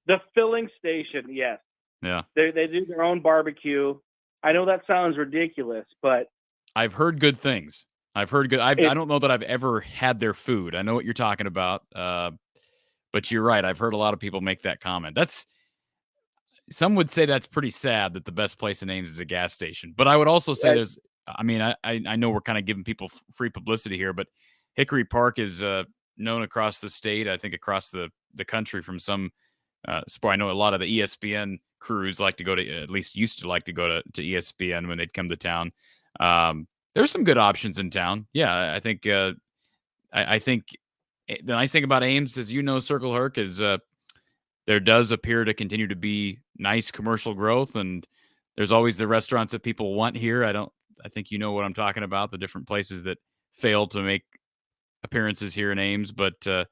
The filling station, yes. Yeah. They do their own barbecue. I know that sounds ridiculous, but I've heard good things. I don't know that I've ever had their food. I know what you're talking about. But you're right. I've heard a lot of people make that comment. Some would say that's pretty sad that the best place in Ames is a gas station. But I would also say I know we're kind of giving people free publicity here, but Hickory Park is known across the state, I think across the country from some sport. I know a lot of the ESPN crews like to go to, at least used to like to go to ESPN when they'd come to town. There's some good options in town. Yeah, I think the nice thing about Ames, as you know, Circle Herc, is there does appear to continue to be nice commercial growth, and there's always the restaurants that people want here. I think you know what I'm talking about, the different places that fail to make appearances here in Ames, but there's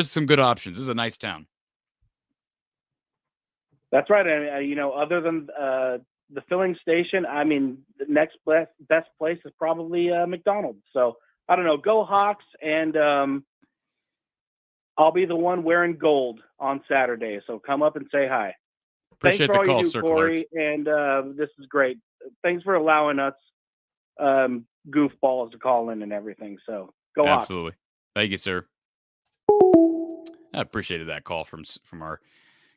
some good options. This is a nice town. That's right. And other than the filling station, I mean, the next best place is probably McDonald's. So I don't know. Go Hawks, and I'll be the one wearing gold on Saturday. So come up and say hi. Appreciate Thanks for the all call, you do, Sir Corey, and this is great. Thanks for allowing us goofballs to call in and everything. So go Hawks. Absolutely. Thank you, sir. I appreciated that call from our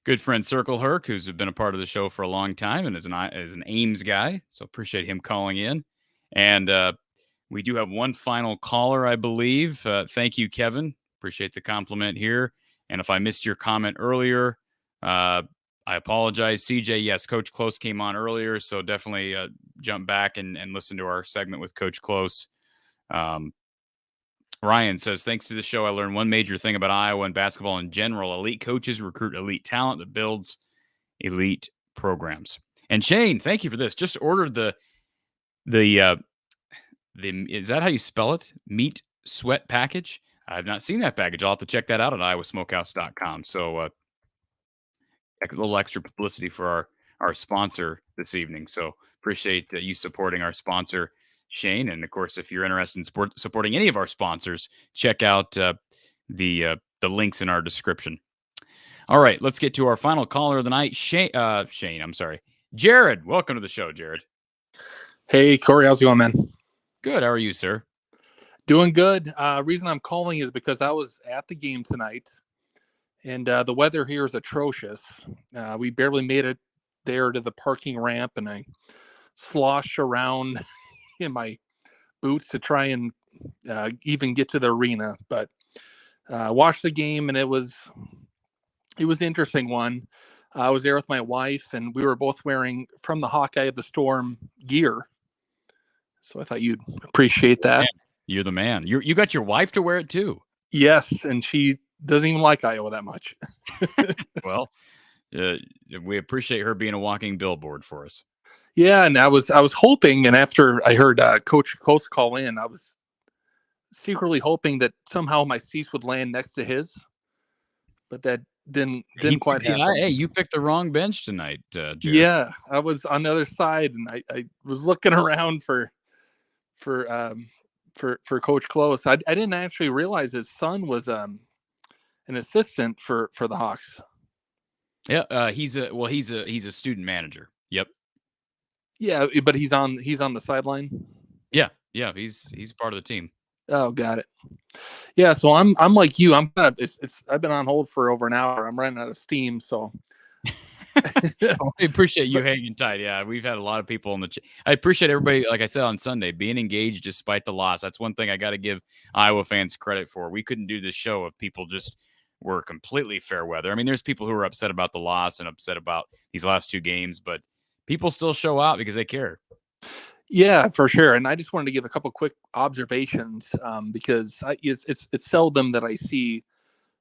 good friend Circle Herc, who's been a part of the show for a long time and is an Ames guy. So appreciate him calling in. And we do have one final caller, I believe. Thank you, Kevin. Appreciate the compliment here. And if I missed your comment earlier, I apologize. CJ, yes, Coach Close came on earlier, so definitely jump back and listen to our segment with Coach Close. Ryan says, thanks to the show, I learned one major thing about Iowa and basketball in general. Elite coaches recruit elite talent that builds elite programs. And Shane, thank you for this. Just ordered the is that how you spell it? Meat sweat package. I've not seen that package. I'll have to check that out at iowasmokehouse.com. So a little extra publicity for our sponsor this evening. So appreciate you supporting our sponsor, Shane. And of course, if you're interested in supporting any of our sponsors, check out the links in our description. All right, let's get to our final caller of the night. Jared, welcome to the show, Jared. Hey, Corey, how's it going, man? Good. How are you, sir? Doing good. Reason I'm calling is because I was at the game tonight, and the weather here is atrocious. We barely made it there to the parking ramp, and I sloshed around in my boots to try and even get to the arena. But watched the game, and it was an interesting one. I was there with my wife, and we were both wearing From the Hawkeye of the Storm gear. So I thought you'd appreciate that. You're the man. You got your wife to wear it too. Yes, and she doesn't even like Iowa that much. Well, we appreciate her being a walking billboard for us. Yeah, and I was hoping, and after I heard Coach Coast call in, I was secretly hoping that somehow my seats would land next to his, but that didn't quite happen. Hey, you picked the wrong bench tonight, Jared. Yeah, I was on the other side, and I was looking around for Coach Close. I didn't actually realize his son was an assistant for the Hawks. Yeah, he's a student manager. Yep. Yeah, but he's on the sideline. Yeah, he's part of the team. Oh, got it. Yeah, so I'm like you. I'm kind of I've been on hold for over an hour. I'm running out of steam, so I appreciate you hanging tight. Yeah, we've had a lot of people in the I appreciate everybody, like I said on Sunday, being engaged despite the loss. That's one thing I got to give Iowa fans credit for. We couldn't do this show if people just were completely fair weather. I mean, there's people who are upset about the loss and upset about these last two games, but people still show out because they care. Yeah, for sure. And I just wanted to give a couple quick observations because it's seldom that I see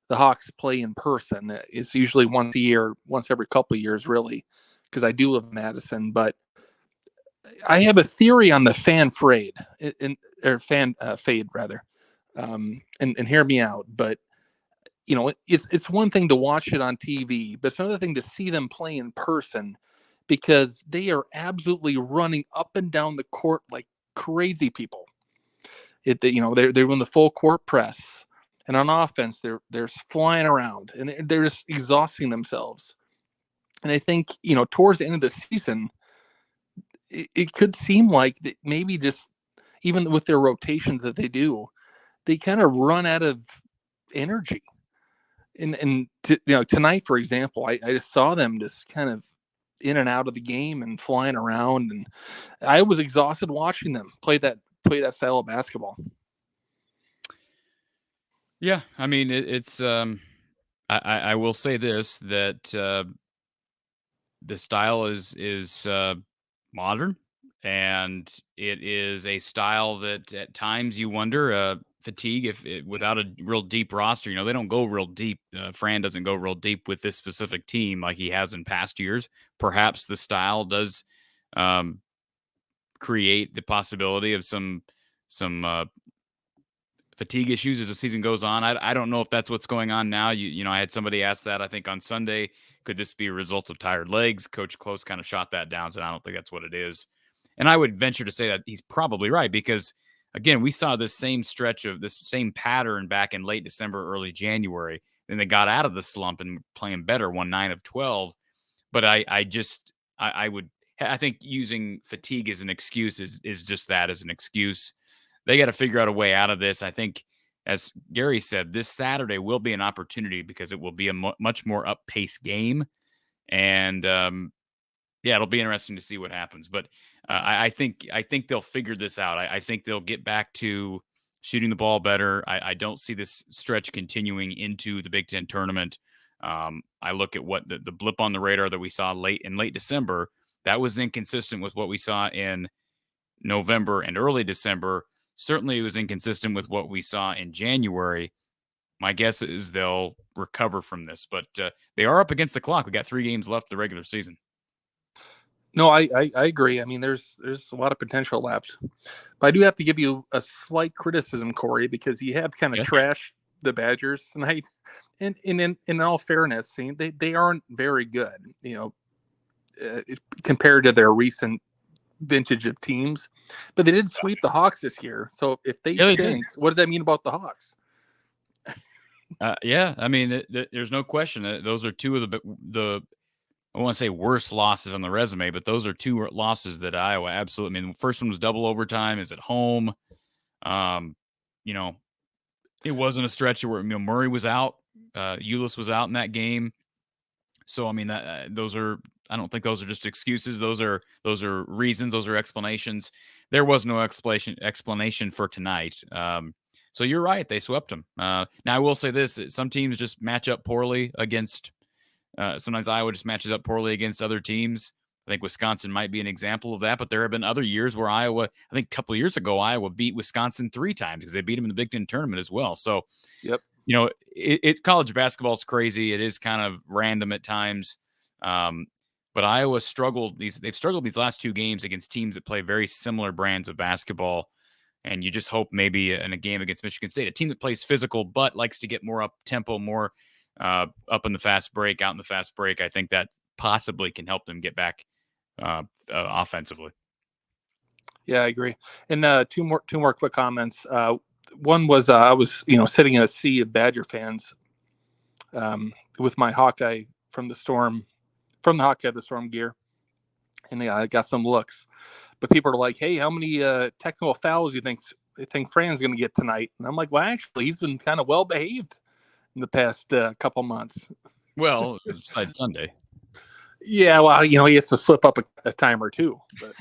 the Hawks play in person. It's usually once a year, once every couple of years, really, because I do live in Madison. But I have a theory on the fan fade, fade rather, and hear me out. But you know, it's one thing to watch it on TV, but it's another thing to see them play in person, because they are absolutely running up and down the court like crazy people. They're doing the full court press, and on offense they're flying around and they're just exhausting themselves. And I think towards the end of the season, it could seem like that maybe just even with their rotations that they do, they kind of run out of energy. And tonight, for example, I just saw them just kind of in and out of the game and flying around, and I was exhausted watching them play that style of basketball. Yeah, I mean it's I will say this, that the style is modern, and it is a style that at times you wonder fatigue without a real deep roster. They don't go real deep. Fran doesn't go real deep with this specific team like he has in past years. Perhaps the style does create the possibility of some fatigue issues as the season goes on. I don't know if that's what's going on now. I had somebody ask that, I think on Sunday, could this be a result of tired legs? Coach Close kind of shot that down, said I don't think that's what it is. And I would venture to say that he's probably right, because again, we saw this same stretch of this same pattern back in late December, early January. Then they got out of the slump and playing better, won 9 of 12. But I think using fatigue as an excuse is just that, as an excuse. They got to figure out a way out of this. I think, as Gary said, this Saturday will be an opportunity because it will be a much more up-paced game. And, it'll be interesting to see what happens. But I think they'll figure this out. I think they'll get back to shooting the ball better. I don't see this stretch continuing into the Big Ten tournament. I look at what the blip on the radar that we saw late December. That was inconsistent with what we saw in November and early December. Certainly it was inconsistent with what we saw in January. My guess is they'll recover from this, but they are up against the clock. We got 3 games left of the regular season. No, I agree. I mean, there's a lot of potential left, but I do have to give you a slight criticism, Corey, because you have kind of trashed the Badgers tonight. And in all fairness, they aren't very good, compared to their recent vintage of teams, but they did sweep the Hawks this year. So if they stink, what does that mean about the Hawks? I mean, there's no question that those are two of the I want to say worst losses on the resume, but those are 2 losses that Iowa absolutely. I mean, the first one was double overtime, is at home. It wasn't a stretch where Murray was out, Ulis was out in that game. So I mean, those are. I don't think those are just excuses. Those are reasons. Those are explanations. There was no explanation for tonight. So you're right. They swept them. Now I will say this: some teams just match up poorly against. Sometimes Iowa just matches up poorly against other teams. I think Wisconsin might be an example of that. But there have been other years where Iowa. I think a couple of years ago, Iowa beat Wisconsin 3 times because they beat them in the Big Ten tournament as well. So, yep. College basketball is crazy. It is kind of random at times. But Iowa struggled. They've struggled these last 2 games against teams that play very similar brands of basketball. And you just hope maybe in a game against Michigan State, a team that plays physical but likes to get more up tempo, more up in the fast break, out in the fast break. I think that possibly can help them get back offensively. Yeah, I agree. And two more quick comments. One was I was sitting in a sea of Badger fans with my Hawkeye from the Hawkeye the Storm gear, and I got some looks. But people are like, "Hey, how many technical fouls do you think Fran's going to get tonight?" And I'm like, "Well, actually, he's been kind of well behaved in the past couple months." Well, besides Sunday. Yeah, well, he has to slip up a time or two. But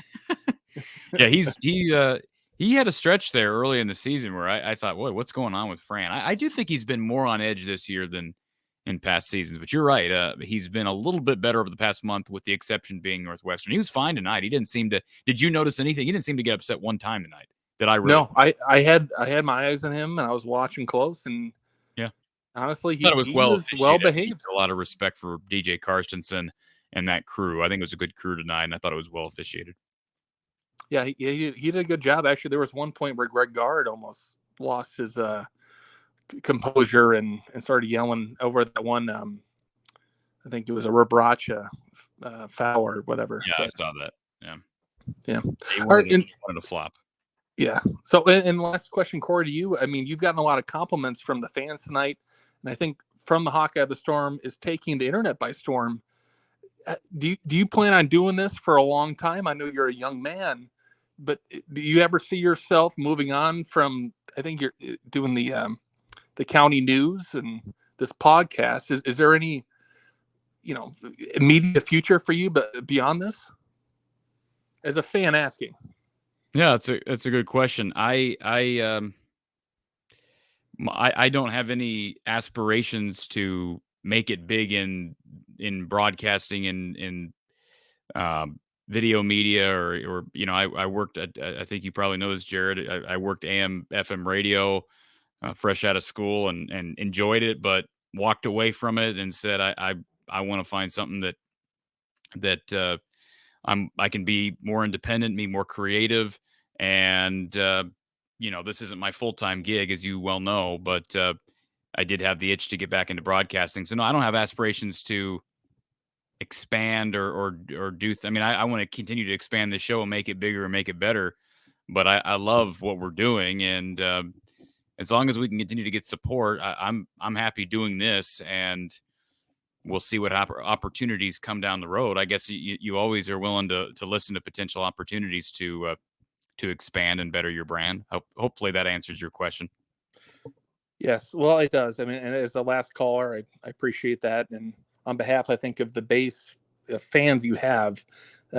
yeah, he had a stretch there early in the season where I thought, "Boy, what's going on with Fran?" I do think he's been more on edge this year than in past seasons. But you're right; he's been a little bit better over the past month, with the exception being Northwestern. He was fine tonight. He didn't seem to. Did you notice anything? He didn't seem to get upset one time tonight. Did I? Really? No, I had my eyes on him, and I was watching close, and yeah, honestly, he was well behaved. A lot of respect for DJ Karstensen and that crew. I think it was a good crew tonight, and I thought it was well officiated. Yeah, he did a good job. Actually, there was one point where Greg Gard almost lost his composure and started yelling over that one. I think it was a Rebracha foul or whatever. Yeah, I saw that. Yeah. He wanted to flop. Yeah. So, and last question, Corey, to you. I mean, you've gotten a lot of compliments from the fans tonight, and I think from the Hawkeye the Storm is taking the internet by storm. Do you plan on doing this for a long time? I know you're a young man, but do you ever see yourself moving on from? I think you're doing the county news and this podcast. Is there any immediate future for you, but beyond this? As a fan asking. Yeah, that's a good question. I don't have any aspirations to make it big in broadcasting in video media or I worked at, I think you probably know this, Jared. I worked AM FM radio fresh out of school and enjoyed it, but walked away from it and said I want to find something that I can be more independent, be more creative, and this isn't my full-time gig, as you well know, but I did have the itch to get back into broadcasting. So no, I don't have aspirations to expand or do. I want to continue to expand the show and make it bigger and make it better. But I love what we're doing, and as long as we can continue to get support, I'm happy doing this, and we'll see what opportunities come down the road. I guess you always are willing to listen to potential opportunities to expand and better your brand. Hopefully that answers your question. Yes, well, it does. I mean, and as the last caller, I appreciate that. And on behalf, I think, of the base of fans you have,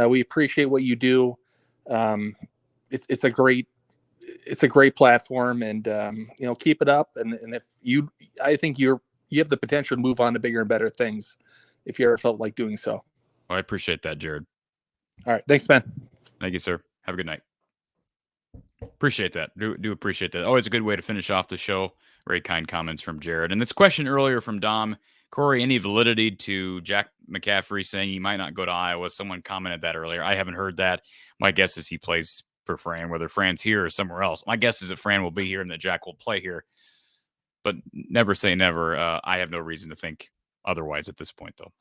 we appreciate what you do. It's a great platform, and keep it up. And if I think you have the potential to move on to bigger and better things if you ever felt like doing so. Well, I appreciate that, Jared. All right. Thanks, man. Thank you, sir. Have a good night. Appreciate that. Do appreciate that. Always a good way to finish off the show. Very kind comments from Jared. And this question earlier from Dom, Corey, any validity to Jack McCaffrey saying he might not go to Iowa? Someone commented that earlier. I haven't heard that. My guess is he plays for Fran, whether Fran's here or somewhere else. My guess is that Fran will be here and that Jack will play here. But never say never. I have no reason to think otherwise at this point, though.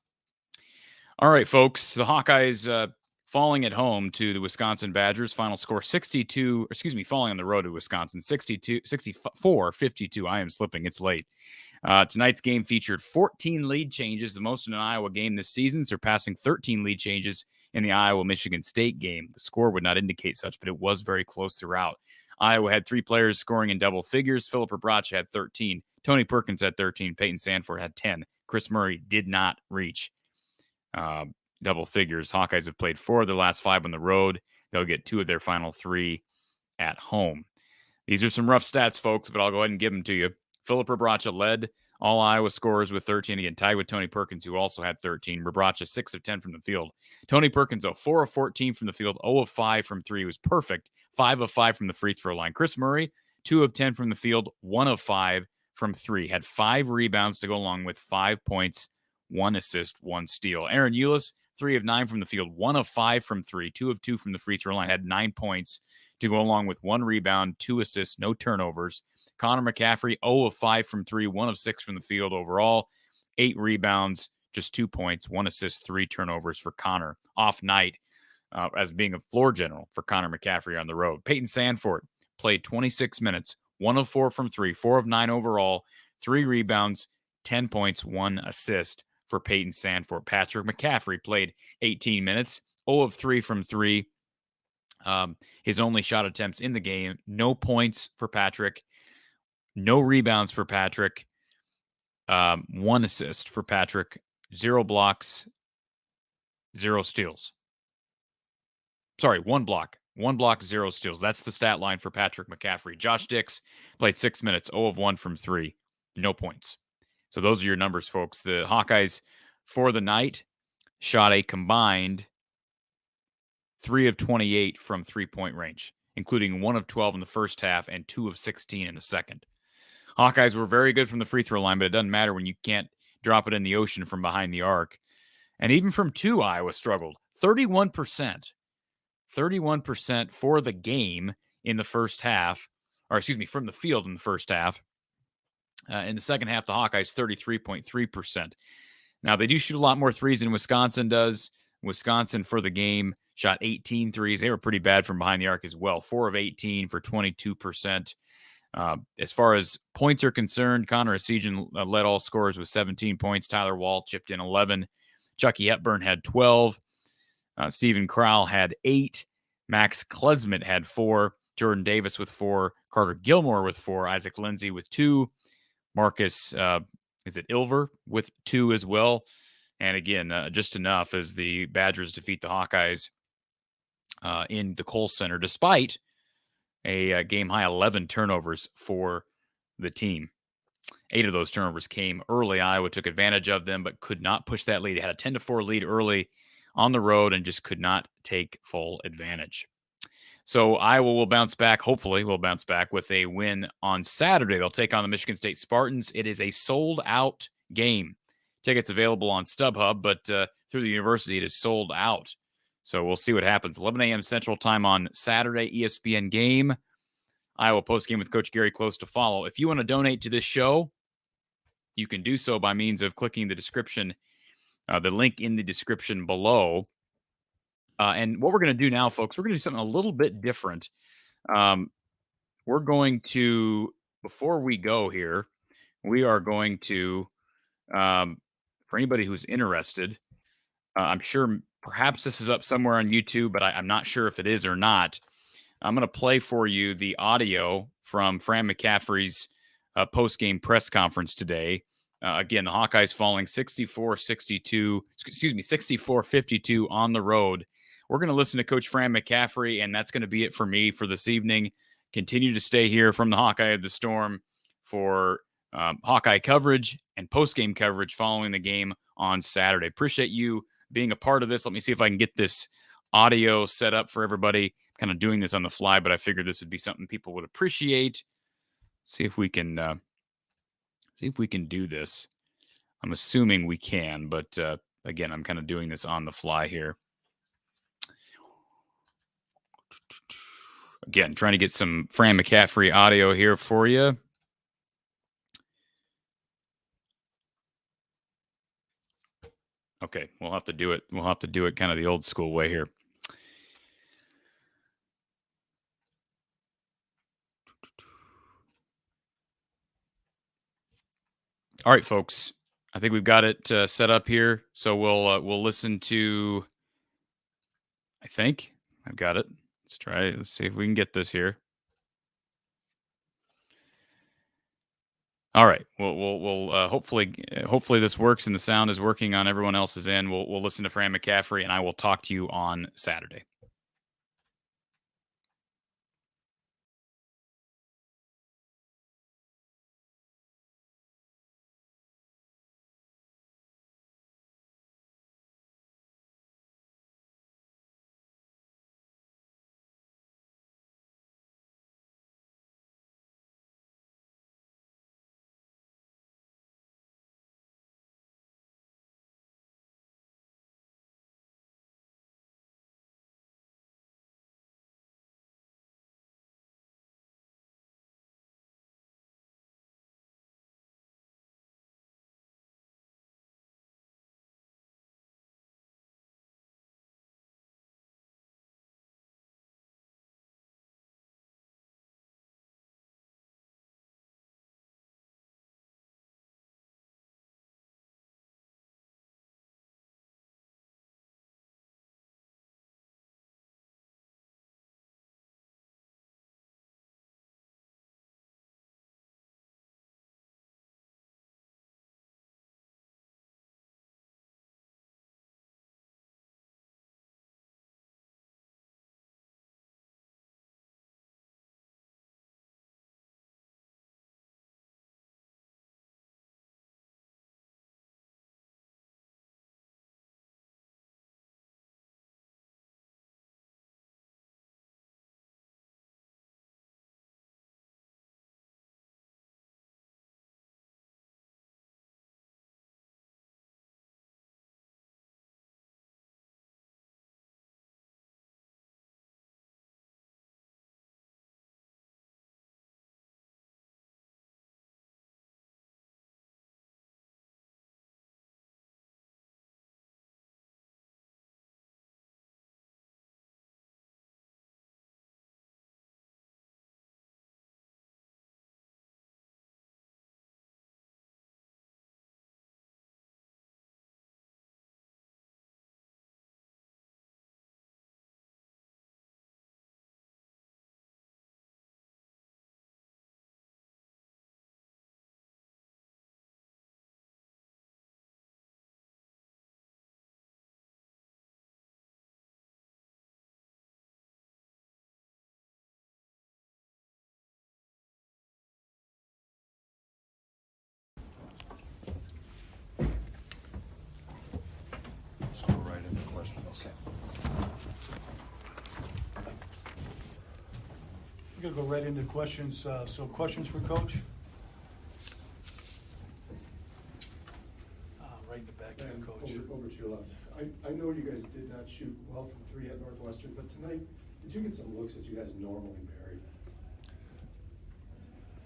All right, folks. The Hawkeyes falling at home to the Wisconsin Badgers. Final score falling on the road to Wisconsin, 64-52. I am slipping. It's late. Tonight's game featured 14 lead changes, the most in an Iowa game this season, surpassing 13 lead changes in the Iowa-Michigan State game. The score would not indicate such, but it was very close throughout. Iowa had 3 players scoring in double figures. Philip Rebracha had 13. Tony Perkins had 13. Peyton Sandford had 10. Chris Murray did not reach double figures. Hawkeyes have played 4 of their last 5 on the road. They'll get 2 of their final 3 at home. These are some rough stats, folks, but I'll go ahead and give them to you. Philip Rebracha led all Iowa scorers with 13, again, tied with Tony Perkins, who also had 13. Rebracha, 6 of 10 from the field. Tony Perkins, 4 of 14 from the field, 0 of 5 from 3. He was perfect. 5 of 5 from the free throw line. Chris Murray, 2 of 10 from the field, 1 of 5 from 3. Had 5 rebounds to go along with 5 points, 1 assist, 1 steal. Aaron Eulis, 3 of 9 from the field, 1 of 5 from 3, 2 of 2 from the free throw line, had 9 points to go along with 1 rebound, 2 assists, no turnovers. Connor McCaffrey, 0 of 5 from 3, 1 of 6 from the field overall. 8 rebounds, just 2 points, 1 assist, 3 turnovers for Connor. Off night as being a floor general for Connor McCaffrey on the road. Peyton Sandfort played 26 minutes, 1 of 4 from 3, 4 of 9 overall, 3 rebounds, 10 points, 1 assist for Peyton Sandfort. Patrick McCaffrey played 18 minutes, 0 of 3 from 3. His only shot attempts in the game. No points for Patrick. No rebounds for Patrick. 1 assist for Patrick. 0 blocks. 0 steals. Sorry, 1 block. 1 block, 0 steals. That's the stat line for Patrick McCaffrey. Josh Dix played 6 minutes, 0 of 1 from 3. No points. So those are your numbers, folks. The Hawkeyes for the night shot a combined 3 of 28 from 3-point range, including 1 of 12 in the first half and 2 of 16 in the second. Hawkeyes were very good from the free throw line, but it doesn't matter when you can't drop it in the ocean from behind the arc. And even from 2, Iowa struggled. 31%. 31% for the game in the first half, or excuse me, from the field in the first half. In the second half, the Hawkeyes 33.3%. Now, they do shoot a lot more threes than Wisconsin does. Wisconsin for the game shot 18 threes. They were pretty bad from behind the arc as well. 4 of 18 for 22%. As far as points are concerned, Connor Esigian led all scorers with 17 points. Tyler Wall chipped in 11. Chucky Hepburn had 12. Stephen Crowell had 8. Max Klesmit had 4. Jordan Davis with 4. Carter Gilmore with 4. Isaac Lindsey with 2. Marcus, Ilver with 2 as well. And again, just enough as the Badgers defeat the Hawkeyes in the Kohl Center, despite a game-high 11 turnovers for the team. 8 of those turnovers came early. Iowa took advantage of them, but could not push that lead. They had a 10-4 lead early on the road and just could not take full advantage. So Iowa will bounce back. Hopefully will bounce back with a win on Saturday. They'll take on the Michigan State Spartans. It is a sold-out game. Tickets available on StubHub, but through the university, it is sold out. So we'll see what happens. 11 a.m. Central Time on Saturday, ESPN game. Iowa postgame with Coach Gary Close to follow. If you want to donate to this show, you can do so by means of clicking the description, the link in the description below. And what we're going to do now, folks, we're going to do something a little bit different. We're going to, before we go here, we are going to, for anybody who's interested, I'm sure perhaps this is up somewhere on YouTube, but I'm not sure if it is or not. I'm going to play for you the audio from Fran McCaffrey's post-game press conference today. Again, the Hawkeyes falling 64-52 on the road. We're going to listen to Coach Fran McCaffrey, and that's going to be it for me for this evening. Continue to stay here from the Hawkeye of the Storm for Hawkeye coverage and post-game coverage following the game on Saturday. Appreciate you being a part of this. Let me see if I can get this audio set up for everybody. Kind of doing this on the fly, but I figured this would be something people would appreciate. See if we can do this. I'm assuming we can, but again, I'm kind of doing this on the fly here. Again, trying to get some Fran McCaffrey audio here for you. Okay, we'll have to do it. We'll have to do it kind of the old school way here. All right, folks. I think we've got it set up here. So we'll listen to. I think I've got it. Let's try it. Let's see if we can get this here. All right. We'll hopefully this works and the sound is working on everyone else's end. We'll listen to Fran McCaffrey, and I will talk to you on Saturday. We're going to go right into questions. So questions for Coach? Right in the back here, Coach. Over to your left. I know you guys did not shoot well from three at Northwestern, but tonight, did you get some looks that you guys normally bury?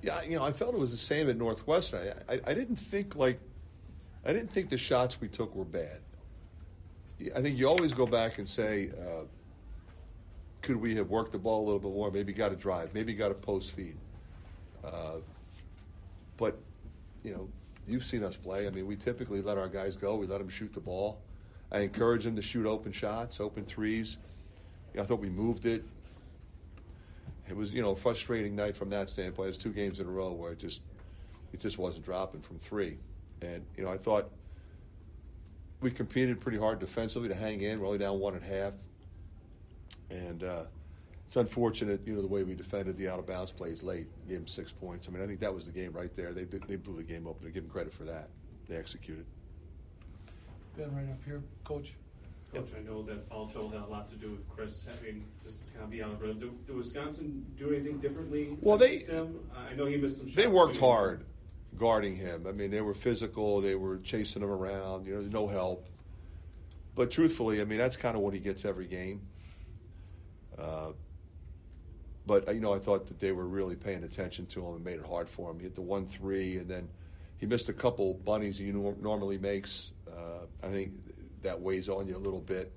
Yeah, I felt it was the same at Northwestern. I didn't think the shots we took were bad. I think you always go back and say, could we have worked the ball a little bit more? Maybe got a drive, maybe got a post feed. But, you've seen us play. I mean, we typically let our guys go. We let them shoot the ball. I encourage them to shoot open shots, open threes. I thought we moved it. It was, a frustrating night from that standpoint. It's 2 games in a row where it just wasn't dropping from 3. And, I thought we competed pretty hard defensively to hang in. We're only down 1 1/2. And it's unfortunate, the way we defended the out-of-bounds plays late, gave them 6 points. I mean, I think that was the game right there. They blew the game open. I give them credit for that. They executed. Ben, right up here, Coach. Coach, I know that foul trouble had a lot to do with Chris having just to kind of be on the road. Do Wisconsin do anything differently? Well, I know he missed some shots. They worked hard guarding him. I mean, they were physical. They were chasing him around. No help. But truthfully, I mean, that's kind of what he gets every game. But, I thought that they were really paying attention to him and made it hard for him. He hit the 1-3, and then he missed a couple bunnies he normally makes. I think that weighs on you a little bit.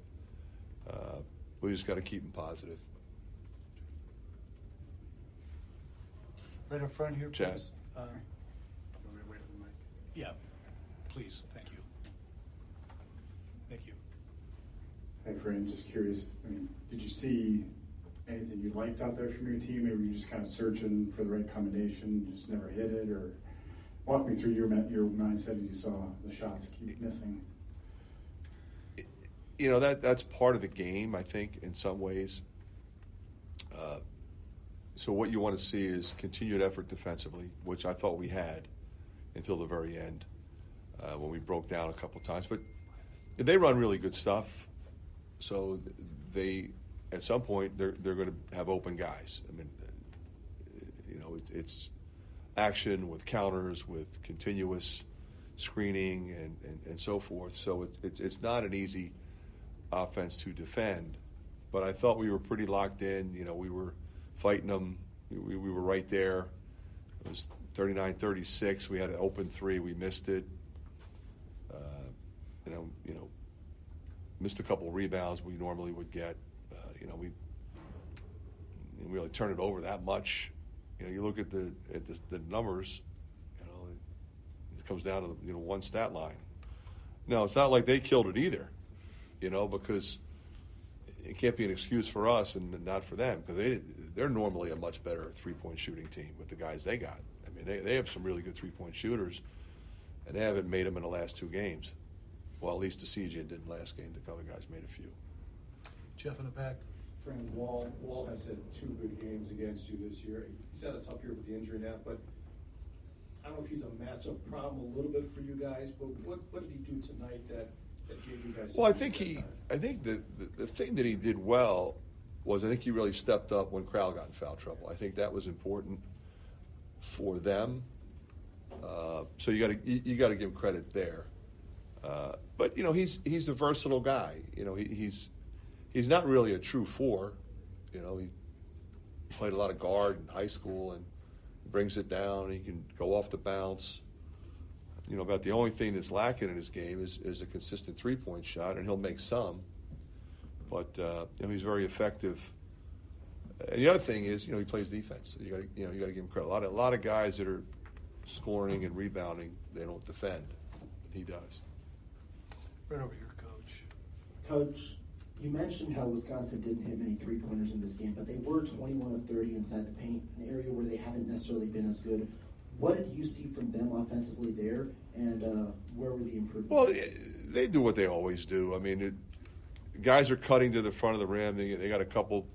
We just got to keep him positive. Right up front here, Chad. please. Yeah, please. Thank you. Thank you. Hi, Fran. Just curious. I mean, did you see anything you liked out there from your team, or were you just kind of searching for the right combination, just never hit it? Or walk me through your mindset as you saw the shots keep missing. That's part of the game, I think, in some ways. So what you want to see is continued effort defensively, which I thought we had until the very end when we broke down a couple times. But they run really good stuff, so they at some point they're going to have open guys. I mean, it's action with counters, with continuous screening and so forth. So it's not an easy offense to defend, but I thought we were pretty locked in. We were fighting them. We were right there. It was 39-36. We had an open 3. We missed it. Missed a couple of rebounds we normally would get. We didn't really turn it over that much. You look at the numbers. It comes down to the one stat line. No, it's not like they killed it either. Because it can't be an excuse for us and not for them, because they're normally a much better three-point shooting team with the guys they got. I mean, they have some really good three-point shooters, and they haven't made them in the last 2 games. Well, at least the CJ did last game. The other guys made a few. Jeff in the back. Fran, Wall has had 2 good games against you this year. He's had a tough year with the injury now, but I don't know if he's a matchup problem a little bit for you guys, but what did he do tonight that gave you guys? Well, I think the thing that he did well was I think he really stepped up when Crowell got in foul trouble. I think that was important for them. So you got to give him credit there. But he's a versatile guy. He's not really a true 4. He played a lot of guard in high school and brings it down. He can go off the bounce. About the only thing that's lacking in his game is a consistent 3-point shot, and he'll make some. But he's very effective. And the other thing is, he plays defense. You got to give him credit. A lot of guys that are scoring and rebounding, they don't defend. He does. Right over here, Coach. Coach, you mentioned how Wisconsin didn't hit many three-pointers in this game, but they were 21 of 30 inside the paint, an area where they haven't necessarily been as good. What did you see from them offensively there, and where were the improvements? Well, they do what they always do. I mean, guys are cutting to the front of the rim. They got a couple.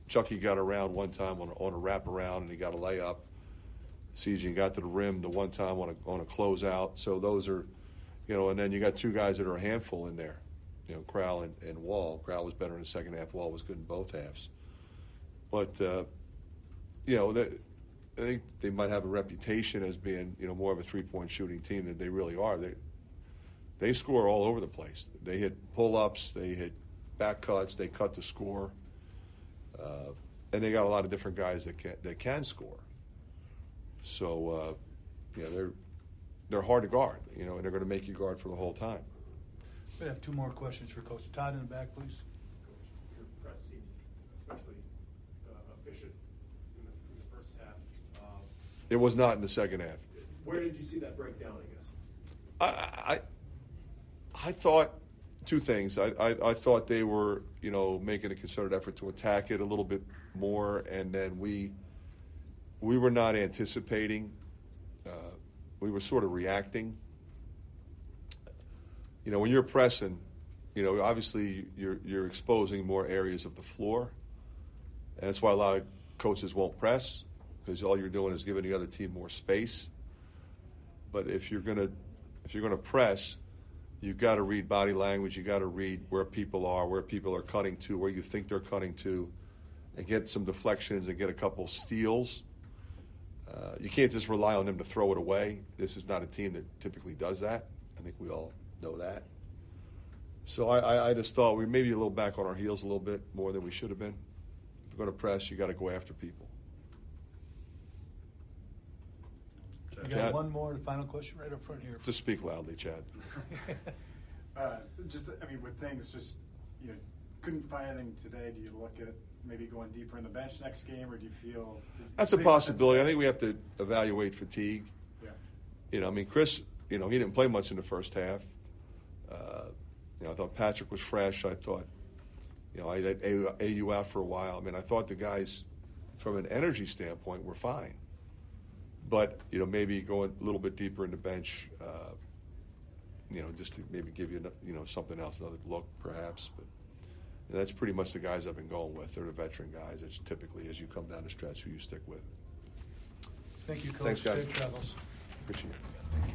Chucky got around one time on a wraparound, and he got a layup. CJ got to the rim the one time on a closeout. So those are, and then you got 2 guys that are a handful in there. Crowell and Wall. Crowell was better in the second half. Wall was good in both halves. But I think they might have a reputation as being more of a 3-point shooting team than they really are. They score all over the place. They hit pull-ups, they hit back cuts, they cut the score, and they got a lot of different guys that can score. So they're hard to guard, and they're going to make you guard for the whole time. We have 2 more questions for Coach. Todd in the back, please. Your press seemed especially efficient in the first half. It was not in the second half. Where did you see that breakdown, I guess? I thought 2 things. I thought they were, making a concerted effort to attack it a little bit more, and then we were not anticipating. We were sort of reacting. When you're pressing, obviously you're exposing more areas of the floor, and that's why a lot of coaches won't press, because all you're doing is giving the other team more space. But if you're gonna press, you've got to read body language. You got to read where people are cutting to, where you think they're cutting to, and get some deflections and get a couple steals. You can't just rely on them to throw it away. This is not a team that typically does that. I think we all know that. So I just thought we may be a little back on our heels a little bit more than we should have been. If you're going to press, you got to go after people. You got one more, the final question right up front here. Just speak loudly, Chad. With things couldn't find anything today. Do you look at maybe going deeper in the bench next game, or do you feel that's a possibility? I think we have to evaluate fatigue. Yeah. Chris, he didn't play much in the first half. I thought Patrick was fresh. I thought, I let AU out for a while. I thought the guys, from an energy standpoint, were fine. But, maybe going a little bit deeper in the bench, just to maybe give you, something else, another look perhaps. But that's pretty much the guys I've been going with. They're the veteran guys. It's typically, as you come down the stretch, who you stick with. Thank you, Coach. Thanks, guys. Safe travels. Appreciate it. Thank you.